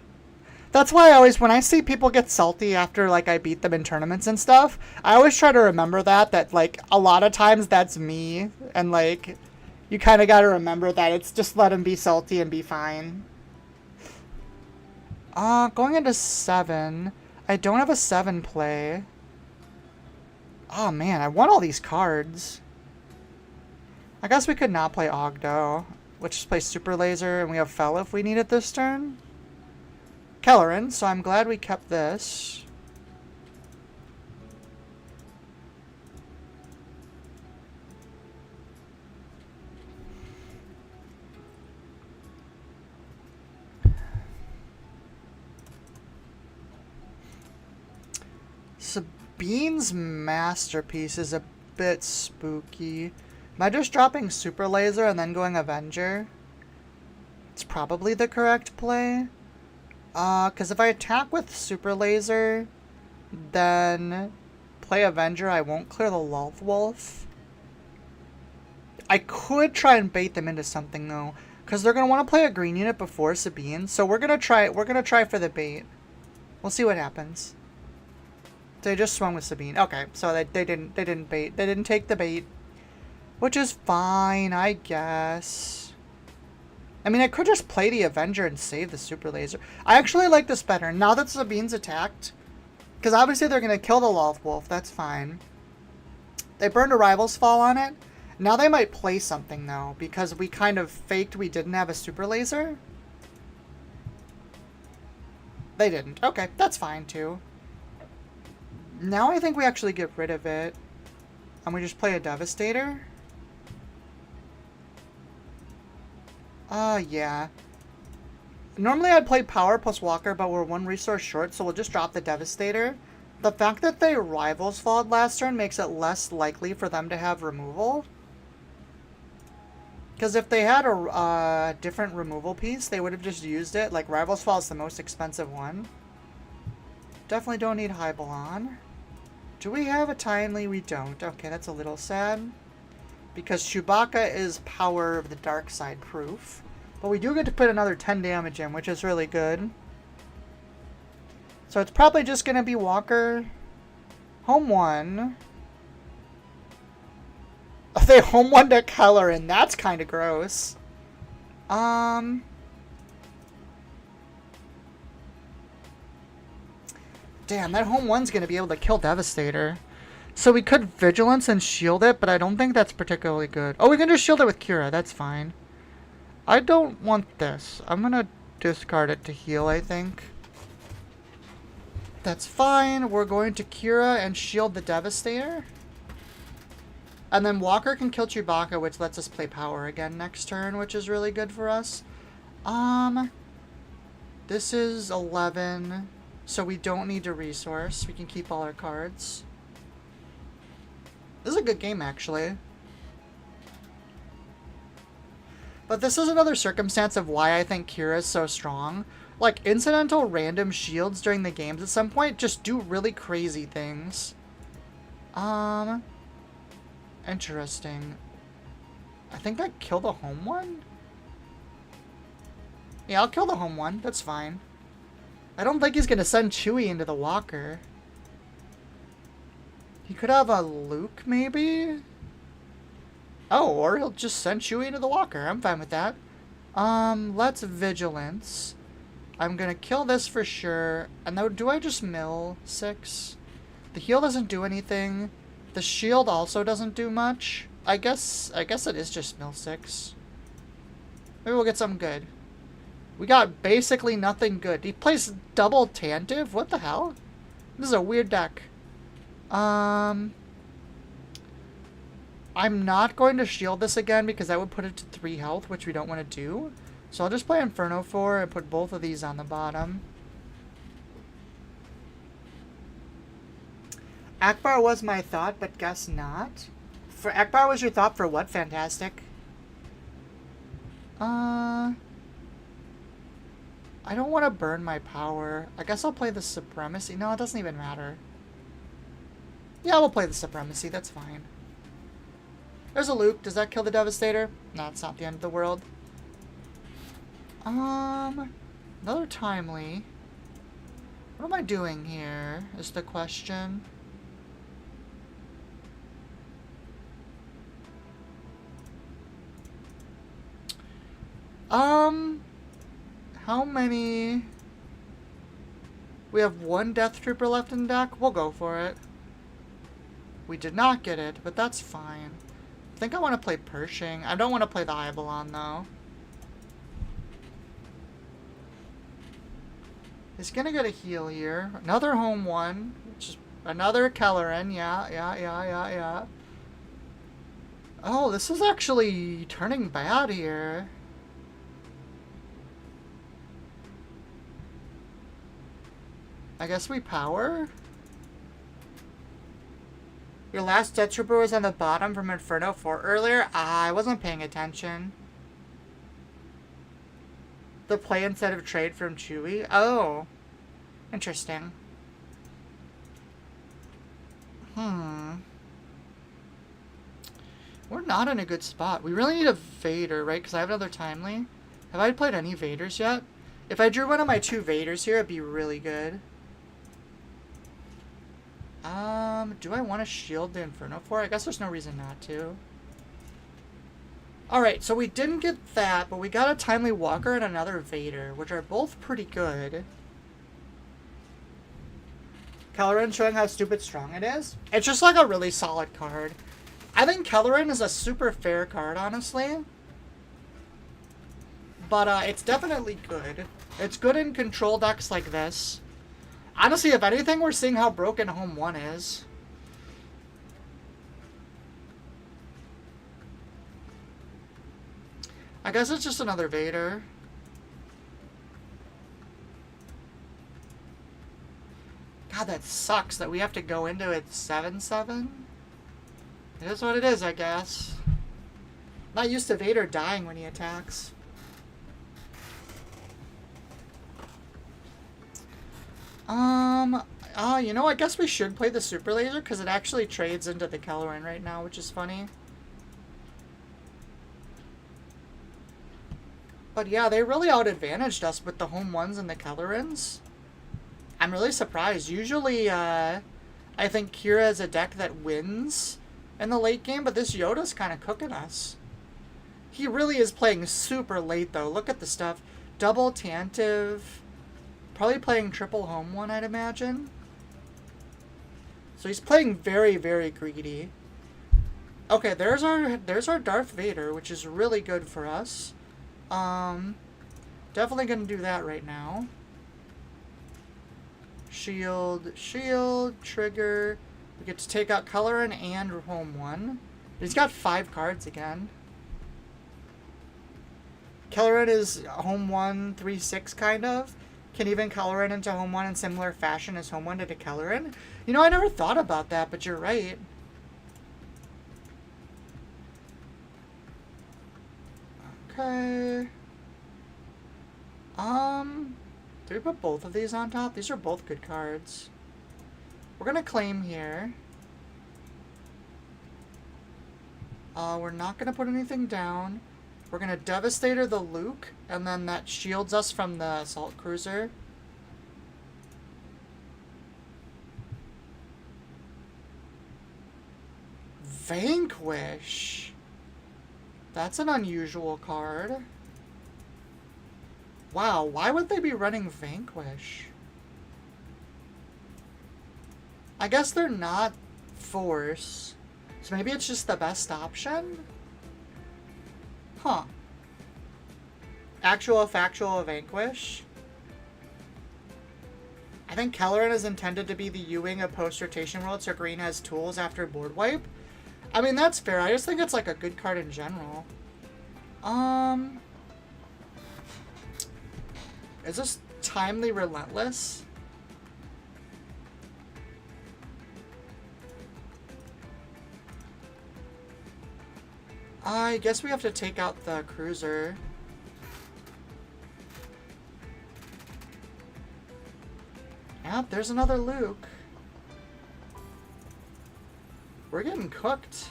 That's why I always, when I see people get salty after, like, I beat them in tournaments and stuff, I always try to remember that, like, a lot of times that's me. And, like, you kind of got to remember that. It's just let them be salty and be fine. Going into 7. I don't have a 7 play. Oh, man, I want all these cards. I guess we could not play Ogdo. Let's just play Super Laser, and we have Fell if we need it this turn. Kellerin, so I'm glad we kept this. Sabine's Masterpiece is a bit spooky. Am I just dropping Super Laser and then going Avenger? It's probably the correct play. Because if I attack with Super Laser, then play Avenger, I won't clear the Love Wolf. I could try and bait them into something, though. Because they're going to want to play a green unit before Sabine. So we're going to try for the bait. We'll see what happens. They just swung with Sabine. Okay, so they didn't bait. They didn't take the bait. Which is fine, I guess. I mean, I could just play the Avenger and save the Super Laser. I actually like this better. Now that Sabine's attacked, because obviously they're going to kill the Love Wolf. That's fine. They burned a Rival's Fall on it. Now they might play something, though, because we kind of faked we didn't have a Super Laser. They didn't. Okay, that's fine, too. Now I think we actually get rid of it. And we just play a Devastator. Yeah. Normally I'd play Power plus Walker, but we're 1 resource short, so we'll just drop the Devastator. The fact that they Rivals Falled last turn makes it less likely for them to have removal. Because if they had a different removal piece, they would have just used it. Like, Rivals Fall is the most expensive one. Definitely don't need Hybelon. Do we have a Timely? We don't. Okay, that's a little sad. Because Chewbacca is Power of the Dark Side proof. But we do get to put another 10 damage in, which is really good. So it's probably just going to be Walker. Home 1. Oh, they home 1 to Kellerin. That's kind of gross. Damn, that home 1's going to be able to kill Devastator. So we could Vigilance and shield it, but I don't think that's particularly good. Oh, we can just shield it with Qira. That's fine. I don't want this. I'm going to discard it to heal, I think. That's fine. We're going to Qira and shield the Devastator. And then Walker can kill Chewbacca, which lets us play Power again next turn, which is really good for us. This is 11, so we don't need to resource. We can keep all our cards. This is a good game, actually. But this is another circumstance of why I think Qira is so strong. like, incidental random shields during the games at some point just do really crazy things. Interesting. I think I kill the home one? Yeah, I'll kill the home one. That's fine. I don't think he's gonna send Chewie into the walker. He could have a Luke, maybe? Oh, or he'll just send Chewie into the walker. I'm fine with that. Let's vigilance. I'm gonna kill this for sure. And then do I just mill 6? The heal doesn't do anything. The shield also doesn't do much. I guess it is just mill 6. Maybe we'll get something good. We got basically nothing good. He plays double Tantive? What the hell? This is a weird deck. I'm not going to shield this again because that would put it to 3 health, which we don't want to do. So I'll just play Inferno 4 and put both of these on the bottom. Akbar was my thought, but guess not. For Akbar was your thought for what? Fantastic. I don't want to burn my power. I guess I'll play the Supremacy. No, it doesn't even matter. Yeah, we'll play the Supremacy. That's fine. There's a Luke. Does that kill the Devastator? No, it's not the end of the world. Another Timely. What am I doing here is the question. How many? We have 1 Death Trooper left in deck. We'll go for it. We did not get it, but that's fine. I think I want to play Pershing. I don't want to play the Eidolon, though. He's gonna get a heal here. Another home one. Which is another Kelleran. Yeah. Oh, this is actually turning bad here. I guess we power? Your last Death Trooper was on the bottom from Inferno 4 earlier? I wasn't paying attention. The play instead of trade from Chewie? Oh. Interesting. We're not in a good spot. We really need a Vader, right? Because I have another Timely. Have I played any Vaders yet? If I drew one of my 2 Vaders here, it'd be really good. Do I want to shield the Inferno 4? I guess there's no reason not to. Alright, so we didn't get that, but we got a Timely Walker and another Vader, which are both pretty good. Kelleran showing how stupid strong it is. It's just like a really solid card. I think Kelleran is a super fair card, honestly. But it's definitely good. It's good in control decks like this. Honestly, if anything, we're seeing how broken Home 1 is. I guess it's just another Vader. God, that sucks that we have to go into it 7-7. It is what it is, I guess. Not used to Vader dying when he attacks. You know, I guess we should play the Super Laser because it actually trades into the Kelleran right now, which is funny. But yeah, they really out-advantaged us with the home ones and the Kellerans. I'm really surprised. Usually, I think Qira is a deck that wins in the late game, but this Yoda's kind of cooking us. He really is playing super late, though. Look at the stuff. Double Tantive. Probably playing triple home one, I'd imagine. So he's playing very, very greedy. Okay, there's our Darth Vader, which is really good for us. Definitely gonna do that right now. Shield, trigger. We get to take out Kelleran and home one. He's got 5 cards again. Kelleran is home 1, 3, 6 kind of. Can even Kelleran into home 1 in similar fashion as home 1 did to Kelleran. You know, I never thought about that, but you're right. Okay. Do we put both of these on top? These are both good cards. We're gonna claim here. We're not gonna put anything down. We're gonna Devastator the Luke, and then that shields us from the assault cruiser. Vanquish. That's an unusual card. Wow, why would they be running Vanquish? I guess they're not Force. So maybe it's just the best option? Huh. Actual factual Vanquish? I think Kelleran is intended to be the Ewing of post-rotation world, so green has tools after board wipe. I mean, that's fair. I just think it's like a good card in general. Is this Timely Relentless? I guess we have to take out the cruiser. Yep, there's another Luke. We're getting cooked.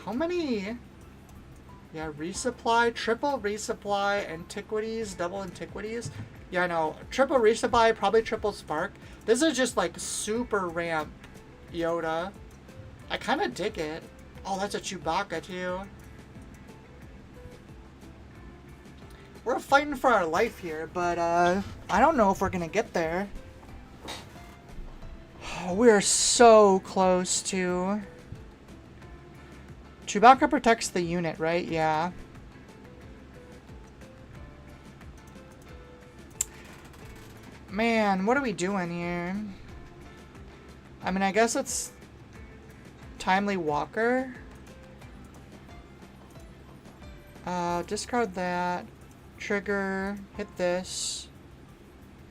How many? Yeah, resupply, triple resupply, antiquities, double antiquities. Yeah, I know. Triple resupply, probably triple spark. This is just like super ramp Yoda. I kind of dig it. Oh, that's a Chewbacca too. We're fighting for our life here, but I don't know if we're gonna get there. Oh, we're so close to... Chewbacca protects the unit, right? Yeah. Man, what are we doing here? I mean, I guess it's... Timely Walker. Discard that. Trigger. Hit this.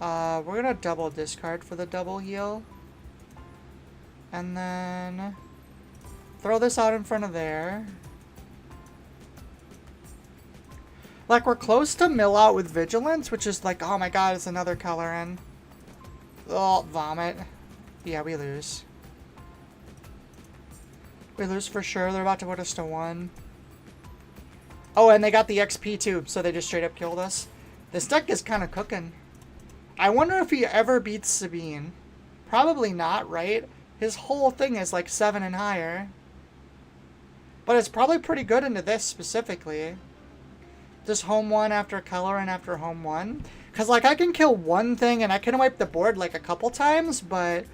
We're gonna double discard for the double heal. And then... Throw this out in front of there. Like, we're close to mill out with Vigilance, which is like, oh my god, it's another Kelleran. Oh, vomit. Yeah, we lose. We lose for sure. They're about to put us to 1. Oh, and they got the XP too, so they just straight up killed us. This deck is kind of cooking. I wonder if he ever beats Sabine. Probably not, right? His whole thing is like 7 and higher. But it's probably pretty good into this specifically. Just home 1 after Kelleran after home 1. Because like I can kill one thing and I can wipe the board like a couple times, but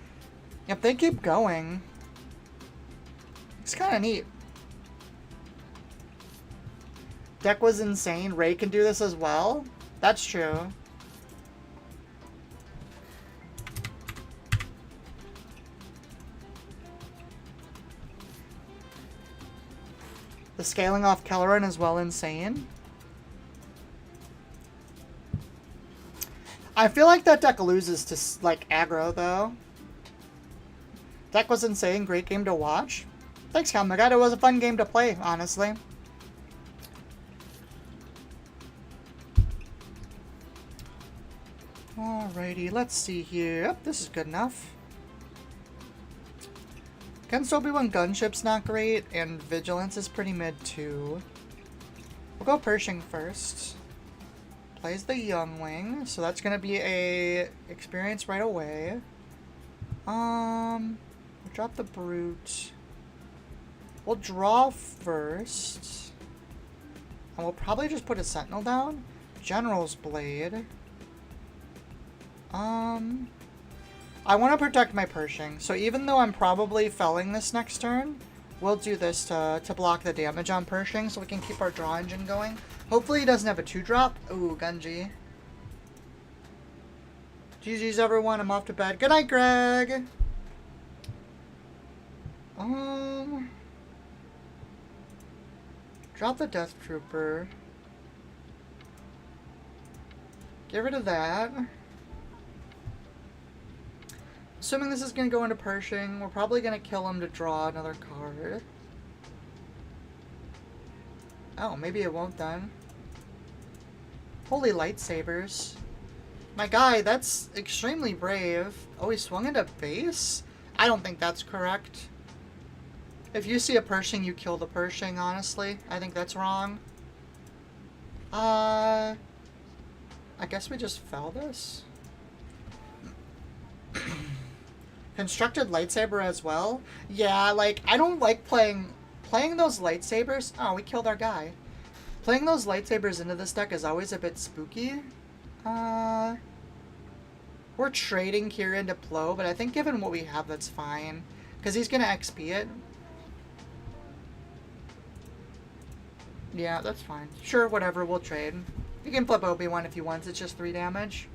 if they keep going... It's kind of neat. Deck was insane. Ray can do this as well. That's true. The scaling off Kelleran is well insane. I feel like that deck loses to like aggro though. Deck was insane. Great game to watch. Thanks, Calmagad. It was a fun game to play, honestly. Alrighty, let's see here. Yep, this is good enough. Against Obi-Wan Gunship's not great, and Vigilance is pretty mid too. We'll go Pershing first. Plays the Youngling, so that's gonna be a experience right away. We'll drop the Brute. We'll draw first. And we'll probably just put a Sentinel down. General's Blade. I want to protect my Pershing, so even though I'm probably felling this next turn, we'll do this to block the damage on Pershing so we can keep our draw engine going. Hopefully he doesn't have a 2-drop. Ooh, Gunji. GG's everyone, I'm off to bed. Good night, Greg! Drop the Death Trooper. Get rid of that. Assuming this is going to go into Pershing, we're probably going to kill him to draw another card. Oh, maybe it won't then. Holy lightsabers. My guy, that's extremely brave. Oh, he swung into base? I don't think that's correct. If you see a Pershing, you kill the Pershing, honestly. I think that's wrong. I guess we just fell this. Constructed lightsaber as well? Yeah, like, I don't like playing those lightsabers. Oh, we killed our guy. Playing those lightsabers into this deck is always a bit spooky. We're trading Qira into Plo, but I think given what we have, that's fine. Because he's going to XP it. Yeah, that's fine. Sure, whatever, we'll trade. You can flip Obi-Wan if he wants, it's just 3 damage.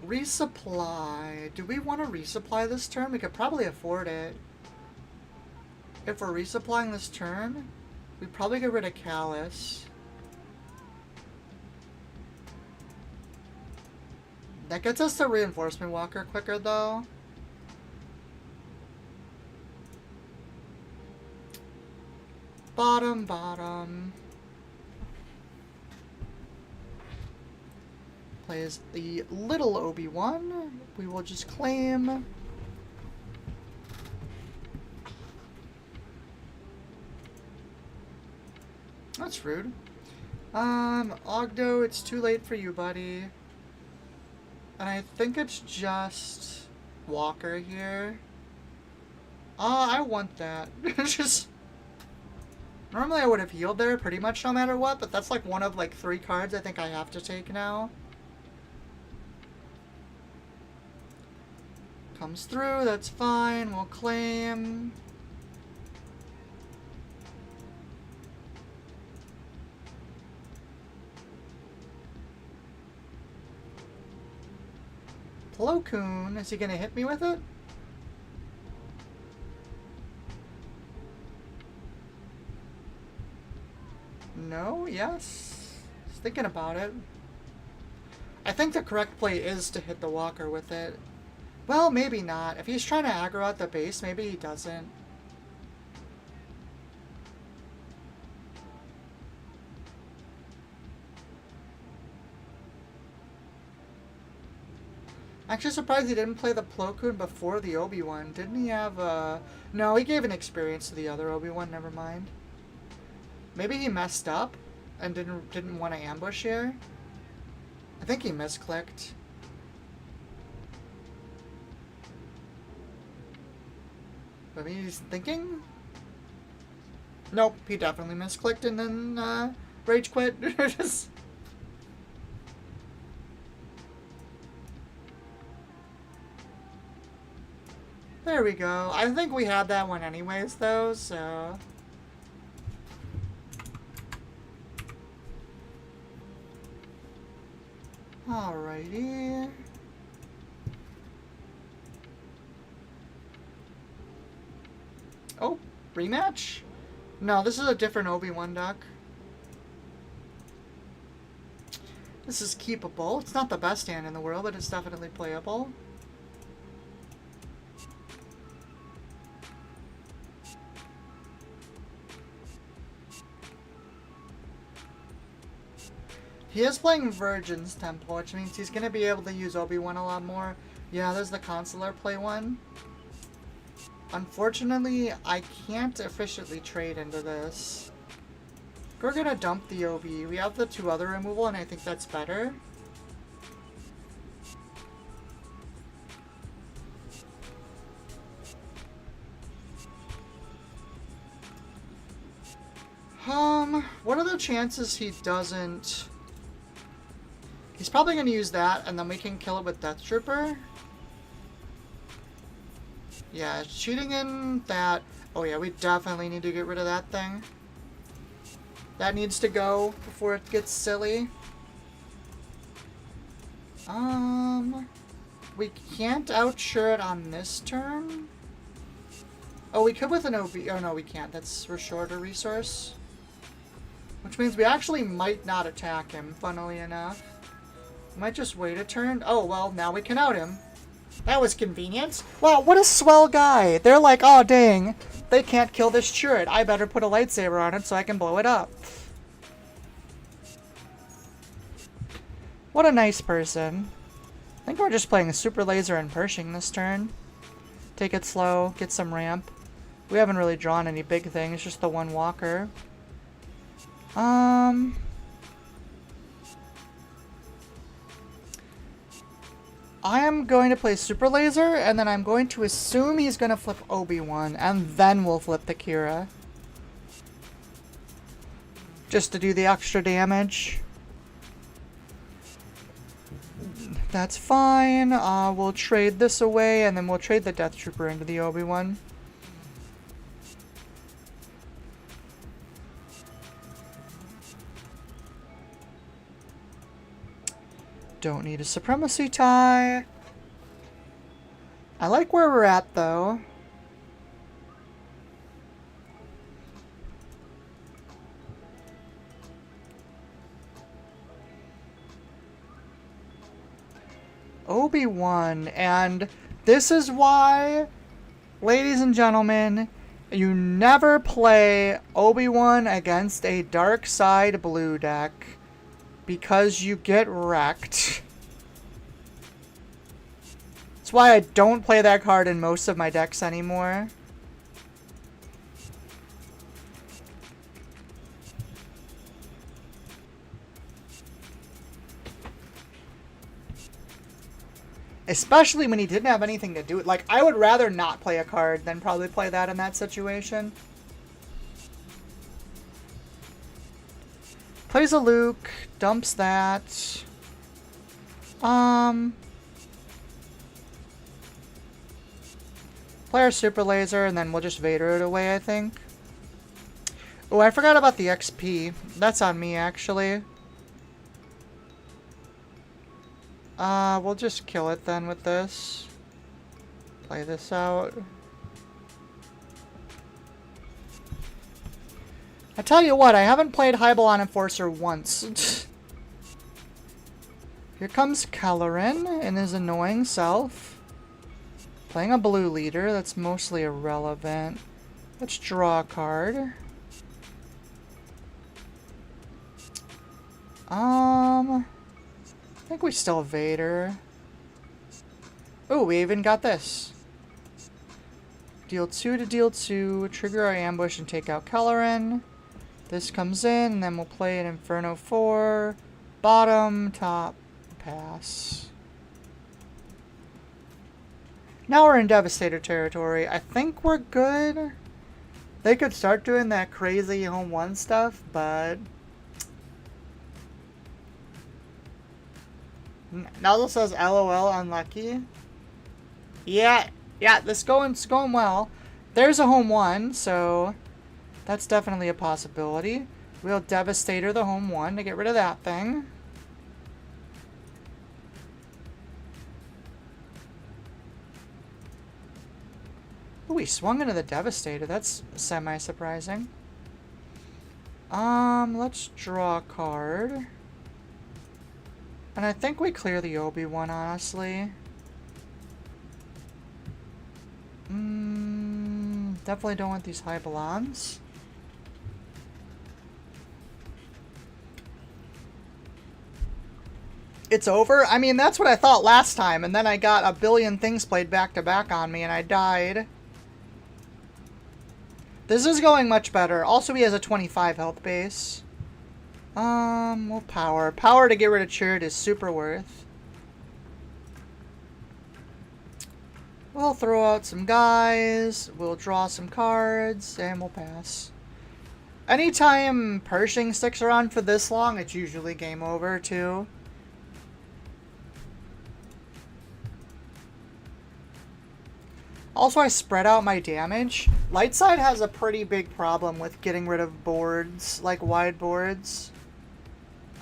Resupply. Do we want to resupply this turn? We could probably afford it. If we're resupplying this turn, we'd probably get rid of Callus. That gets us to Reinforcement Walker quicker, though. Bottom. Plays the little Obi-Wan. We will just claim. That's rude. Ogdo, it's too late for you, buddy. And I think it's just Walker here. I want that. Just normally I would have healed there pretty much no matter what, but that's like one of like 3 cards I think I have to take now. Comes through, that's fine. We'll claim. Plo Koon, is he gonna hit me with it? No, yes. Just thinking about it. I think the correct play is to hit the Walker with it. Well, maybe not. If he's trying to aggro out the base, maybe he doesn't. Actually surprised he didn't play the Plo Koon before the Obi-Wan. Didn't he have a... No, he gave an experience to the other Obi-Wan, never mind. Maybe he messed up and didn't want to ambush here. I think he misclicked. Maybe he's thinking? Nope, he definitely misclicked and then rage quit. Just... There we go. I think we had that one anyways, though, so... Alrighty. Oh, rematch? No, this is a different Obi-Wan deck. This is keepable. It's not the best hand in the world, but it's definitely playable. He is playing Virgin's Temple, which means he's going to be able to use Obi-Wan a lot more. Yeah, there's the Consular play one. Unfortunately, I can't efficiently trade into this. We're going to dump the OB. We have the 2 other removal, and I think that's better. What are the chances he doesn't... He's probably going to use that, and then we can kill it with Death Trooper. Yeah, shooting in that... Oh yeah, we definitely need to get rid of that thing. That needs to go before it gets silly. We can't outsure it on this turn. Oh, we could with an OB... Oh no, we can't. That's for shorter resource. Which means we actually might not attack him, funnily enough. Might just wait a turn. Oh, well, now we can out him. That was convenient. Wow, what a swell guy. They're like, oh dang, they can't kill this turret. I better put a lightsaber on it so I can blow it up. What a nice person. I think we're just playing a super laser and Pershing this turn. Take it slow, get some ramp. We haven't really drawn any big things, just the one walker. I am going to play Super Laser, and then I'm going to assume he's going to flip Obi-Wan, and then we'll flip the Qira. Just to do the extra damage. That's fine. We'll trade this away, and then we'll trade the Death Trooper into the Obi-Wan. Don't need a supremacy tie. I like where we're at, though. Obi-Wan, and this is why, ladies and gentlemen, you never play Obi-Wan against a dark side blue deck. Because you get wrecked. That's why I don't play that card in most of my decks anymore. Especially when he didn't have anything to do with... Like, I would rather not play a card than probably play that in that situation. Plays a Luke, dumps that. Play our Super Laser, and then we'll just Vader it away, I think. Oh, I forgot about the XP. That's on me, actually. We'll just kill it then with this. Play this out. I tell you what, I haven't played Hybelon Enforcer once. Here comes Kelleran and his annoying self. Playing a blue leader, that's mostly irrelevant. Let's draw a card. I think we still Vader. Oh, we even got this. Deal 2 to deal 2, trigger our ambush and take out Kelleran. This comes in, and then we'll play an Inferno 4, bottom, top, pass. Now we're in Devastator territory. I think we're good. They could start doing that crazy home 1 stuff, but... Nozzle says LOL unlucky. Yeah, this it's going well. There's a home 1, so... That's definitely a possibility. We'll Devastator the home 1 to get rid of that thing. Ooh, he swung into the Devastator. That's semi-surprising. Let's draw a card. And I think we clear the Obi-Wan, honestly. Definitely don't want these Hybelons. It's over? I mean, that's what I thought last time, and then I got a billion things played back to back on me, and I died. This is going much better. Also, he has a 25 health base. We'll power. Power to get rid of Chirrut is super worth. We'll throw out some guys, we'll draw some cards, and we'll pass. Anytime Pershing sticks around for this long, it's usually game over, too. Also, I spread out my damage. Lightside has a pretty big problem with getting rid of boards, like wide boards.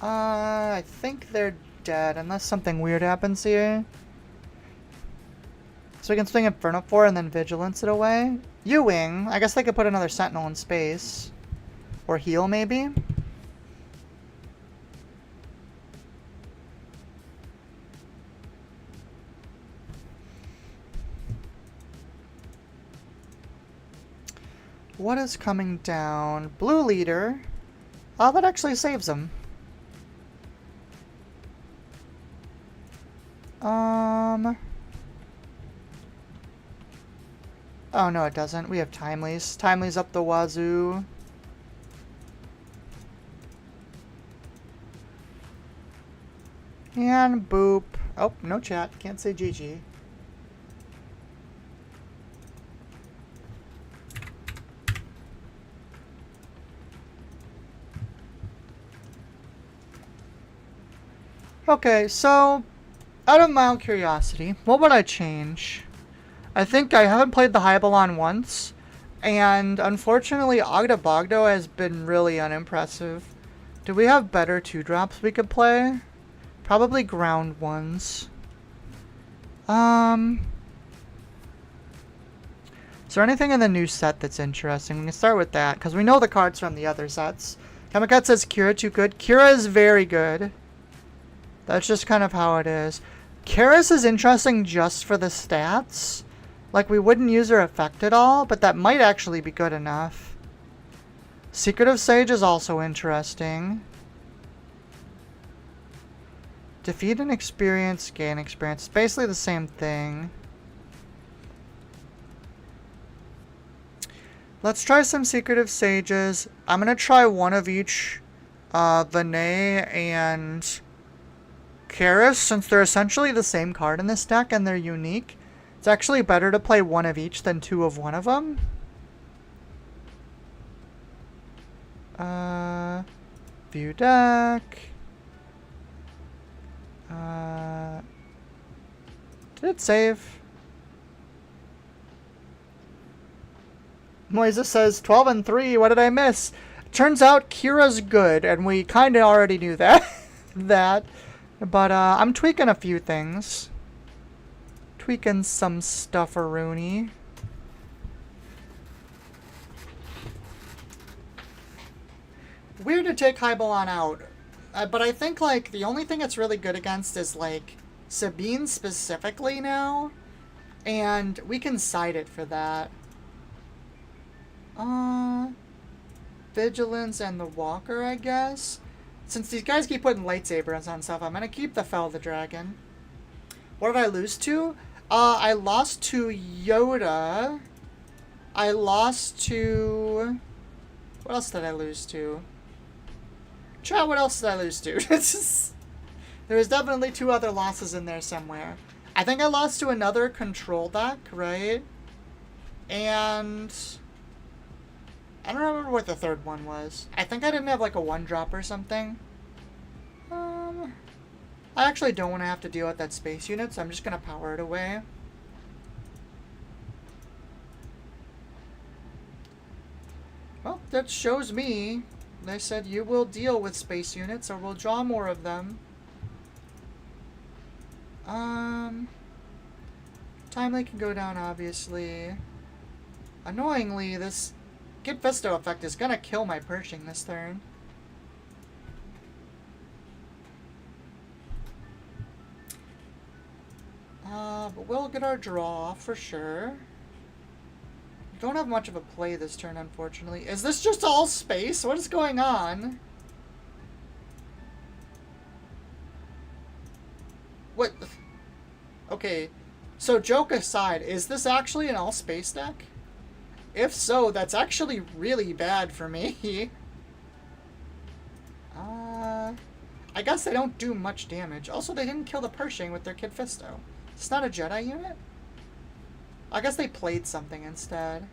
I think they're dead, unless something weird happens here. So we can swing Inferno 4 and then Vigilance it away. U-Wing. I guess they could put another Sentinel in space. Or heal, maybe? What is coming down? Blue leader. Oh, that actually saves him. Oh, no, it doesn't. We have Timely's. Timely's up the wazoo. And boop. Oh, no chat. Can't say GG. Okay, so out of mild curiosity, what would I change? I think I haven't played the Hybalon once, and unfortunately Ogda Bogdo has been really unimpressive. Do we have better 2-drops we could play? Probably ground ones. Is there anything in the new set that's interesting? We can start with that, because we know the cards from the other sets. Kamakat says Qira too good. Qira is very good. That's just kind of how it is. Karis is interesting just for the stats. Like, we wouldn't use her effect at all, but that might actually be good enough. Secret of Sage is also interesting. Defeat an experience, gain experience. It's basically the same thing. Let's try some Secret of Sages. I'm going to try one of each Vinay and Karis, since they're essentially the same card in this deck and they're unique. It's actually better to play one of each than two of one of them. View deck. Did it save? Moises says 12 and 3. What did I miss? Turns out Kira's good, and we kind of already knew that. But I'm tweaking a few things. Tweaking some stufferoony. Weird to take Hybalon out. But I think, like, the only thing it's really good against is, like, Sabine specifically now. And we can side it for that. Vigilance and the Walker, I guess. Since these guys keep putting lightsabers on stuff, I'm going to keep the Fell the Dragon. What did I lose to? I lost to Yoda. I lost to... What else did I lose to? Chat, what else did I lose to? There was definitely 2 other losses in there somewhere. I think I lost to another control deck, right? And... I don't remember what the third one was. I think I didn't have like a 1-drop or something. I actually don't want to have to deal with that space unit, so I'm just going to power it away. Well, that shows me. They said you will deal with space units, or we'll draw more of them. Timely can go down, obviously. Annoyingly, this Kid Fisto effect is gonna kill my Pershing this turn. But we'll get our draw for sure. Don't have much of a play this turn, unfortunately. Is this just all space? What is going on? What? Okay, so joke aside, is this actually an all space deck? If so, that's actually really bad for me. I guess they don't do much damage. Also, they didn't kill the Pershing with their Kid Fisto. It's not a Jedi unit? I guess they played something instead.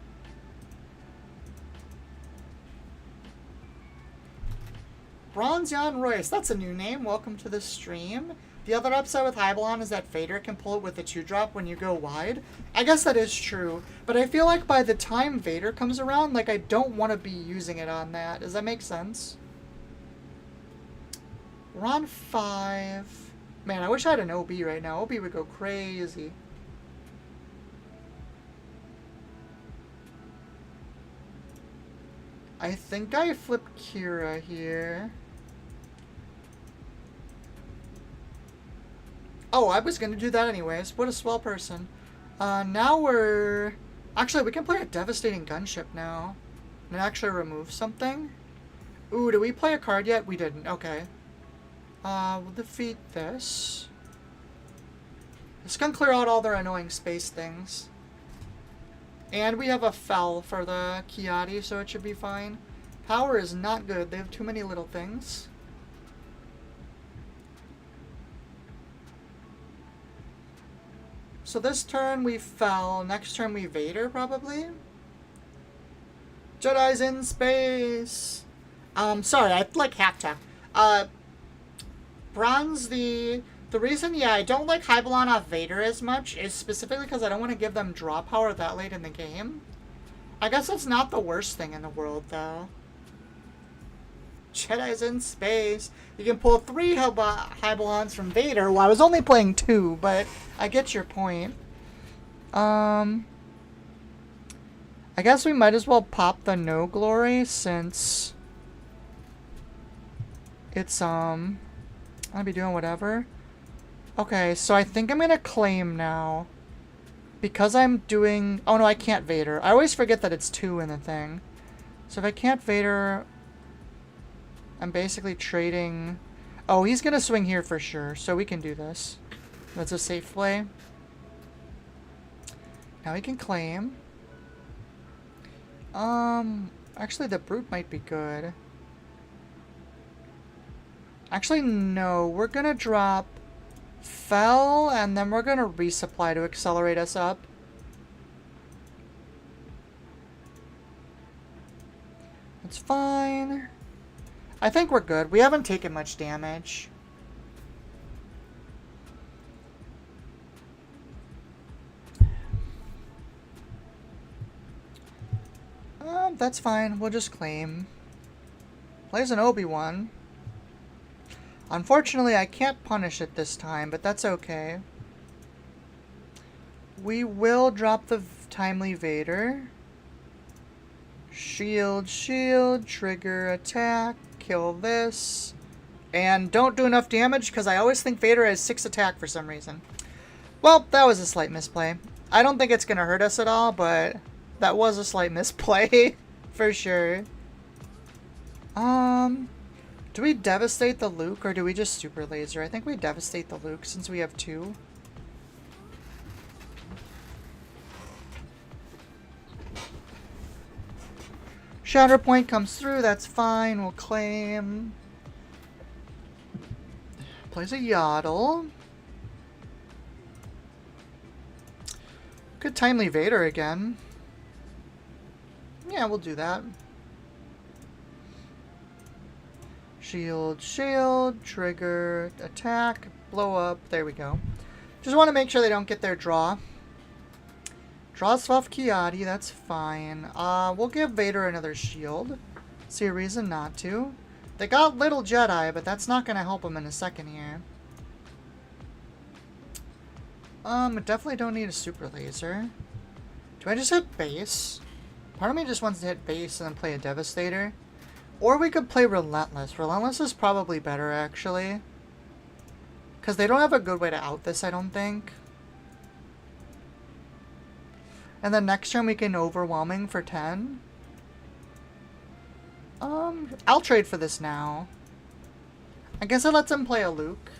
Bronze Jan Royce, that's a new name. Welcome to the stream. The other upside with Hybalon is that Vader can pull it with a 2-drop when you go wide. I guess that is true, but I feel like by the time Vader comes around, like, I don't want to be using it on that. Does that make sense? We're on 5. Man, I wish I had an OB right now. OB would go crazy. I think I flipped Qira here. Oh, I was going to do that anyways. What a swell person. Now we're... Actually, we can play a Devastating Gunship now. And actually remove something. Ooh, did we play a card yet? We didn't. Okay. We'll defeat this. It's gonna clear out all their annoying space things. And we have a fell for the Qira, so it should be fine. Power is not good. They have too many little things. So this turn we fell. Next turn we Vader, probably. Jedi's in space. Sorry, I like half tech. Bronze, the reason, yeah, I don't like Hybelon off Vader as much is specifically because I don't want to give them draw power that late in the game. I guess it's not the worst thing in the world, though. Jedi's in space. You can pull 3 Hybelons from Vader. Well, I was only playing 2, but I get your point. I guess we might as well pop the No Glory since it's, I'll be doing whatever. Okay, so I think I'm gonna claim now. Because I'm doing... Oh no, I can't Vader. I always forget that it's 2 in the thing. So if I can't Vader, I'm basically trading... Oh, he's gonna swing here for sure, so we can do this. That's a safe play. Now we can claim. Actually the Brute might be good. Actually, no. We're gonna drop Fell, and then we're gonna resupply to accelerate us up. That's fine. I think we're good. We haven't taken much damage. That's fine. We'll just claim. Plays an Obi-Wan. Unfortunately, I can't punish it this time, but that's okay. We will drop the Timely Vader. Shield, shield, trigger, attack, kill this. And don't do enough damage, because I always think Vader has 6 attack for some reason. Well, that was a slight misplay. I don't think it's going to hurt us at all, but that was a slight misplay, for sure. Do we devastate the Luke, or do we just super laser? I think we devastate the Luke since we have 2. Shatter Point comes through, that's fine, we'll claim. Plays a Yaddle. Good Timely Vader again. Yeah, we'll do that. Shield, shield, trigger, attack, blow up. There we go. Just want to make sure they don't get their draw. Draw off Qira, that's fine. We'll give Vader another shield. See a reason not to. They got Little Jedi, but that's not going to help them in a second here. Definitely don't need a super laser. Do I just hit base? Part of me just wants to hit base and then play a Devastator. Or we could play Relentless. Relentless is probably better, actually. Because they don't have a good way to out this, I don't think. And then next turn we can Overwhelming for 10. I'll trade for this now. I guess it lets him play a Luke.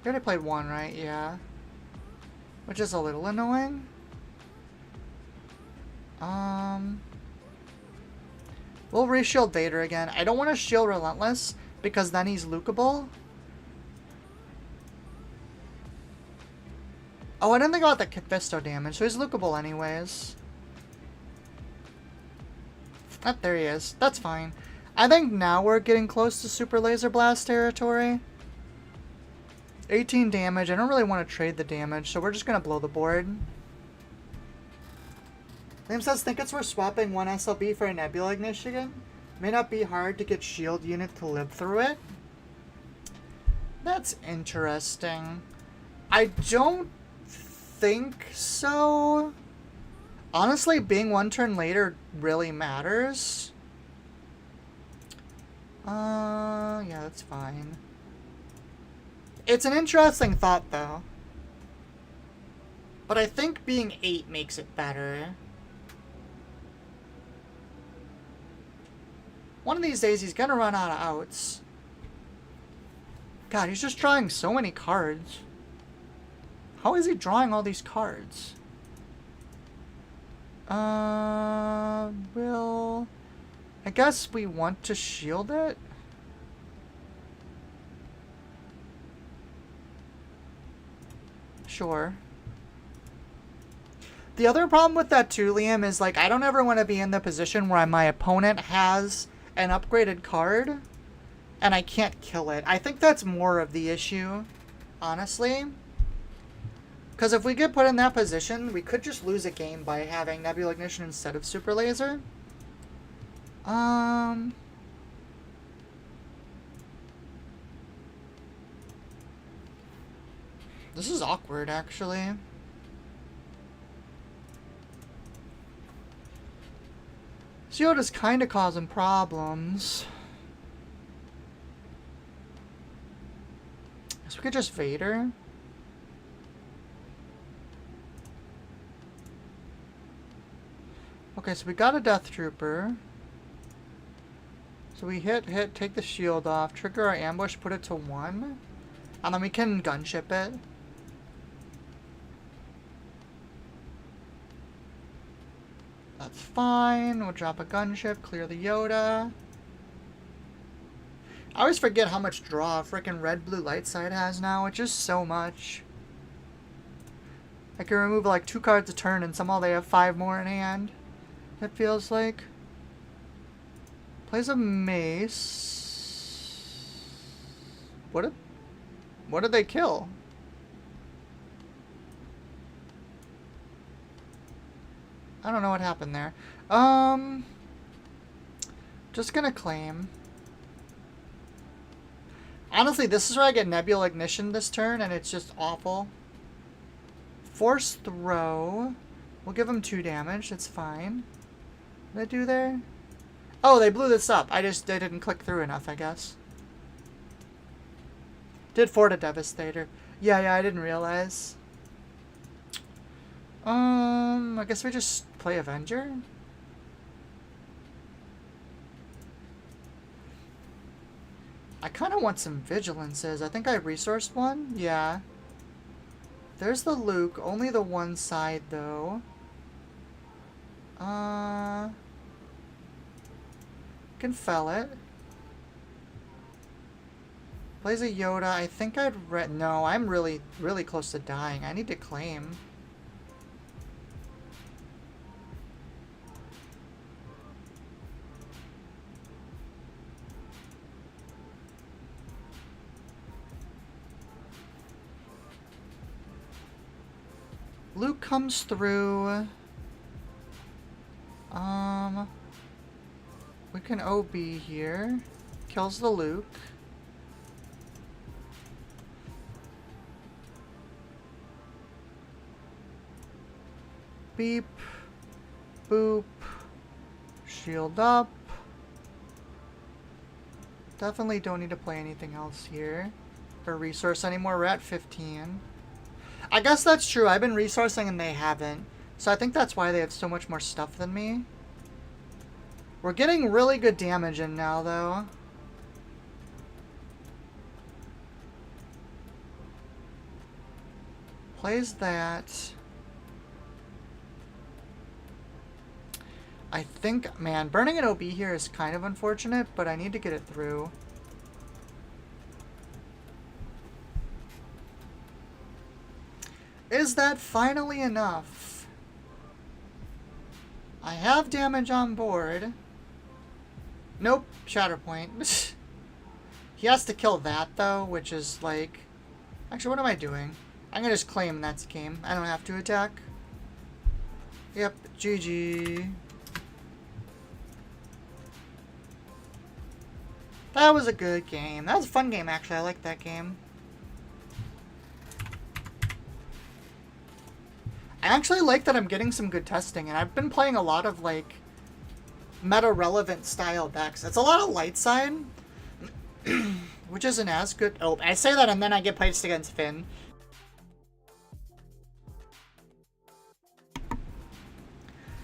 He already played 1, right? Yeah. Which is a little annoying. We'll reshield Vader again. I don't want to shield Relentless because then he's Lukeable. Oh, I didn't think about the Mephisto damage, so he's Lukeable anyways. Ah, there he is. That's fine. I think now we're getting close to Super Laser Blast territory. 18 damage. I don't really want to trade the damage, so we're just going to blow the board. Liam says, think it's worth swapping one SLB for a Nebula Ignition. May not be hard to get shield unit to live through it. That's interesting. I don't think so. Honestly, being 1 turn later really matters. Yeah, that's fine. It's an interesting thought, though. But I think being 8 makes it better. One of these days he's gonna run out of outs. God, he's just drawing so many cards. How is he drawing all these cards? Well, I guess we want to shield it. Sure. The other problem with that too, Liam, is like I don't ever want to be in the position where my opponent has an upgraded card and I can't kill it. I think that's more of the issue, honestly. Because if we get put in that position, we could just lose a game by having Nebula Ignition instead of Super Laser. This is awkward, actually. Yoda's kind of causing problems. So we could just Vader. Okay, so we got a Death Trooper. So we hit, take the shield off, trigger our ambush, put it to 1. And then we can gunship it. That's fine. We'll drop a gunship, clear the Yoda. I always forget how much draw frickin' red blue light side has now. It's just so much. I can remove like 2 cards a turn and somehow they have 5 more in hand. It feels like. Plays a mace. What did they kill? I don't know what happened there. Just gonna claim. Honestly, this is where I get Nebula Ignition this turn, and it's just awful. Force Throw. We'll give him 2 damage. That's fine. What did I do there? Oh, they blew this up. They didn't click through enough, I guess. Did Fort a Devastator. Yeah, I didn't realize. I guess we just play Avenger. I kind of want some Vigilances. I think I resourced one. Yeah. There's the Luke. Only the one side, though. Can fell it. Plays a Yoda. I think I'd no, I'm really, really close to dying. I need to claim. Luke comes through. We can OB here. Kills the Luke. Beep. Boop. Shield up. Definitely don't need to play anything else here. Or resource anymore. We're at 15. I guess that's true. I've been resourcing and they haven't. So I think that's why they have so much more stuff than me. We're getting really good damage in now, though. Plays that. I think, man, burning an OB here is kind of unfortunate, but I need to get it through. Is that finally enough? I have damage on board. Nope, Shatterpoint. He has to kill that, though, which is like... Actually, what am I doing? I'm gonna just claim that's game. I don't have to attack. Yep, GG. That was a good game. That was a fun game, actually. I like that game. I actually like that I'm getting some good testing, and I've been playing a lot of, like, meta-relevant style decks. It's a lot of light side, which isn't as good. Oh, I say that and then I get placed against Finn.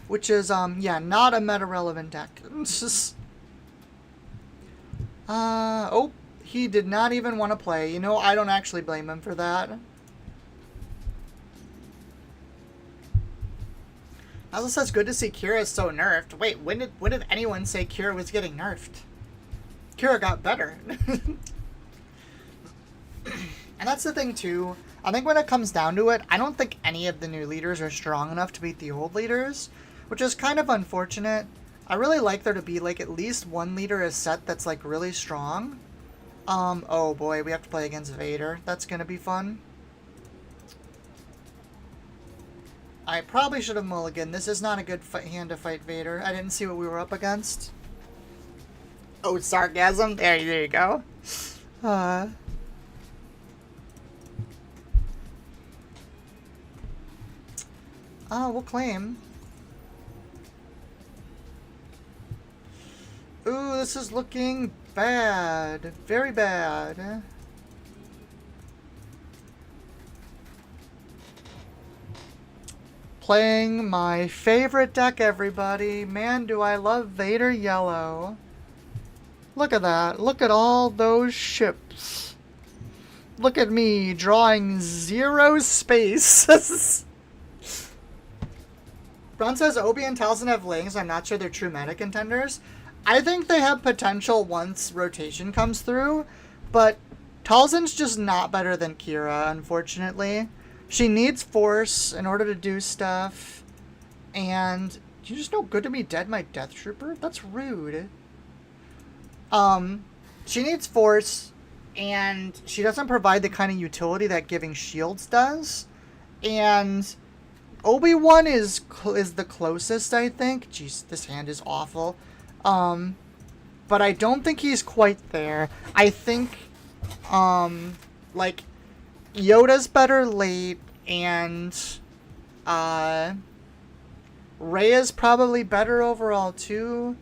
Which is, yeah, not a meta-relevant deck. It's just... Oh, he did not even want to play. You know, I don't actually blame him for that. Also says good to see Qira so nerfed. Wait, when did anyone say Qira was getting nerfed? Qira got better. And that's the thing too. I think when it comes down to it, I don't think any of the new leaders are strong enough to beat the old leaders, which is kind of unfortunate. I really like there to be like at least one leader a set that's like really strong. Oh boy, we have to play against Vader. That's gonna be fun. I probably should have mulliganed. This is not a good hand to fight Vader. I didn't see what we were up against. Oh, sarcasm. There you go. We'll claim. Ooh, this is looking bad. Very bad. Playing my favorite deck, everybody. Man, do I love Vader Yellow. Look at that. Look at all those ships. Look at me drawing 0 space. Braun says Obi and Talzin have lings. I'm not sure they're true meta contenders. I think they have potential once rotation comes through, but Talzin's just not better than Qira, unfortunately. She needs force in order to do stuff, and you just know good to be dead, my Death Trooper? That's rude. She needs force, and she doesn't provide the kind of utility that giving shields does, and Obi-Wan is the closest, I think. Jeez, this hand is awful. But I don't think he's quite there. I think, like, Yoda's better late, and, Rey's probably better overall, too.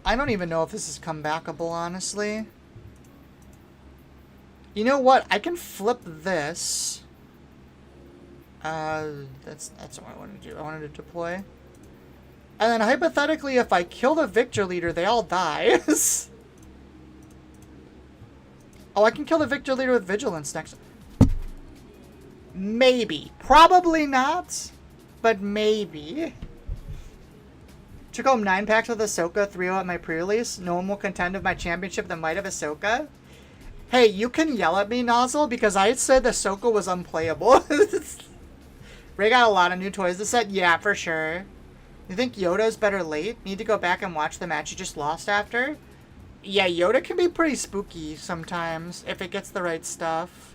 I don't even know if this is comebackable, honestly. You know what? I can flip this. That's what I wanted to do. I wanted to deploy. And then hypothetically, if I kill the Victor leader, they all die. Oh, I can kill the Victor leader with Vigilance next. Maybe. Probably not. But maybe. Took home 9 packs with Ahsoka, 3-0 at my pre-release. No one will contend with my championship the might of Ahsoka. Hey, you can yell at me, Nozzle, because I said Ahsoka was unplayable. Ray got a lot of new toys this set? Yeah, for sure. You think Yoda's better late? Need to go back and watch the match you just lost after? Yeah, Yoda can be pretty spooky sometimes, if it gets the right stuff.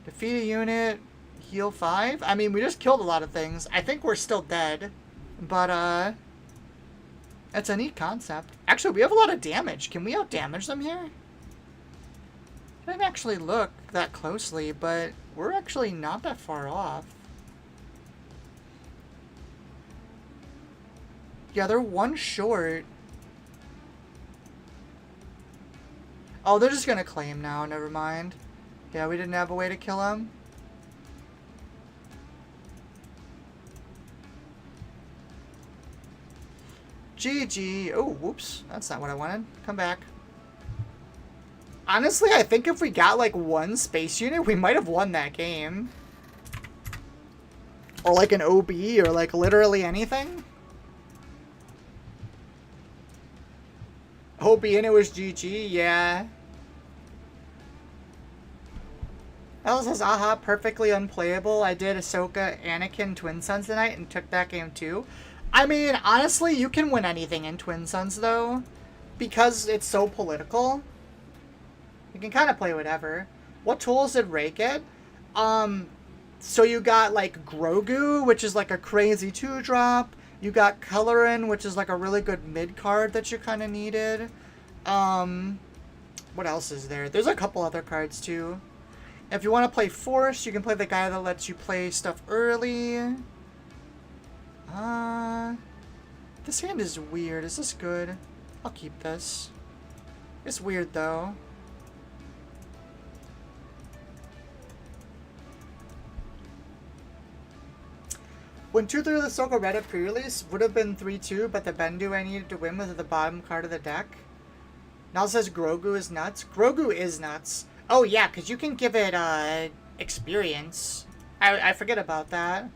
Defeat a unit, heal 5? I mean, we just killed a lot of things. I think we're still dead. But, it's a neat concept. Actually, we have a lot of damage. Can we out-damage them here? I didn't actually look that closely, but we're actually not that far off. Yeah, they're 1 short. Oh, they're just gonna claim now. Never mind. Yeah, we didn't have a way to kill him. GG. Oh, whoops. That's not what I wanted. Come back. Honestly, I think if we got like 1 space unit, we might have won that game. Or like an OB, or like literally anything. OB and it was GG, yeah. Alice says, aha, perfectly unplayable. I did Ahsoka, Anakin, Twin Sons tonight and took that game too. I mean, honestly, you can win anything in Twin Sons, though. Because it's so political. You can kind of play whatever. What tools did Rey get? So you got, like, Grogu, which is, like, a crazy 2-drop. You got Colorin, which is, like, a really good mid-card that you kind of needed. What else is there? There's a couple other cards, too. If you want to play Force, you can play the guy that lets you play stuff early. This hand is weird. Is this good? I'll keep this. It's weird, though. When 2/3 of the Soko Red at pre-release would have been 3-2, but the Bendu I needed to win was at the bottom card of the deck. Now says Grogu is nuts. Grogu is nuts. Oh yeah, because you can give it experience. I forget about that.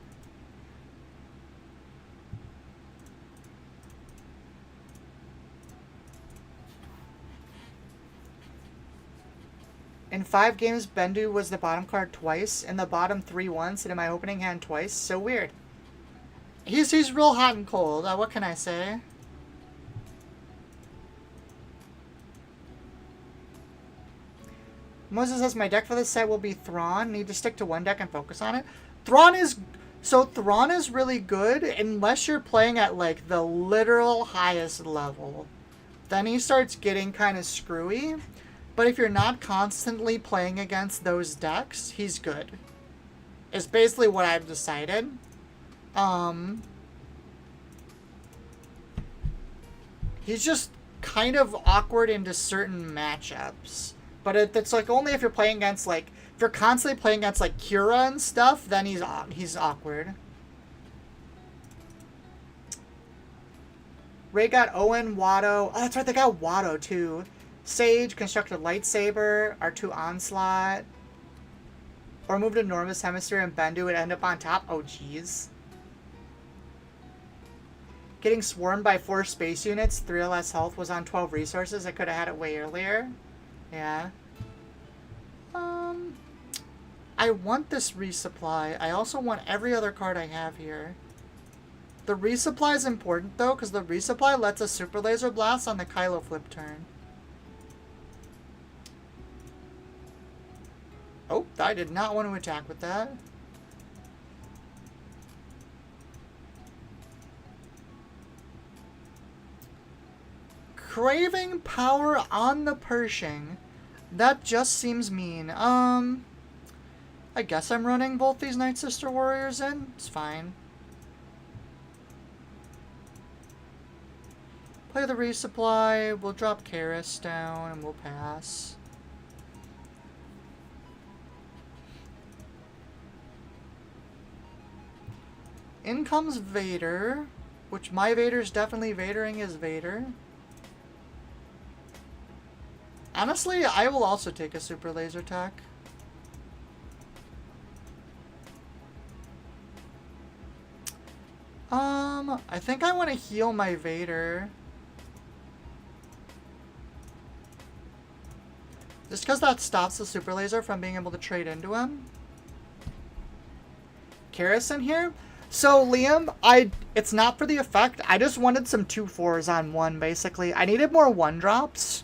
In 5 games, Bendu was the bottom card twice, in the bottom 3 once, and in my opening hand twice. So weird. He's real hot and cold. What can I say? Moses says my deck for this set will be Thrawn. Need to stick to one deck and focus on it. Thrawn is really good unless you're playing at like the literal highest level. Then he starts getting kind of screwy. But if you're not constantly playing against those decks, he's good. It's basically what I've decided. He's just kind of awkward into certain matchups. But it's like only if you're playing against like if you're constantly playing against like Qira and stuff, then he's awkward. Ray got Owen, Watto. Oh, that's right, they got Watto too. Sage, constructed lightsaber, R2 onslaught. Or moved enormous hemisphere and Bendu would end up on top. Oh jeez. Getting swarmed by 4 space units, 3 less health, was on 12 resources. I could have had it way earlier. Yeah. I want this resupply. I also want every other card I have here. The resupply is important though, because the resupply lets a super laser blast on the Kylo flip turn. Oh, I did not want to attack with that. Craving power on the Pershing. That just seems mean. I guess I'm running both these Night Sister Warriors in. It's fine. Play the resupply. We'll drop Karis down and we'll pass. In comes Vader, which my Vader's definitely Vadering his Vader. Honestly, I will also take a super laser attack. I think I want to heal my Vader. Just because that stops the super laser from being able to trade into him. Karis in here? So, Liam, it's not for the effect. I just wanted some 2/4s on one, basically. I needed more 1-drops.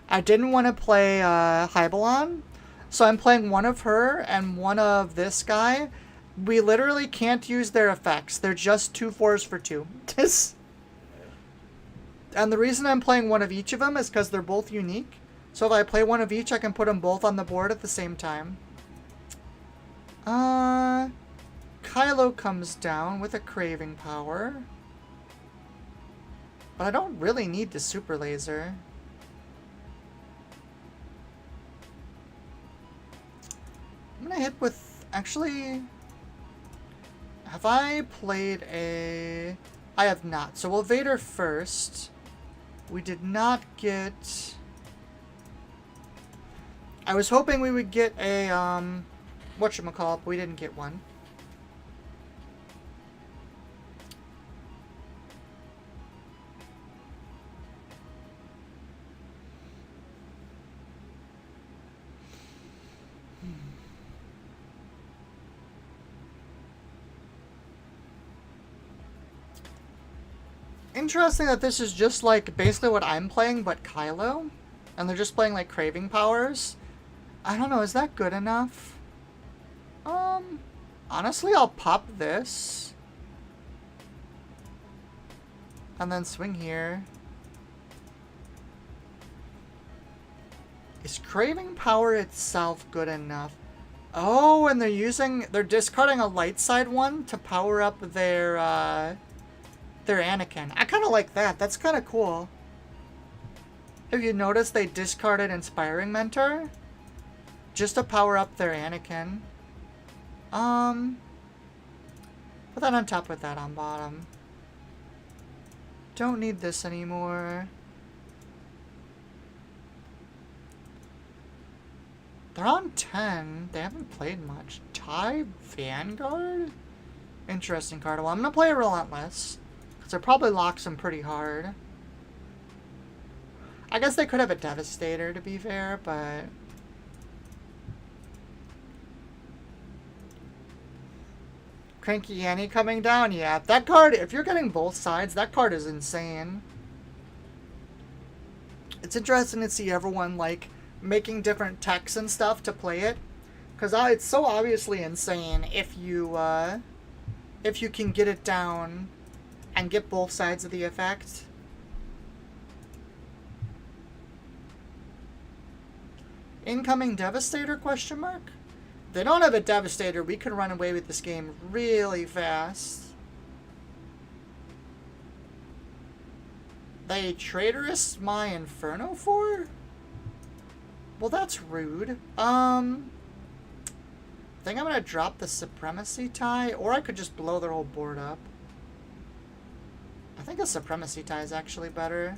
I didn't want to play Hybelon. So I'm playing one of her and one of this guy. We literally can't use their effects. They're just 2/4s for 2. And the reason I'm playing one of each of them is because they're both unique. So if I play one of each, I can put them both on the board at the same time. Kylo comes down with a craving power. But I don't really need the super laser. I'm gonna hit with... Actually... Have I played a... I have not. So we'll Vader first. We did not get... I was hoping we would get a, whatchamacallit, but we didn't get one. Interesting that this is just like basically what I'm playing, but Kylo. And they're just playing like craving powers. I don't know, is that good enough? Honestly, I'll pop this. And then swing here. Is craving power itself good enough? Oh, and they're discarding a light side one to power up their Anakin. I kind of like that. That's kind of cool. Have you noticed they discarded Inspiring Mentor? Just to power up their Anakin. Put that on top with that on bottom. Don't need this anymore. They're on 10. They haven't played much. TIE Vanguard? Interesting card. Well, I'm going to play Relentless. Because it probably locks them pretty hard. I guess they could have a Devastator, to be fair, but... Cranky Annie coming down? Yeah, that card, if you're getting both sides, that card is insane. It's interesting to see everyone, like, making different techs and stuff to play it. Because it's so obviously insane if you can get it down and get both sides of the effect. Incoming Devastator, question mark? If they don't have a Devastator, we could run away with this game really fast. They traitorous my Inferno for? Well, that's rude. I think I'm gonna drop the Supremacy tie, or I could just blow their whole board up. I think a Supremacy tie is actually better.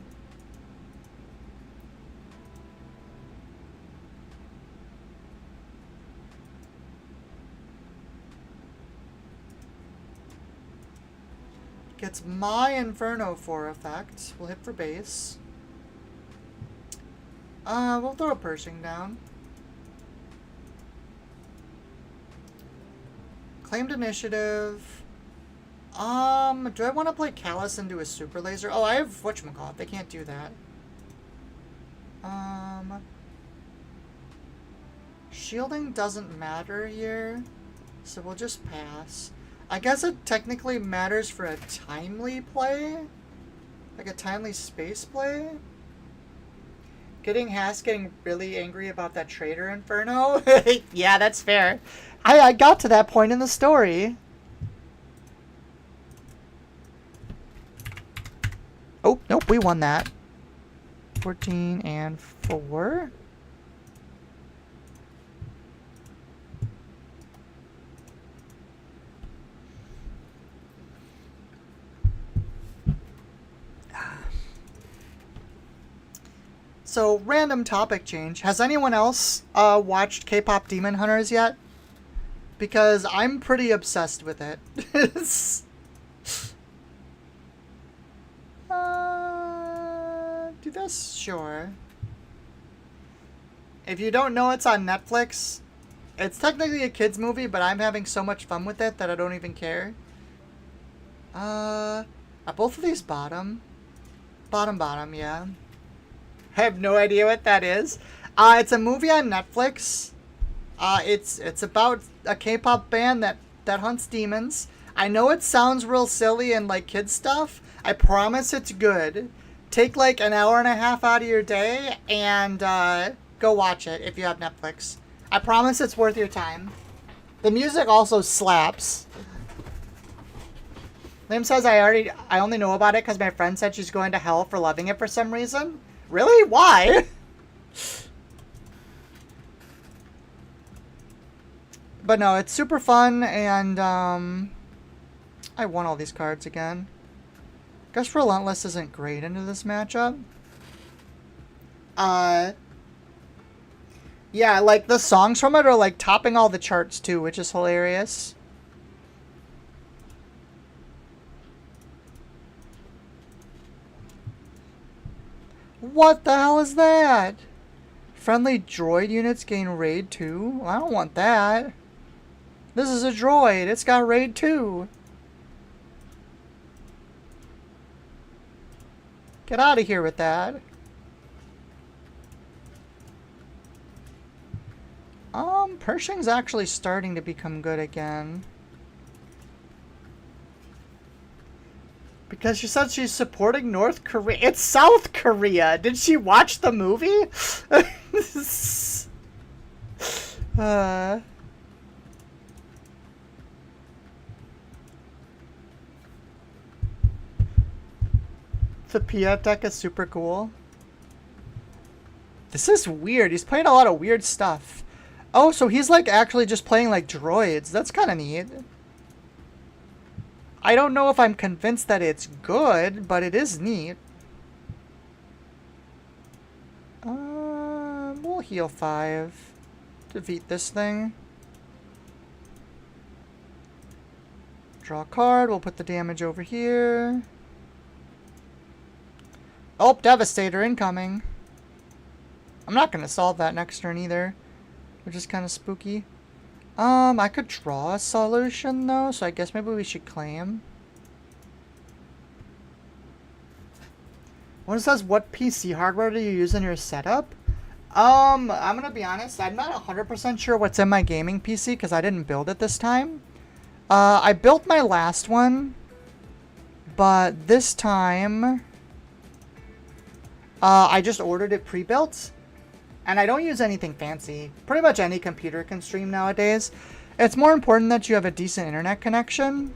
Gets my Inferno for effect. We'll hit for base. We'll throw a Pershing down. Claimed initiative. Do I want to play Callus into a super laser? Oh, I have whatchamacallit. They can't do that. Shielding doesn't matter here, so we'll just pass. I guess it technically matters for a timely play? Like a timely space play? Getting really angry about that traitor Inferno? Yeah, that's fair. I got to that point in the story. Oh, nope, we won that. 14 and 4. So, random topic change. Has anyone else watched K-pop Demon Hunters yet? Because I'm pretty obsessed with it. Do this? Sure. If you don't know, it's on Netflix. It's technically a kid's movie, but I'm having so much fun with it that I don't even care. Are both of these bottom? Bottom, yeah. I have no idea what that is. It's a movie on Netflix. It's about a K-pop band that hunts demons. I know it sounds real silly and like kid stuff. I promise it's good. Take like an hour and a half out of your day and go watch it if you have Netflix. I promise it's worth your time. The music also slaps. Lim says I only know about it because my friend said she's going to hell for loving it for some reason. Really? Why? But no, it's super fun, and I won all these cards again. Guess Relentless isn't great into this matchup. Yeah, like the songs from it are like topping all the charts too, which is hilarious. What the hell is that? Friendly droid units gain raid 2? I don't want that. This is a droid. It's got raid 2. Get out of here with that. Pershing's actually starting to become good again. Because she said she's supporting North Korea. It's South Korea. Did she watch the movie? The Pia deck is super cool. This is weird. He's playing a lot of weird stuff. Oh, so he's like actually just playing like droids. That's kind of neat. I don't know if I'm convinced that it's good, but it is neat. We'll heal 5. Defeat this thing. Draw a card. We'll put the damage over here. Oh, Devastator incoming. I'm not going to solve that next turn either, which is kind of spooky. I could draw a solution though, so I guess maybe we should claim. When it says what PC hardware do you use in your setup? I'm gonna be honest, I'm not 100% sure what's in my gaming PC because I didn't build it this time. I built my last one, but this time I just ordered it pre-built. And I don't use anything fancy. Pretty much any computer can stream nowadays. It's more important that you have a decent internet connection.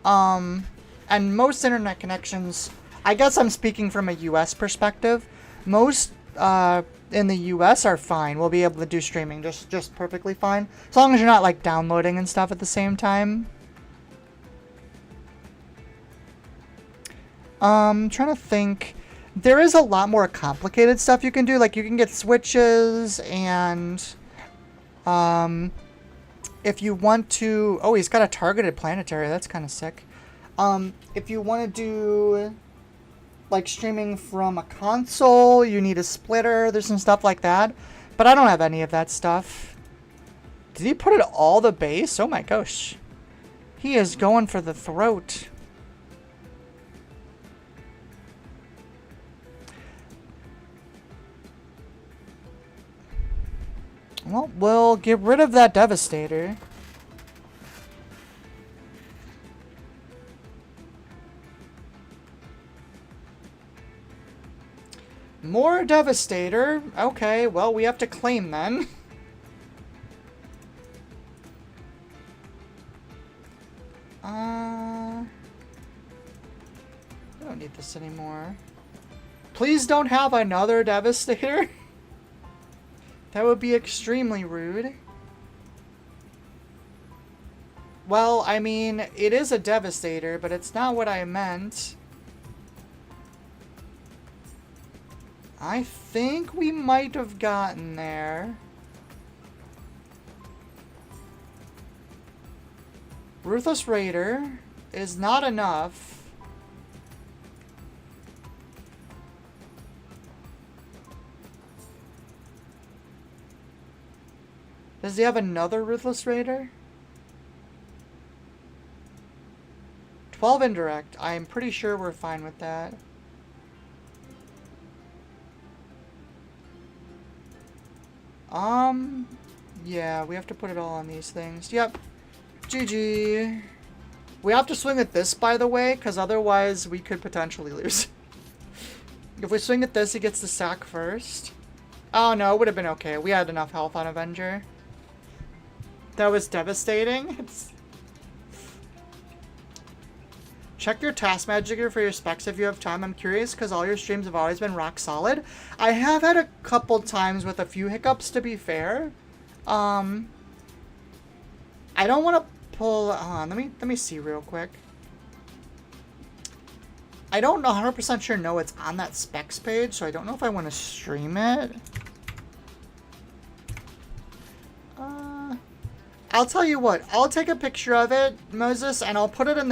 And most internet connections, I guess I'm speaking from a US perspective. Most in the US are fine. We'll be able to do streaming just perfectly fine. As long as you're not like downloading and stuff at the same time. Trying to think. There is a lot more complicated stuff you can do. Like, you can get switches, and if you want to... Oh, he's got a targeted planetary. That's kind of sick. If you want to do, like, streaming from a console, you need a splitter. There's some stuff like that. But I don't have any of that stuff. Did he put it all the base? Oh, my gosh. He is going for the throat. Well, we'll get rid of that Devastator. More Devastator. Okay, well, we have to claim then. I don't need this anymore. Please don't have another Devastator. That would be extremely rude. Well, I mean, it is a Devastator, but it's not what I meant. I think we might have gotten there. Ruthless Raider is not enough. Does he have another Ruthless Raider? 12 indirect. I'm pretty sure we're fine with that. Yeah, we have to put it all on these things. Yep. GG. We have to swing at this, by the way, because otherwise we could potentially lose. If we swing at this, he gets the sack first. Oh, no, it would have been okay. We had enough health on Avenger. That was devastating. Check your task manager for your specs if you have time. I'm curious because all your streams have always been rock solid. I have had a couple times with a few hiccups, to be fair. I don't want to pull... Hold on, let me see real quick. I don't know 100% sure know it's on that specs page, so I don't know if I want to stream it. I'll tell you what. I'll take a picture of it, Moses, and I'll put it in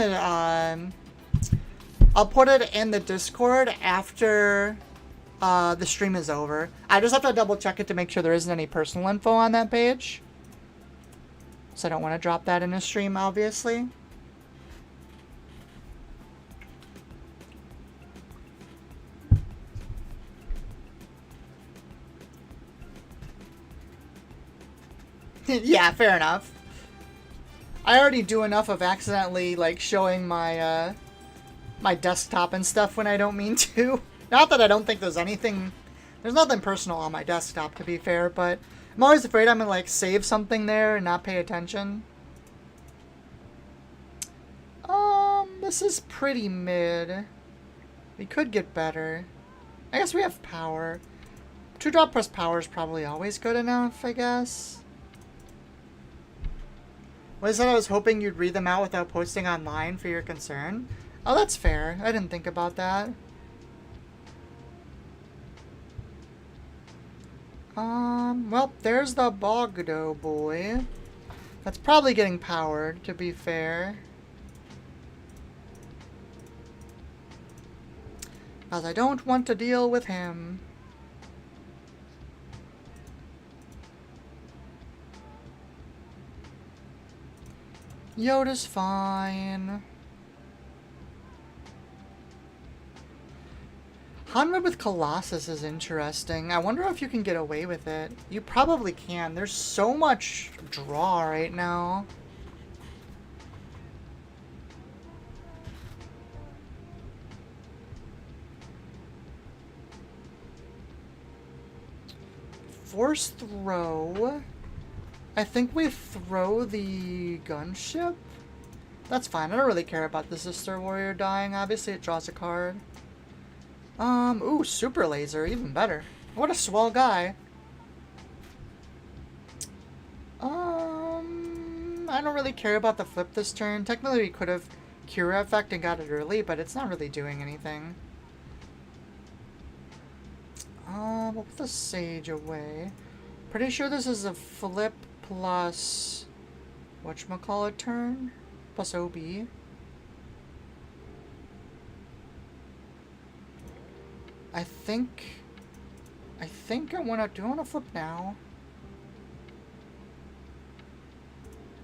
the Discord after the stream is over. I just have to double check it to make sure there isn't any personal info on that page. So I don't want to drop that in a stream, obviously. Yeah, fair enough. I already do enough of accidentally, like, showing my, my desktop and stuff when I don't mean to. Not that I don't think there's anything... There's nothing personal on my desktop, to be fair, but I'm always afraid I'm gonna, like, save something there and not pay attention. This is pretty mid. We could get better. I guess we have power. 2-drop plus power is probably always good enough, I guess. Well, I said I was hoping you'd read them out without posting online for your concern. Oh, that's fair. I didn't think about that. Well, there's the Bogdo boy. That's probably getting powered, to be fair. Because I don't want to deal with him. Yoda's fine. Hanma with Colossus is interesting. I wonder if you can get away with it. You probably can. There's so much draw right now. Force throw. I think we throw the gunship. That's fine. I don't really care about the Sister Warrior dying. Obviously, it draws a card. Ooh, super laser, even better. What a swell guy. I don't really care about the flip this turn. Technically, we could have Qira effect and got it early, but it's not really doing anything. We'll put the Sage away. Pretty sure this is a flip plus whatchamacallit turn? Plus OB. I think I wanna, do I wanna flip now?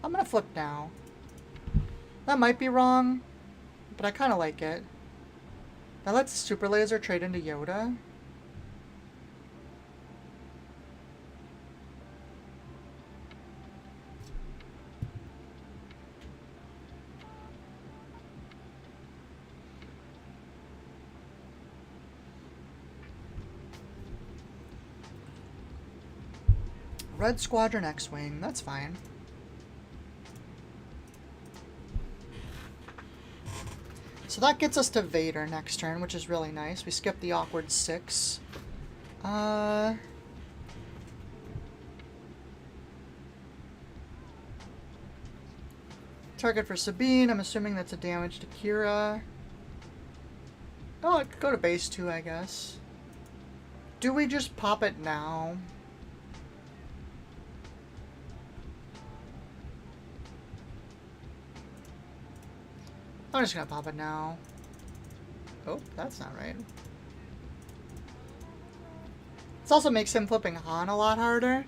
I'm gonna flip now. That might be wrong, but I kinda like it. That lets Super Laser trade into Yoda. Red Squadron X-Wing, that's fine. So that gets us to Vader next turn, which is really nice. We skip the awkward 6. Target for Sabine, I'm assuming that's a damage to Qira. Oh, it could go to base 2, I guess. Do we just pop it now? I'm just gonna pop it now. Oh, that's not right. This also makes him flipping Han a lot harder.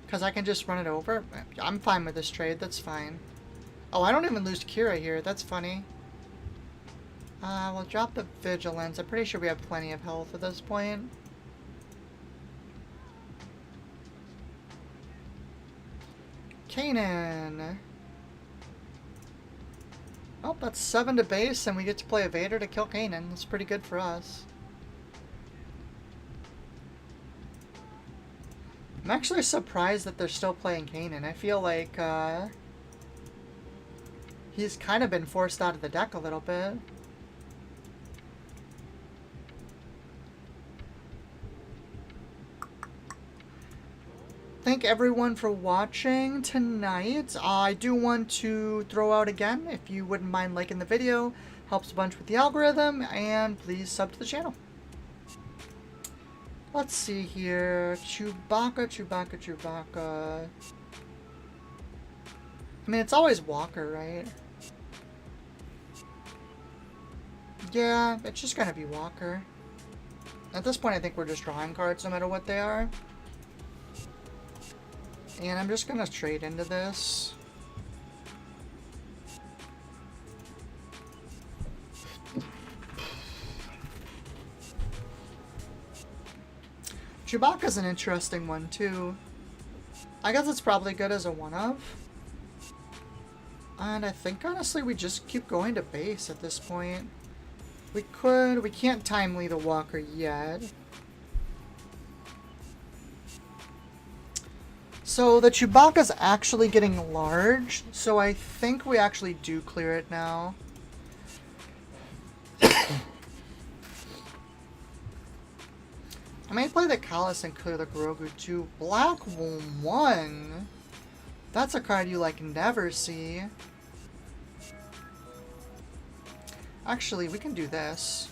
Because I can just run it over. I'm fine with this trade, that's fine. Oh, I don't even lose Qira here, that's funny. We'll drop the Vigilance. I'm pretty sure we have plenty of health at this point. Kanan. Oh, that's 7 to base, and we get to play a Vader to kill Kanan. That's pretty good for us. I'm actually surprised that they're still playing Kanan. I feel like, he's kind of been forced out of the deck a little bit. Thank everyone for watching tonight. I do want to throw out again, if you wouldn't mind liking the video, helps a bunch with the algorithm, and please sub to the channel. Let's see here. Chewbacca. I mean, it's always Walker, right? Yeah, it's just gonna be Walker. At this point, I think we're just drawing cards no matter what they are. And I'm just gonna trade into this. Chewbacca's an interesting one too. I guess it's probably good as a one-of. And I think honestly we just keep going to base at this point. We can't timely the Walker yet. So the Chewbacca's actually getting large, so I think we actually do clear it now. I may play the Callus and clear the Grogu too. Black 1. That's a card you, like, never see. Actually, we can do this.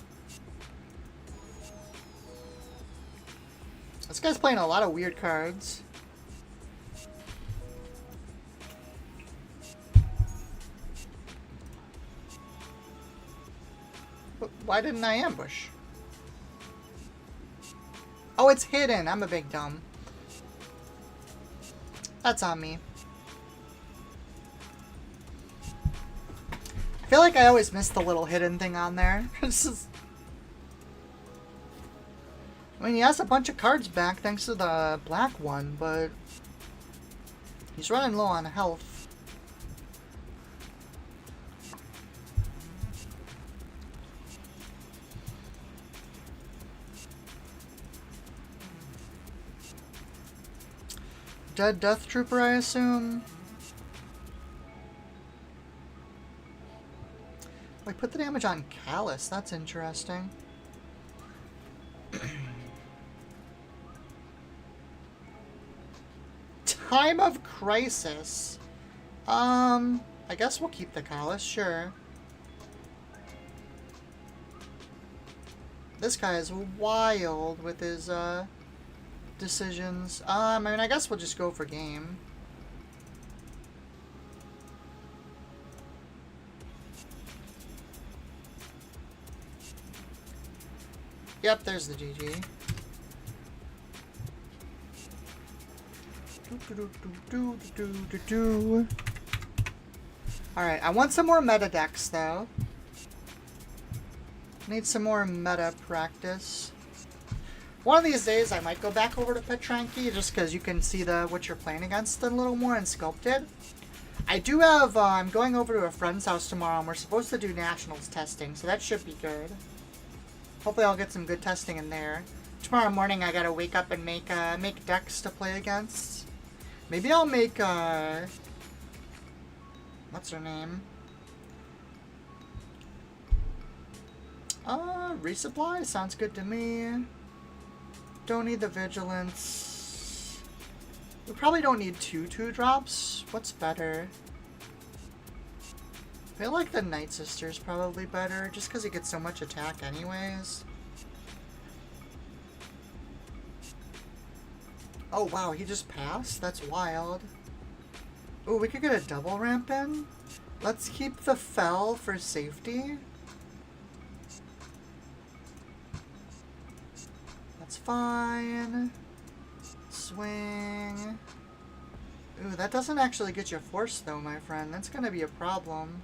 This guy's playing a lot of weird cards. But why didn't I ambush? Oh, it's hidden. I'm a big dumb. That's on me. I feel like I always miss the little hidden thing on there. It's just... I mean, he has a bunch of cards back thanks to the black one, but he's running low on health. Dead Death Trooper, I assume. We put the damage on Callus. That's interesting. Time of Crisis. I guess we'll keep the Callus, sure. This guy is wild with his, decisions. I mean, I guess we'll just go for game. Yep, there's the GG. Alright, I want some more meta decks, though. Need some more meta practice. One of these days, I might go back over to Petranki, just because you can see what you're playing against a little more in Sculpted. I do have, I'm going over to a friend's house tomorrow, and we're supposed to do Nationals testing, so that should be good. Hopefully I'll get some good testing in there. Tomorrow morning, I gotta wake up and make decks to play against. Maybe I'll make, what's her name? Resupply? Sounds good to me. Don't need the Vigilance. We probably don't need 2/2-drops. What's better? I feel like the Night Sister's probably better, just because he gets so much attack anyways. Oh wow, he just passed? That's wild. Ooh, we could get a double ramp in. Let's keep the Fel for safety. That's fine. Swing. Ooh, that doesn't actually get you force though, my friend. That's gonna be a problem.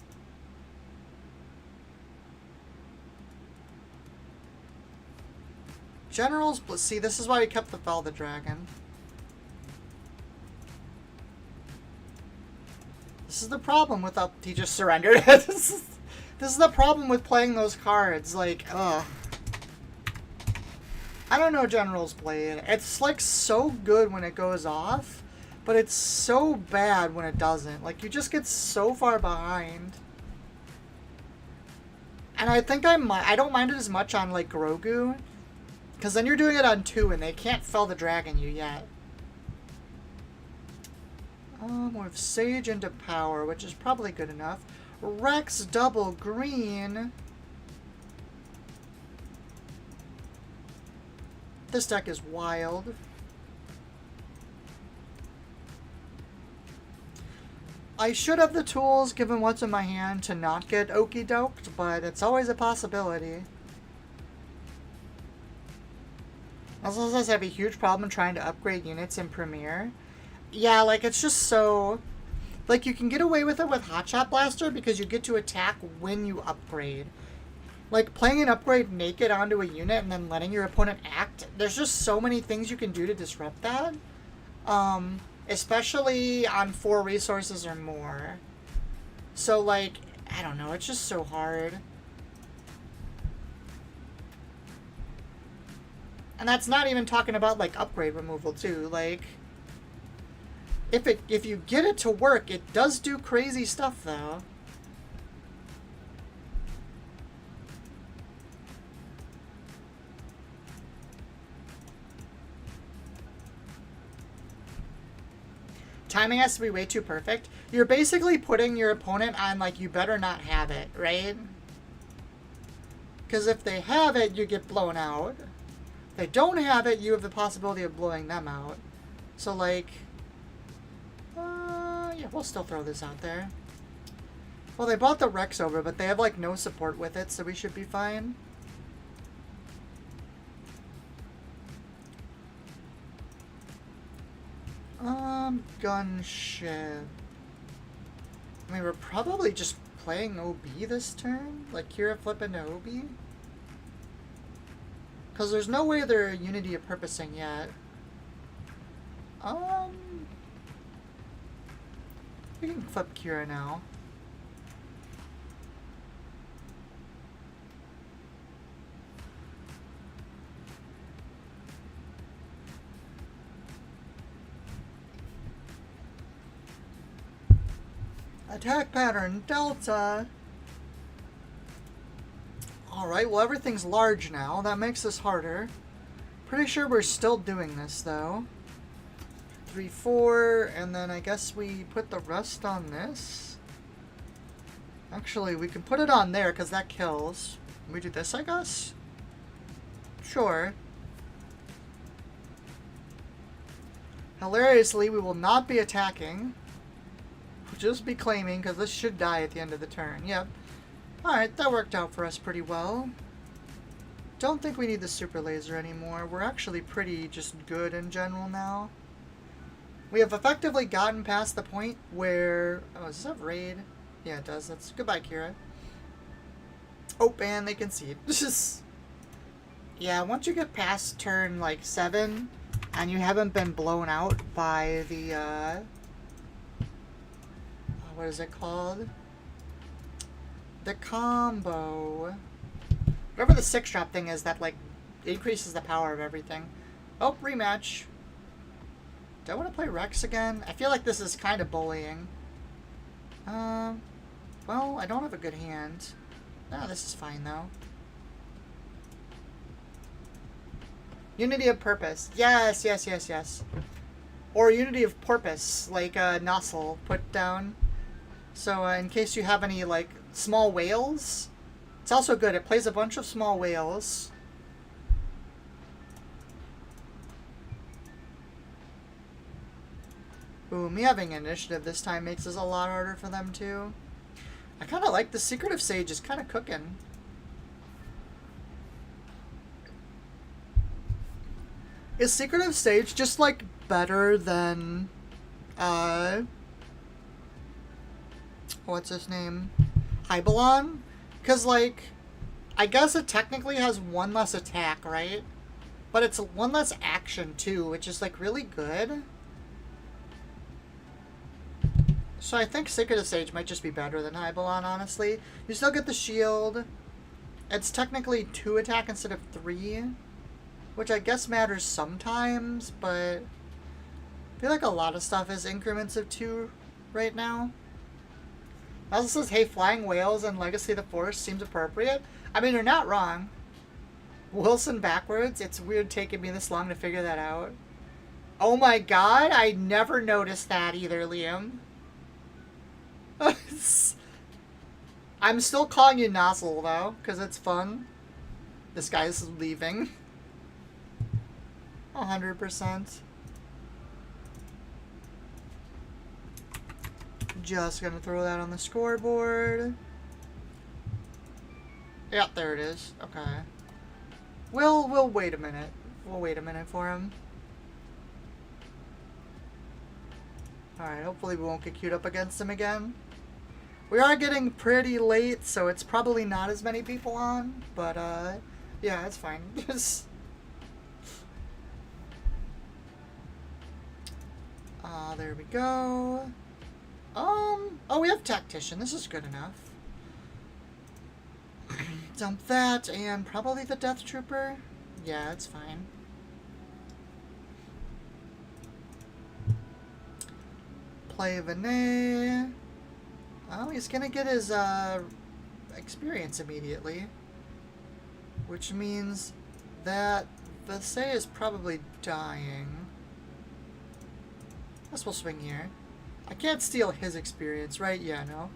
Generals, see, this is why we kept the Fel the Dragon. This is the problem with he just surrendered. This is the problem with playing those cards. Like, ugh. I don't know General's Blade. It's like so good when it goes off, but it's so bad when it doesn't. Like, you just get so far behind. And I think I don't mind it as much on like Grogu, because then you're doing it on 2 and they can't Fel the Dragon you yet. With Sage into Power, which is probably good enough. Rex double green. This deck is wild. I should have the tools, given what's in my hand, to not get okey-doked, but it's always a possibility. Also, says I have a huge problem trying to upgrade units in Premiere. Yeah, like, it's just so... Like, you can get away with it with Hotshot Blaster because you get to attack when you upgrade. Like, playing an upgrade naked onto a unit and then letting your opponent act, there's just so many things you can do to disrupt that. Especially on 4 resources or more. So, like, I don't know, it's just so hard. And that's not even talking about, like, upgrade removal, too. Like, if you get it to work, it does do crazy stuff, though. timing has to be way too perfect. You're basically putting your opponent on, like, you better not have it, right? Because if they have it, you get blown out. If they don't have it, you have the possibility of blowing them out. So, like, yeah, we'll still throw this out there. Well, they brought the Rex over, but they have, like, no support with it, so we should be fine. Gunship. I mean, we're probably just playing OB this turn? Like, Qira flipping to OB? Because there's no way they're Unity of Purposing yet. We can flip Qira now. Attack pattern, Delta. Alright, well everything's large now. That makes this harder. Pretty sure we're still doing this, though. 3, 4, and then I guess we put the rest on this. Actually, we can put it on there, because that kills. Can we do this, I guess? Sure. Hilariously, we will not be attacking. We'll just be claiming, because this should die at the end of the turn. Yep. Alright, that worked out for us pretty well. Don't think we need the super laser anymore. We're actually pretty just good in general now. We have effectively gotten past the point where... Oh, does this have raid? Yeah, it does. That's goodbye, Qira. Oh, and they concede. Yeah, once you get past turn, like, 7, and you haven't been blown out by the, what is it called? The combo. Whatever the 6-drop thing is that, like, increases the power of everything. Oh, rematch. Do I want to play Rex again? I feel like this is kind of bullying. Well, I don't have a good hand. No, this is fine, though. Unity of Purpose. Yes, yes, yes, yes. Or Unity of Porpoise, like Nozzle put down. So in case you have any, like, small whales, it's also good. It plays a bunch of small whales. Ooh, me having initiative this time makes this a lot harder for them, too. I kind of like the Secretive Sage is kind of cooking. Is Secretive Sage just, like, better than, what's his name? Hybelon? Because, like, I guess it technically has one less attack, right? But it's one less action, too, which is, like, really good. So I think Secretive Sage might just be better than Hybelon, honestly. You still get the shield. It's technically 2 attack instead of 3, which I guess matters sometimes, but I feel like a lot of stuff is increments of 2 right now. Also says, hey, flying whales and Legacy of the Force seems appropriate. I mean, you're not wrong. Wilson backwards? It's weird taking me this long to figure that out. Oh my god, I never noticed that either, Liam. I'm still calling you Nozzle, though, because it's fun. This guy's leaving. 100%. Just gonna throw that on the scoreboard. Yeah, there it is. Okay. We'll wait a minute. We'll wait a minute for him. Alright, hopefully we won't get queued up against him again. We are getting pretty late, so it's probably not as many people on, but, yeah, it's fine. There we go. Oh, we have Tactician. This is good enough. Dump that, and probably the Death Trooper. Yeah, it's fine. Play Vinay. Oh, he's gonna get his, experience immediately. Which means that Visay is probably dying. guess we'll swing here. I can't steal his experience, right? Yeah, no.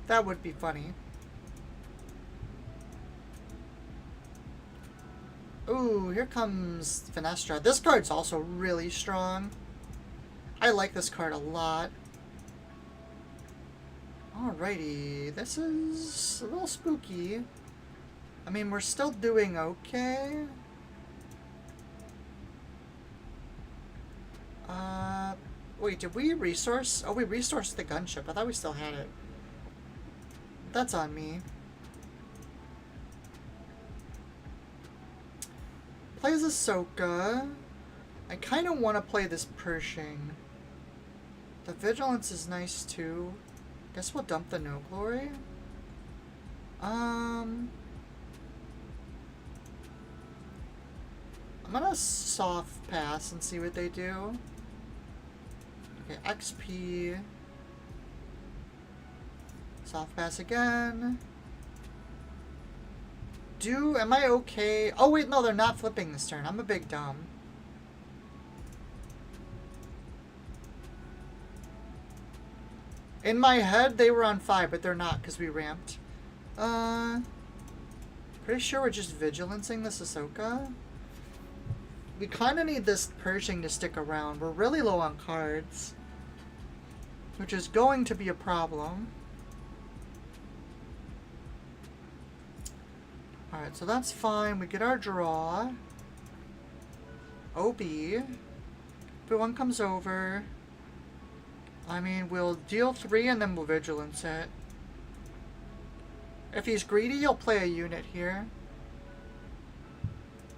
That would be funny. Ooh, here comes Finestra. This card's also really strong. I like this card a lot. Alrighty, this is a little spooky. I mean, we're still doing okay. Wait, did we resource? Oh, we resourced the gunship. I thought we still had it. That's on me. Plays Ahsoka. I kind of want to play this Pershing. The Vigilance is nice too. Guess we'll dump the No Glory. I'm gonna soft pass and see what they do. Okay, XP. Soft pass again. Am I okay? Oh wait, no, they're not flipping this turn. I'm a big dumb. In my head, they were on 5, but they're not because we ramped. Pretty sure we're just vigilancing this Ahsoka. We kind of need this Pershing to stick around. We're really low on cards, which is going to be a problem. Alright, so that's fine. We get our draw. OB. If one comes over, I mean, we'll deal 3 and then we'll vigilance it. If he's greedy, he'll play a unit here.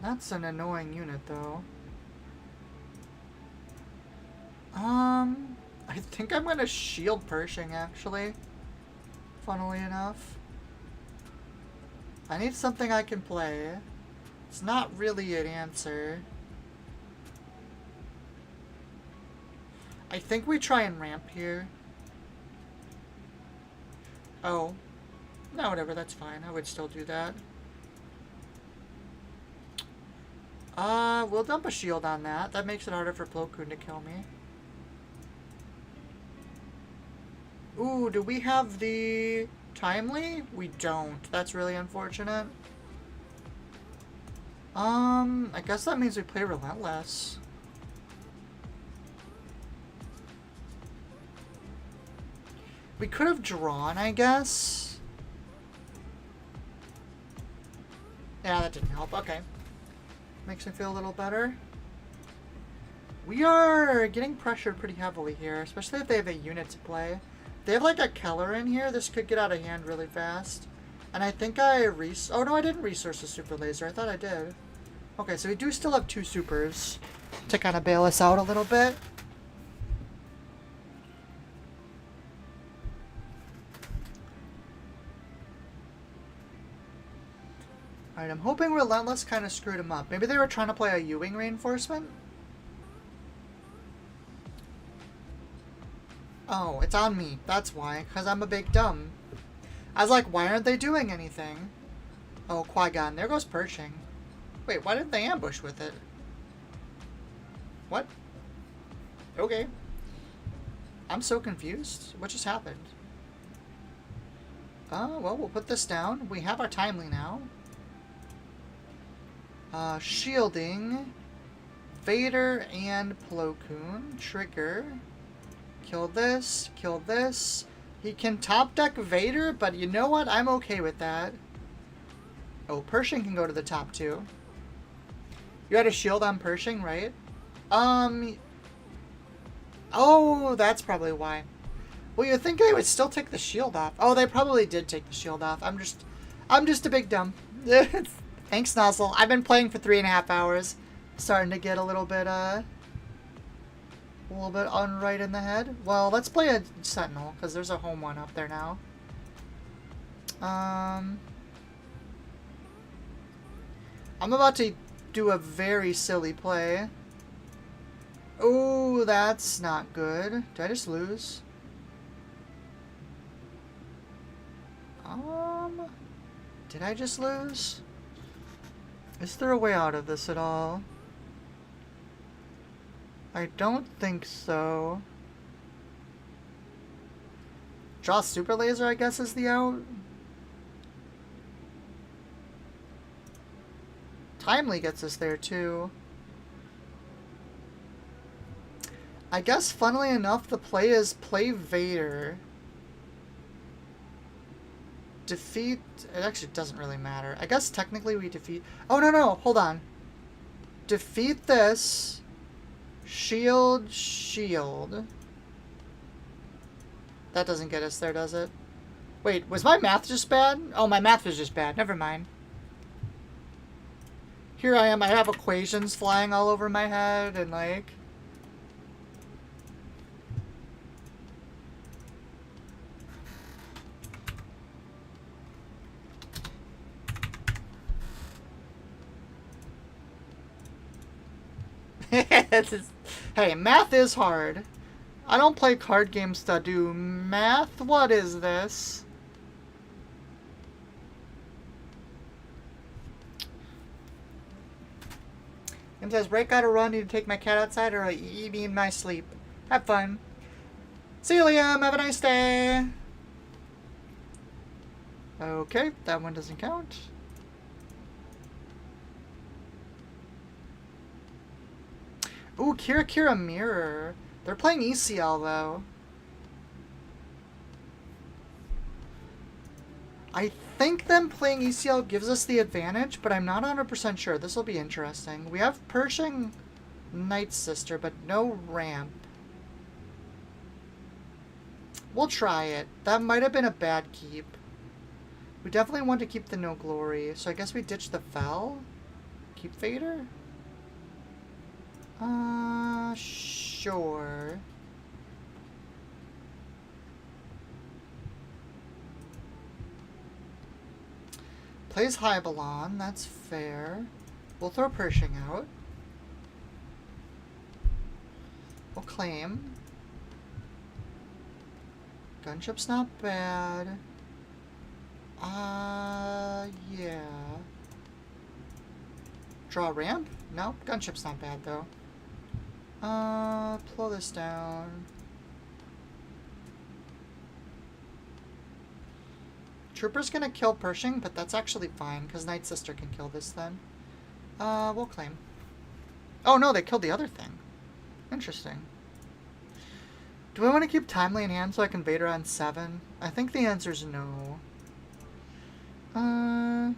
That's an annoying unit, though. I think I'm gonna shield Pershing, actually. Funnily enough. I need something I can play. It's not really an answer. I think we try and ramp here. Oh. No, whatever, that's fine. I would still do that. We'll dump a shield on that. That makes it harder for Plo Koon to kill me. Ooh, do we have the timely? We don't. That's really unfortunate. I guess that means we play Relentless. We could have drawn, I guess. Yeah, that didn't help. Okay. Makes me feel a little better. We are getting pressured pretty heavily here, especially if they have a unit to play. They have like a Keller in here. This could get out of hand really fast. And I think oh no, I didn't resource the super laser. I thought I did. Okay, so we do still have 2 supers to kind of bail us out a little bit. Alright, I'm hoping Relentless kind of screwed him up. Maybe they were trying to play a U-Wing reinforcement? Oh, it's on me. That's why. Because I'm a big dumb. I was like, why aren't they doing anything? Oh, Qui-Gon. There goes Pershing. Wait, why didn't they ambush with it? What? Okay. I'm so confused. What just happened? Well, we'll put this down. We have our timely now. Shielding. Vader and Plo Koon. Trigger. Kill this. Kill this. He can top deck Vader, but you know what? I'm okay with that. Oh, Pershing can go to the top too. You had a shield on Pershing, right? Oh, that's probably why. Well, you'd think they would still take the shield off. Oh, they probably did take the shield off. I'm just a big dumb. Thanks, Nozzle. I've been playing for 3.5 hours. Starting to get a little bit unright in the head. Well, let's play a Sentinel, because there's a home one up there now. I'm about to do a very silly play. Oh, that's not good. Did I just lose? Did I just lose? Is there a way out of this at all? I don't think so. Draw Super Laser, I guess, is the out. Timely gets us there, too. I guess, funnily enough, the play is play Vader. Defeat... It actually doesn't really matter. I guess technically we defeat... Oh, no, hold on. Defeat this. Shield. That doesn't get us there, does it? Wait, was my math just bad? Oh, my math was just bad. Never mind. Here I am. I have equations flying all over my head and, like... Hey, math is hard. I don't play card games to do math. What is this? Him says, break out a run, need to take my cat outside or eat me in my sleep. Have fun. See you, Liam. Have a nice day. Okay, that one doesn't count. Ooh, Qira Mirror. They're playing ECL, though. I think them playing ECL gives us the advantage, but I'm not 100% sure. This will be interesting. We have Pershing Night Sister, but no ramp. We'll try it. That might have been a bad keep. We definitely want to keep the No Glory, so I guess we ditch the Fel? Keep Vader? Sure. Plays Hybelon, that's fair. We'll throw Pershing out. We'll claim. Gunship's not bad. Yeah. Draw ramp? Nope, gunship's not bad though. Pull this down. Trooper's gonna kill Pershing, but that's actually fine, because Night Sister can kill this then. We'll claim. Oh no, they killed the other thing. Interesting. Do I want to keep Timely in hand so I can Vader on 7? I think the answer's no. I'm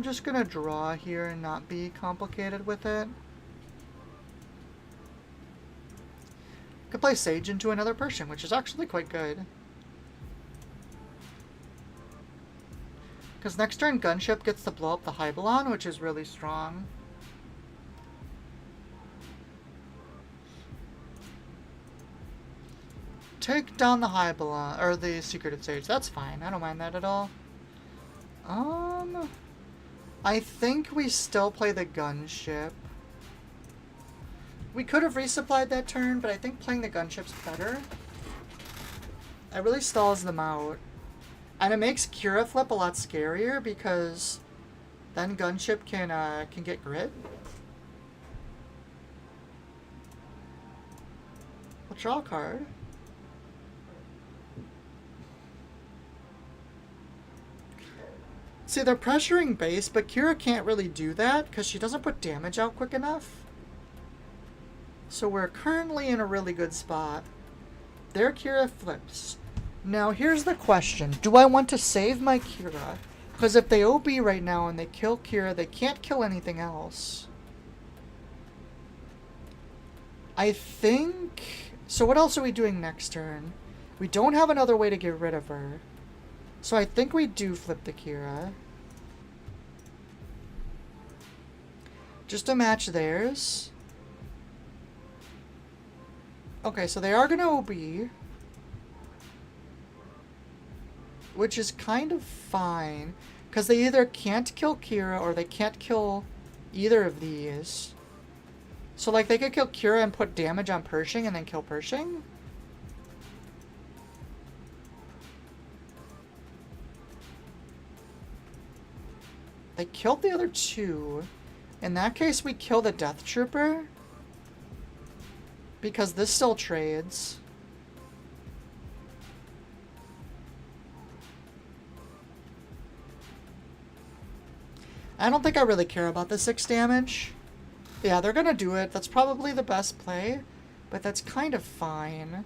just gonna draw here and not be complicated with it. Could play Sage into another Pershing, which is actually quite good. Because next turn, Gunship gets to blow up the Hybelon, which is really strong. Take down the Hybelon, or the Secreted Sage. That's fine. I don't mind that at all. I think we still play the Gunship. We could have resupplied that turn, but I think playing the Gunship's better. It really stalls them out. And it makes Qira flip a lot scarier because then Gunship can get grit. We'll draw a card. See, they're pressuring base, but Qira can't really do that because she doesn't put damage out quick enough. So we're currently in a really good spot. Their Qira flips. Now, here's the question. Do I want to save my Qira? Because if they OB right now and they kill Qira, they can't kill anything else. I think... So what else are we doing next turn? We don't have another way to get rid of her. So I think we do flip the Qira. Just to match theirs. Okay, so they are going to OB. Which is kind of fine. Because they either can't kill Qira or they can't kill either of these. So, like, they could kill Qira and put damage on Pershing and then kill Pershing? They killed the other two. In that case, we kill the Death Trooper. Because this still trades. I don't think I really care about the 6 damage. Yeah, they're gonna do it. That's probably the best play, but that's kind of fine.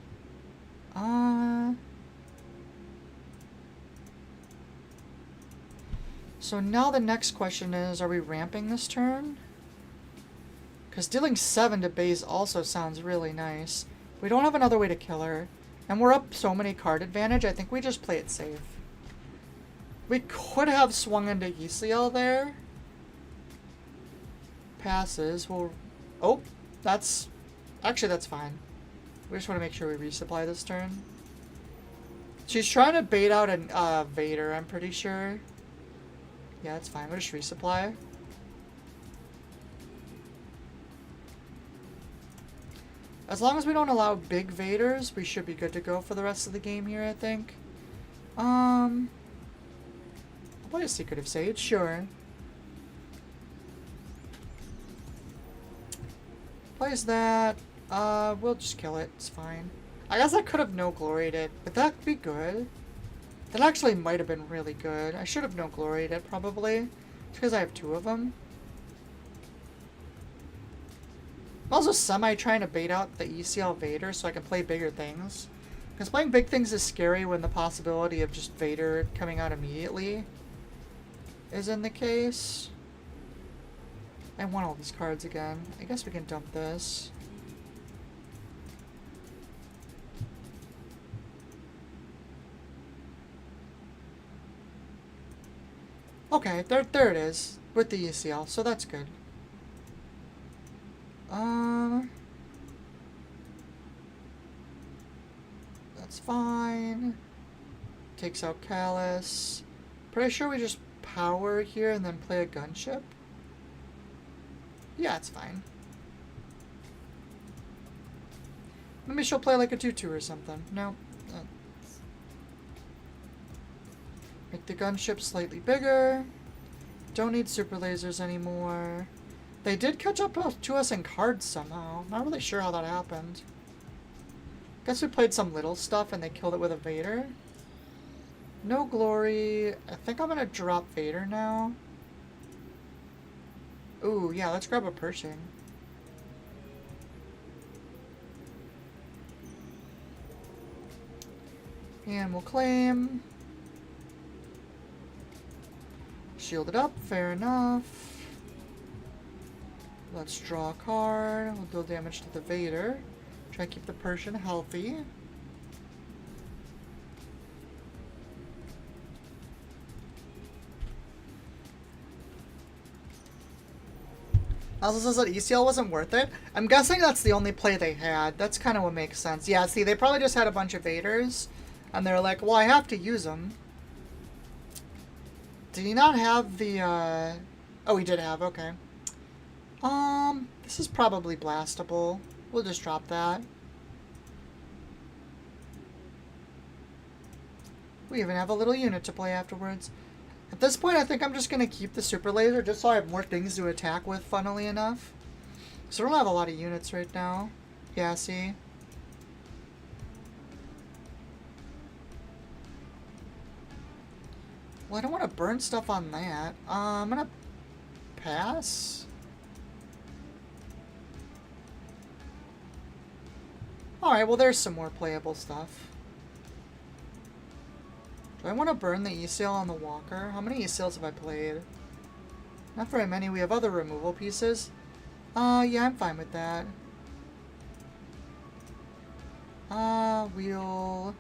So now the next question is, are we ramping this turn? Because dealing 7 to base also sounds really nice. We don't have another way to kill her. And we're up so many card advantage, I think we just play it safe. We could have swung into Ysiel there. Passes. Well, oh, that's... Actually, that's fine. We just want to make sure we resupply this turn. She's trying to bait out a Vader, I'm pretty sure. Yeah, that's fine. We'll just resupply. As long as we don't allow big Vaders, we should be good to go for the rest of the game here, I think. I'll play a Secretive Sage, sure. Plays that. We'll just kill it. It's fine. I guess I could have no gloried it, but that'd be good. That actually might have been really good. I should have no gloried it, probably. Just because I have 2 of them. I'm also semi-trying to bait out the ECL Vader so I can play bigger things. Because playing big things is scary when the possibility of just Vader coming out immediately is in the case. I want all these cards again. I guess we can dump this. Okay, there it is. With the ECL, so that's good. That's fine. Takes out Callus. Pretty sure we just power here and then play a gunship. Yeah, it's fine. Maybe she'll play like a 2-2 or something. No. Make the gunship slightly bigger. Don't need super lasers anymore. They did catch up to us in cards somehow. Not really sure how that happened. Guess we played some little stuff and they killed it with a Vader. No glory. I think I'm gonna drop Vader now. Ooh, yeah, let's grab a Pershing. And we'll claim. Shielded up, fair enough. Let's draw a card. We'll deal damage to the Vader. Try to keep the Persian healthy. Also says that ECL wasn't worth it. I'm guessing that's the only play they had. That's kind of what makes sense. Yeah, see, they probably just had a bunch of Vaders. And they're like, well, I have to use them. Did he not have the, Oh, he did have, okay. This is probably blastable. We'll just drop that. We even have a little unit to play afterwards. At this point, I think I'm just going to keep the super laser just so I have more things to attack with, funnily enough. So I don't have a lot of units right now. Yeah, see? Well, I don't want to burn stuff on that. I'm going to pass. Alright, well there's some more playable stuff. Do I want to burn the E-Sail on the Walker? How many E-Sails have I played? Not very many. We have other removal pieces. Yeah, I'm fine with that. We'll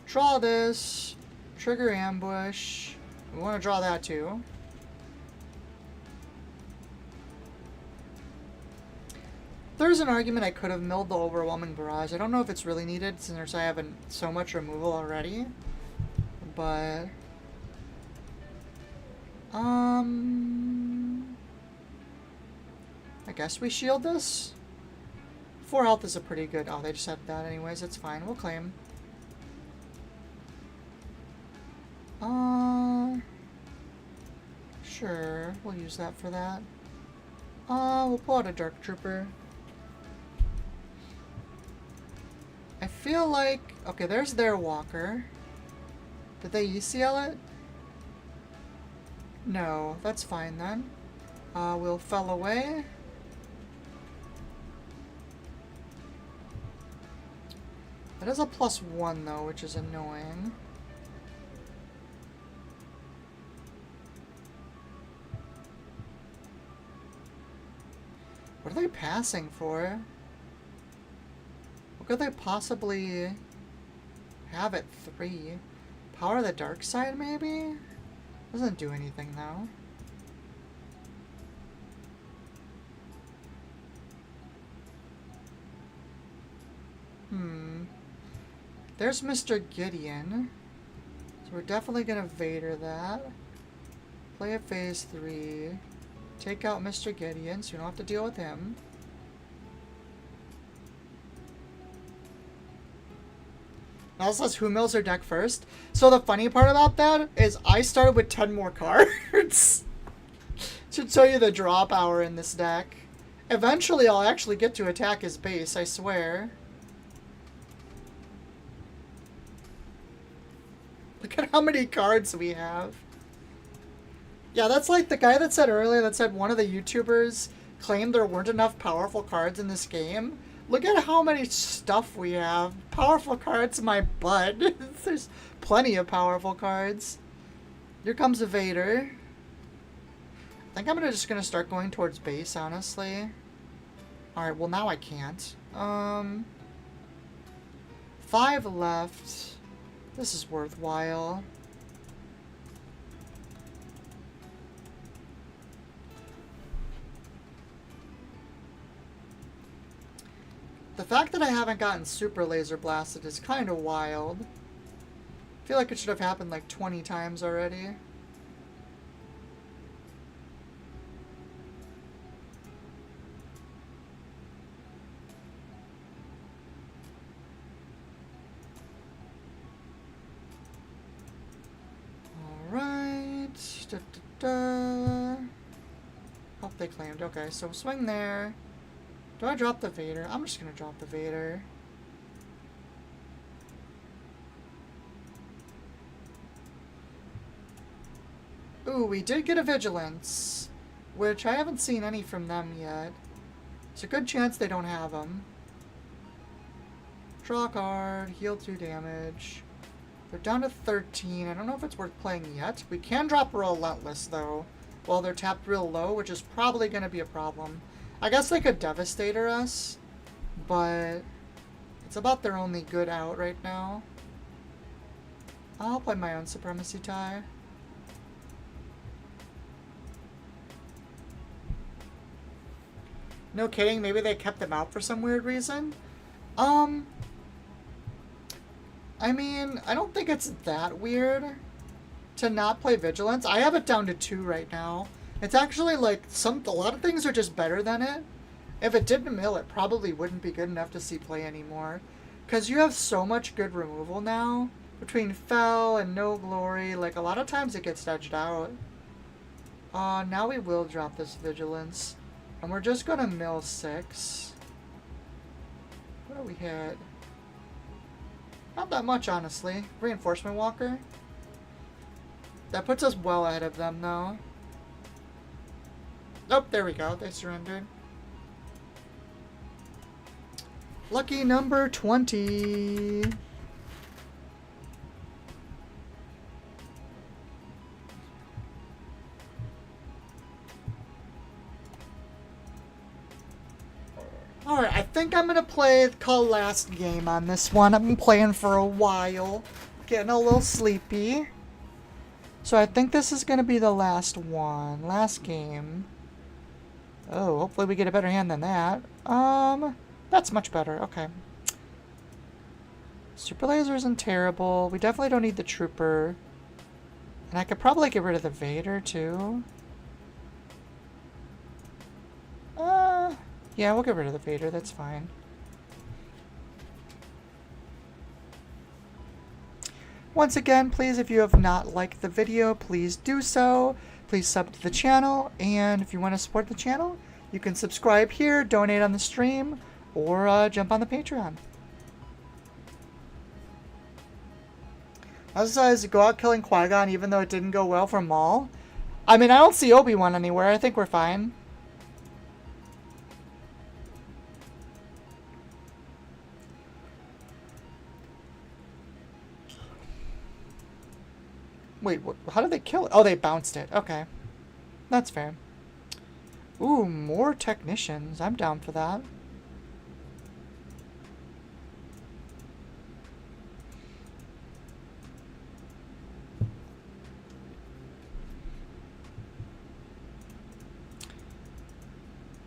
draw this. Trigger ambush. We want to draw that too. There's an argument I could have milled the Overwhelming Barrage. I don't know if it's really needed since I have so much removal already. But... I guess we shield this? 4 health is a pretty good... Oh, they just had that anyways. It's fine. We'll claim. Sure. We'll use that for that. We'll pull out a Dark Trooper. I feel like... Okay, there's their Walker. Did they ECL it? No, that's fine then. Will fell away. That is a +1 though, which is annoying. What are they passing for? What could they possibly have at 3? Power of the dark side, maybe? Doesn't do anything though. There's Mr. Gideon. So we're definitely gonna Vader that. Play a phase 3. Take out Mr. Gideon so we don't have to deal with him. Now it says who mills their deck first. So the funny part about that is I started with 10 more cards. Should show you the draw power in this deck. Eventually I'll actually get to attack his base, I swear. Look at how many cards we have. Yeah, that's like the guy that said earlier that said one of the YouTubers claimed there weren't enough powerful cards in this game. Look at how many stuff we have. Powerful cards, my butt. There's plenty of powerful cards. Here comes a Vader. I think I'm just gonna start going towards base, honestly. Alright, well now I can't. 5 left. This is worthwhile. The fact that I haven't gotten super laser blasted is kind of wild. I feel like it should have happened like 20 times already. Alright. Oh, they claimed. Okay, so swing there. Do I drop the Vader? I'm just gonna drop the Vader. Ooh, we did get a Vigilance, which I haven't seen any from them yet. It's a good chance they don't have them. Draw a card, heal 2 damage. They're down to 13. I don't know if it's worth playing yet. We can drop Relentless, though, while they're tapped real low, which is probably going to be a problem. I guess they could Devastator us, but it's about their only good out right now. I'll play my own Supremacy Tie. No kidding, maybe they kept them out for some weird reason. I mean, I don't think it's that weird to not play Vigilance. I have it down to 2 right now. It's actually like a lot of things are just better than it. If it didn't mill, it probably wouldn't be good enough to see play anymore. Because you have so much good removal now. Between Fell and No Glory, like a lot of times it gets edged out. Now we will drop this Vigilance. And we're just gonna mill 6. What do we hit? Not that much, honestly. Reinforcement Walker. That puts us well ahead of them, though. Nope, there we go. They surrendered. Lucky number 20. Alright, I think I'm gonna play call last game on this one. I've been playing for a while. Getting a little sleepy. So I think this is gonna be the last one. Last game. Oh, hopefully we get a better hand than that. That's much better. Okay. Super Laser isn't terrible. We definitely don't need the Trooper. And I could probably get rid of the Vader, too. Yeah, we'll get rid of the Vader. That's fine. Once again, please, if you have not liked the video, please do so. Please sub to the channel. And if you want to support the channel, you can subscribe here, donate on the stream, or jump on the Patreon. As I go out killing Qui-Gon, even though it didn't go well for Maul. I mean, I don't see Obi-Wan anywhere. I think we're fine. Wait, what, how did they kill it? Oh, they bounced it. Okay. That's fair. Ooh, more technicians. I'm down for that.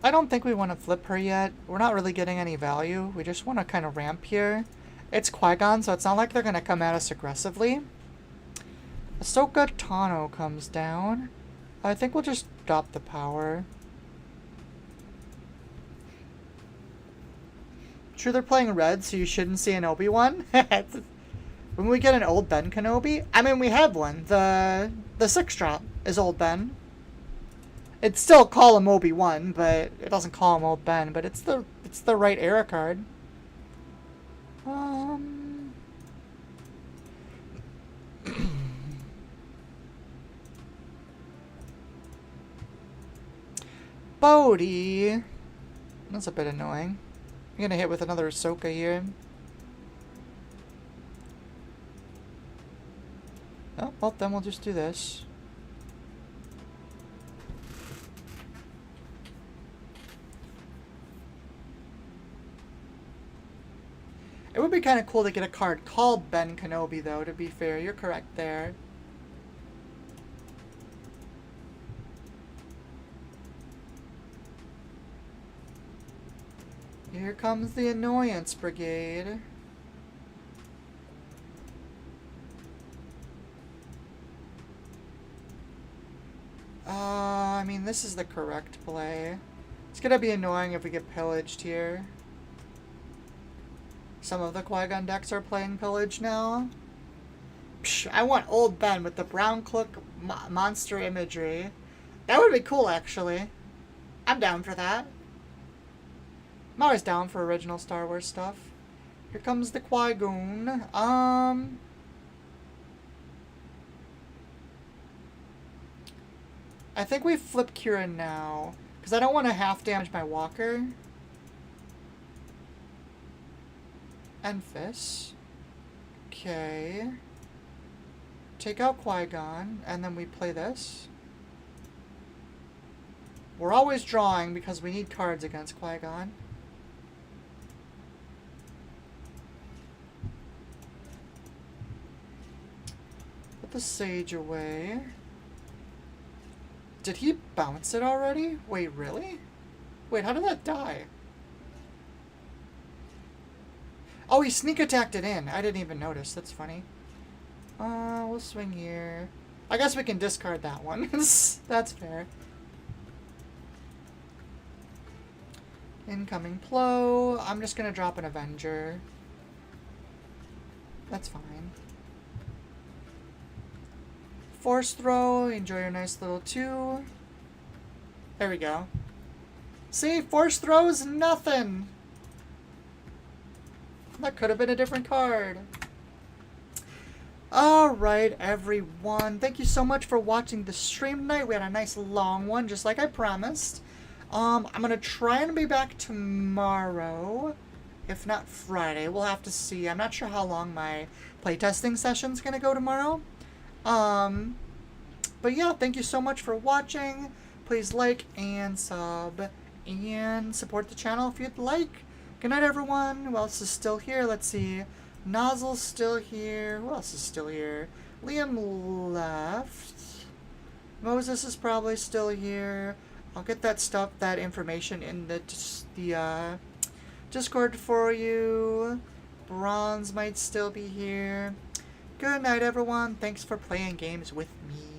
I don't think we want to flip her yet. We're not really getting any value. We just want to kind of ramp here. It's Qui-Gon, so it's not like they're going to come at us aggressively. Ahsoka Tano comes down. I think we'll just drop the power. Sure, they're playing red, so you shouldn't see an Obi-Wan. When we get an old Ben Kenobi, I mean, we have one. The 6-drop is old Ben. It still call him Obi-Wan, but it doesn't call him old Ben. But it's the right era card. Bodhi. That's a bit annoying. I'm gonna hit with another Ahsoka here. Oh, well, then we'll just do this. It would be kind of cool to get a card called Ben Kenobi, though, to be fair. You're correct there. Here comes the Annoyance Brigade. I mean, this is the correct play. It's gonna be annoying if we get pillaged here. Some of the Qui-Gon decks are playing pillage now. Psh, I want old Ben with the brown cloak monster imagery. That would be cool, actually. I'm down for that. I'm always down for original Star Wars stuff. Here comes the Qui-Gon. I think we flip Qira now, because I don't want to half damage my walker. Enfys. Okay. Take out Qui-Gon, and then we play this. We're always drawing because we need cards against Qui-Gon. Put the Sage away. Did he bounce it already? Wait, really? Wait, how did that die? Oh, he sneak attacked it in. I didn't even notice. That's funny. We'll swing here. I guess we can discard that one. That's fair. Incoming Plo. I'm just gonna drop an Avenger. That's fine. Force Throw. Enjoy your nice little 2. There we go. See? Force Throw is nothing. That could have been a different card. Alright, everyone. Thank you so much for watching the stream tonight. We had a nice long one, just like I promised. I'm going to try and be back tomorrow. If not Friday. We'll have to see. I'm not sure how long my playtesting session's going to go tomorrow. But yeah, thank you so much for watching. Please like and sub and support the channel if you'd like. Good night, everyone. Who else is still here? Let's see. Nozzle's still here. Who else is still here? Liam left. Moses is probably still here. I'll get that information in the Discord for you. Bronze might still be here. Good night, everyone. Thanks for playing games with me.